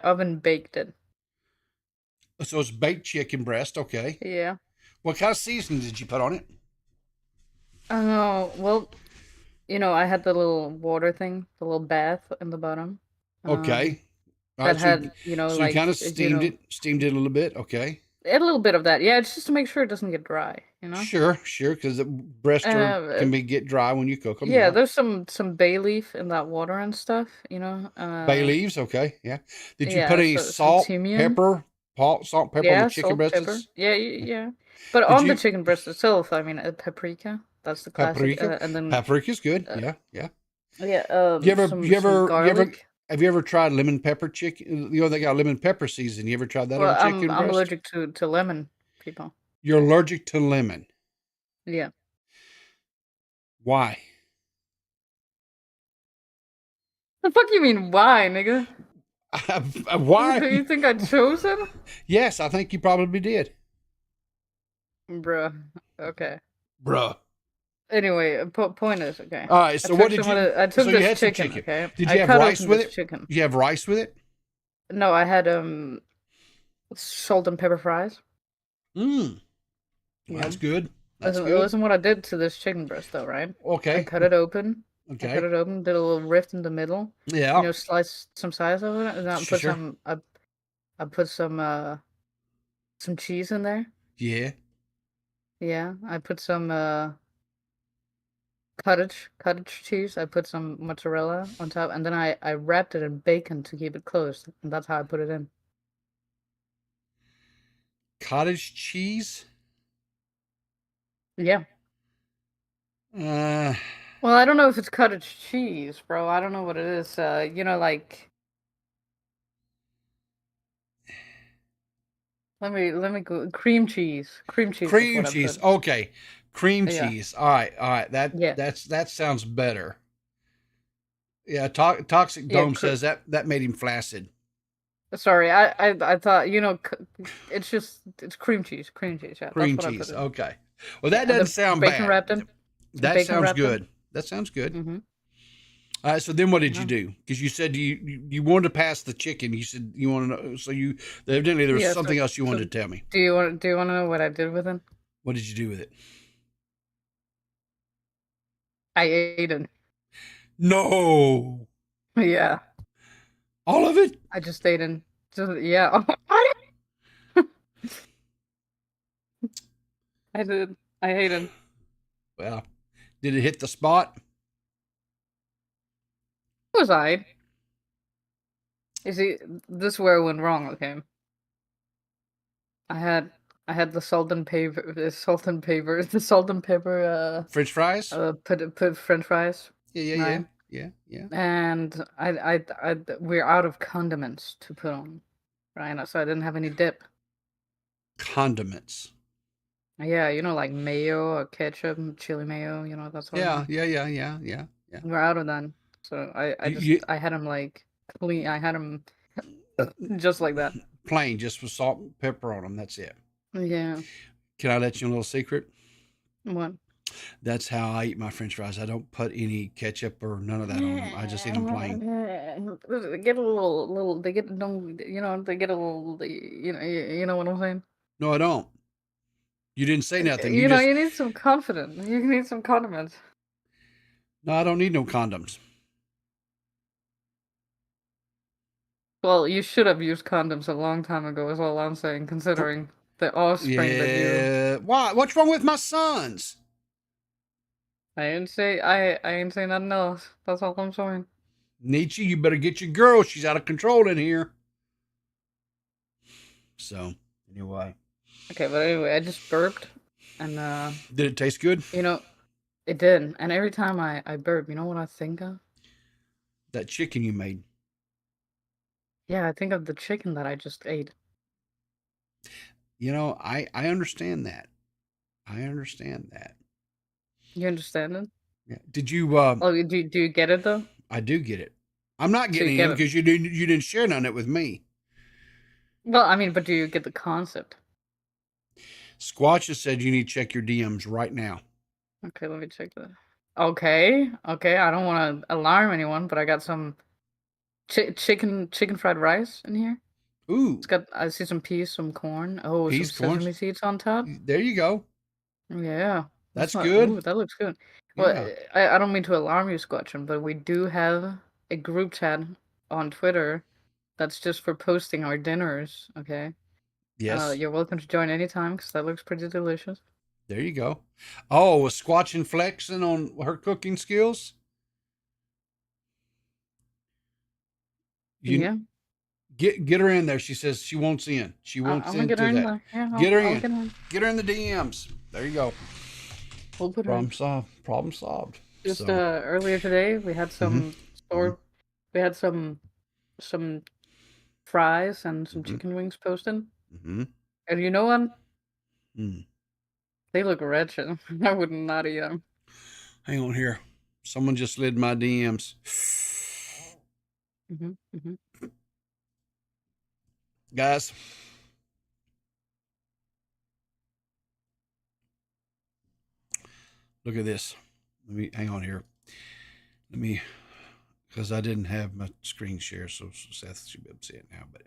oven baked it. So it's baked chicken breast, okay. Yeah. What kind of seasoning did you put on it? Well, I had the little water thing, the little bath in the bottom. Okay. That had, so like, you kind of steamed it a little bit, okay. A little bit of that. Yeah, it's just to make sure it doesn't get dry, Sure, because the breast can get dry when you cook them. Yeah, there's some bay leaf in that water and stuff, Bay leaves, okay, yeah. Did you put any some salt, pepper on the chicken breasts? Pepper. Yeah. But on the chicken breast itself, I mean, paprika. That's the classic. Paprika. And then Paprika's good. Yeah. Yeah. Have you ever tried lemon pepper chicken? They got lemon pepper season. You ever tried that on chicken breast? I'm allergic to lemon, people. You're allergic to lemon. Yeah. Why? The fuck you mean why, nigga? Why? Do you think I chose it? Yes, I think you probably did. Bruh. Okay. Bruh. Anyway, point is, okay. All right, so what did you... I took so this you had chicken, some chicken, okay? Did you have rice with it? Chicken. Did you have rice with it? No, I had salt and pepper fries. Well, that's good. Listen what I did to this chicken breast, though, right? Okay. I cut it open. Okay. I cut it open, did a little rift in the middle. Yeah. Slice some size of it, and then I put some cheese in there. Yeah. Yeah, I put some cottage cheese. I put some mozzarella on top, and then I wrapped it in bacon to keep it closed, and that's how I put it in. Cottage cheese? Yeah. Well, I don't know if it's cottage cheese, bro. I don't know what it is. Like. Let me go. Cream cheese. Cream cheese. Cream cheese. Okay. Cream cheese. All right. That sounds better. Yeah. Toxic Dome says that made him flaccid. Sorry, I thought it's cream cheese. Cream cheese. Yeah. Cream cheese. Okay. Well, that doesn't sound bacon bad. Wrapped in. That sounds good. That sounds good. Mm-hmm. All right. So then, what did you do? Because you said you wanted to pass the chicken. You said you want to know. So evidently there was something else you wanted to tell me. Do you want to know what I did with it? What did you do with it? I ate it. No. Yeah. All of it? I just ate it. Yeah. I did. I ate it. Well, did it hit the spot? Was I? You see, this is where it went wrong. Okay. I had the salt and pepper. French fries. Put French fries. Yeah. Right? Yeah. And we're out of condiments to put on, right? So I didn't have any dip. Condiments. Yeah, like mayo or ketchup, chili mayo. That's what. Yeah. We're out of that. So I had them like clean. I had them just like that. Plain, just with salt and pepper on them. That's it. Yeah. Can I let you know a little secret? What? That's how I eat my French fries. I don't put any ketchup or none of that on them. I just eat them plain. They get a little. They get They get a little. You know what I'm saying? No, I don't. You didn't say nothing. You need some confidence. You need some condiments. No, I don't need no condoms. Well, you should have used condoms a long time ago, is all I'm saying, considering the offspring that you... Yeah. Why? What's wrong with my sons? I ain't say nothing else. That's all I'm saying. Nietzsche, you better get your girl. She's out of control in here. So, anyway. Okay, but anyway, I just burped, and Did it taste good? you know, it did. And every time I burp, you know what I think of? That chicken you made. Yeah, I think of the chicken that I just ate. You know, I understand that. I understand that. You understand it? Yeah. Did you? Oh, do you get it though? I do get it. I'm not So you getting get it it. because you didn't share none of it with me. Well, I mean, but do you get the concept? Squatch has said you need to check your DMs right now. Okay, let me check that. Okay, I don't want to alarm anyone, but I got some chicken fried rice in here. Ooh. I see some peas, some corn. Oh, Peas, some corn. sesame seeds on top. There you go. Yeah. That's not- good. Ooh, that looks good. Well, Yeah. I don't mean to alarm you, Squatchin, but we do have a group chat on Twitter that's just for posting our dinners, okay? Yes. You're welcome to join anytime, because that looks pretty delicious. There you go. Oh, was Squatchin flexing on her cooking skills? Yeah. Get her in there. She says she wants in. She wants I'm gonna into get her in that. there. Yeah, Get her I'll in. get her in. Get her in the DMs. There you go. We'll put her in. Problem solved. Problem solved. Just So, earlier today, we had some we had some fries and some chicken wings posted. mhm. And you know what? Mm. They look wretched. I would not eat them. Hang on here. Someone just slid my DMs. Guys. Look at this. Let me hang on here. Because I didn't have my screen share, so Seth should be able to see it now. But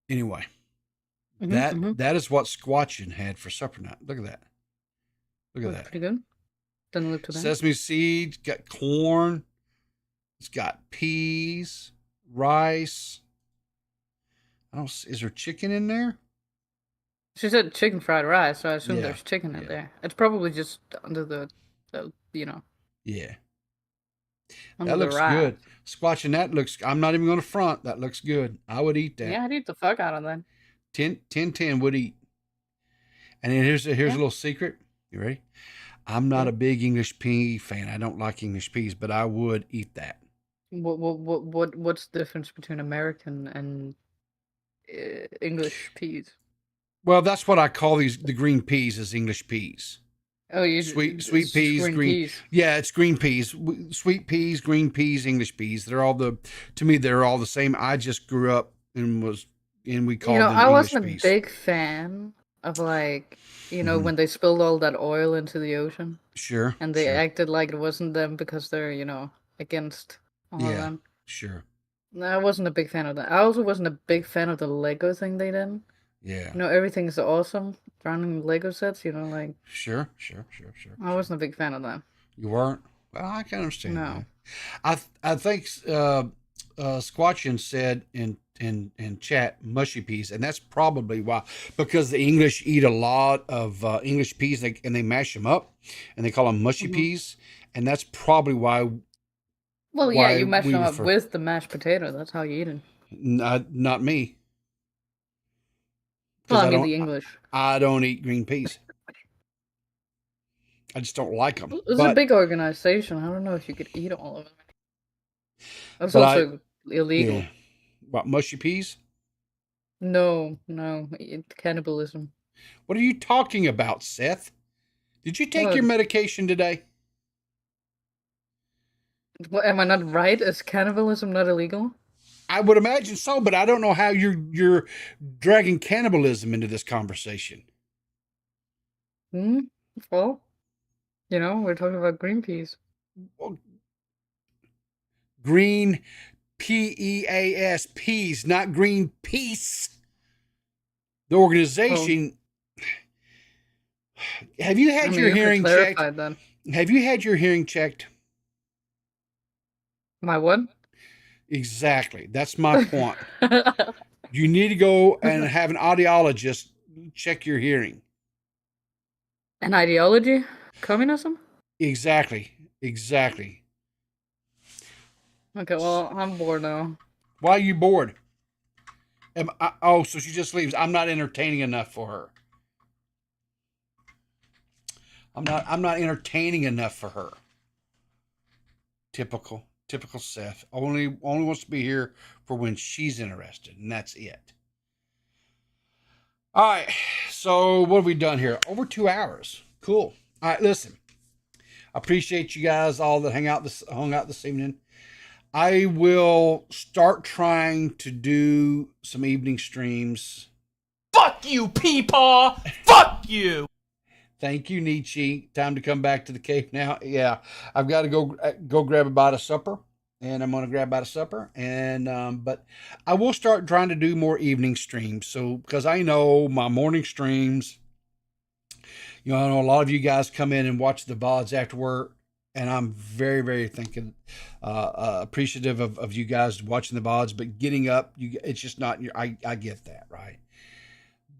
anyway, that is what Squatchin had for supper night. Look at that. Look at that. Pretty good. Doesn't look too bad. Sesame seeds, got corn. It's got peas, rice. Is there chicken in there? She said chicken fried rice, so I assume Yeah, there's chicken in there. It's probably just under the you know. Yeah. Under That the looks rice. good. Squatching that looks, I'm not even going to front. That looks good. I would eat that. Yeah, I'd eat the fuck out of that. 10 would eat. And then here's a little secret. You ready? I'm not a big English pea fan. I don't like English peas, but I would eat that. What's the difference between American and English peas? Well, that's what I call the green peas is English peas. Oh, you sweet it's peas, green peas. Yeah, it's green peas, sweet peas, green peas, English peas. To me, they're all the same. I just grew up and we called them I English wasn't peas. a big fan of when they spilled all that oil into the ocean. Sure. And they sure. acted like it wasn't them because they're, against all of them. Sure. No, I wasn't a big fan of that. I also wasn't a big fan of the Lego thing they did. Yeah. Everything's awesome. Running Lego sets, like. Sure. I wasn't a big fan of that. You weren't? Well, I can understand No. that. I think Squatchin said in chat mushy peas, and that's probably why, because the English eat a lot of English peas and they mash them up and they call them mushy peas, and that's probably why. Well, yeah, you mash them up with the mashed potato. That's how you eat it. Not me. Well, I mean the English. I don't eat green peas. I just don't like them. It's a big organization. I don't know if you could eat all of them. That's also illegal. Yeah. What, mushy peas? No, it's cannibalism. What are you talking about, Seth? Did you take your medication today? What, am I not right? Is cannibalism not illegal? I would imagine so, but I don't know how you're dragging cannibalism into this conversation. Well, we're talking about green peas. Well, green PEAS, peas, not green peace. The organization. Have you had your hearing checked? Then. Have you had your hearing checked? My what? Exactly. That's my point. You need to go and have an audiologist check your hearing. An ideology? Communism? Exactly. Exactly. Okay, well, I'm bored now. Why are you bored? So she just leaves. I'm not entertaining enough for her. I'm not entertaining enough for her. Typical Seth. Only wants to be here for when she's interested, and that's it. All right. So what have we done here? Over 2 hours. Cool. All right. Listen, I appreciate you guys all that hung out this evening. I will start trying to do some evening streams. Fuck you, Peepaw! Fuck you! Thank you, Nietzsche. Time to come back to the cave now. Yeah, I've got to go grab a bite of supper, and I'm going to grab a bite of supper. And but I will start trying to do more evening streams. So because I know my morning streams, I know a lot of you guys come in and watch the VODs after work, and I'm very, very appreciative of you guys watching the VODs. But getting up, it's just not. I get that, right?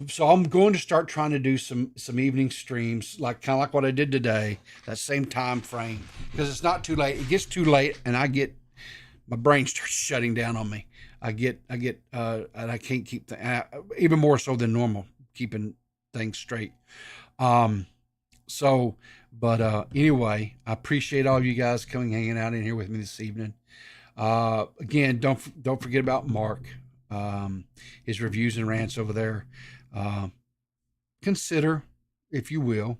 So I'm going to start trying to do some evening streams, kind of like what I did today, that same time frame, because it's not too late. It gets too late, and my brain starts shutting down on me. And I can't keep even more so than normal, keeping things straight. Anyway, I appreciate all of you guys hanging out in here with me this evening. Again, don't forget about Mark, his reviews and rants over there. Consider, if you will,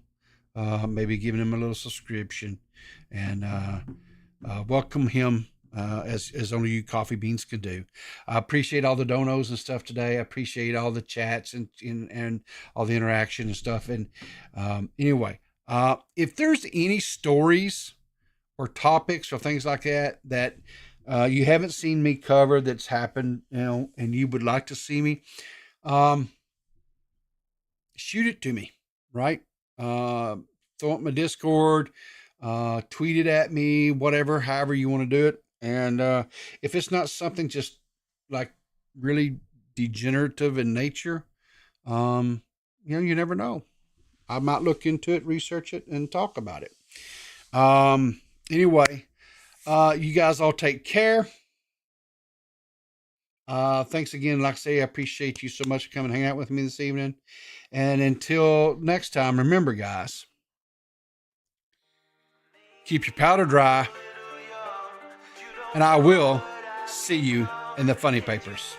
maybe giving him a little subscription, and welcome him as only you coffee beans can do. I appreciate all the donos and stuff today. I appreciate all the chats and all the interaction and stuff. And anyway, if there's any stories or topics or things like that you haven't seen me cover that's happened, and you would like to see me, shoot it to me, right? Throw it in my Discord, tweet it at me, however you want to do it. And if it's not something just like really degenerative in nature, you never know. I might look into it, research it, and talk about it. Anyway, you guys all take care. Thanks again. Like I say, I appreciate you so much for coming and hang out with me this evening. And until next time, remember, guys, keep your powder dry, and I will see you in the funny papers.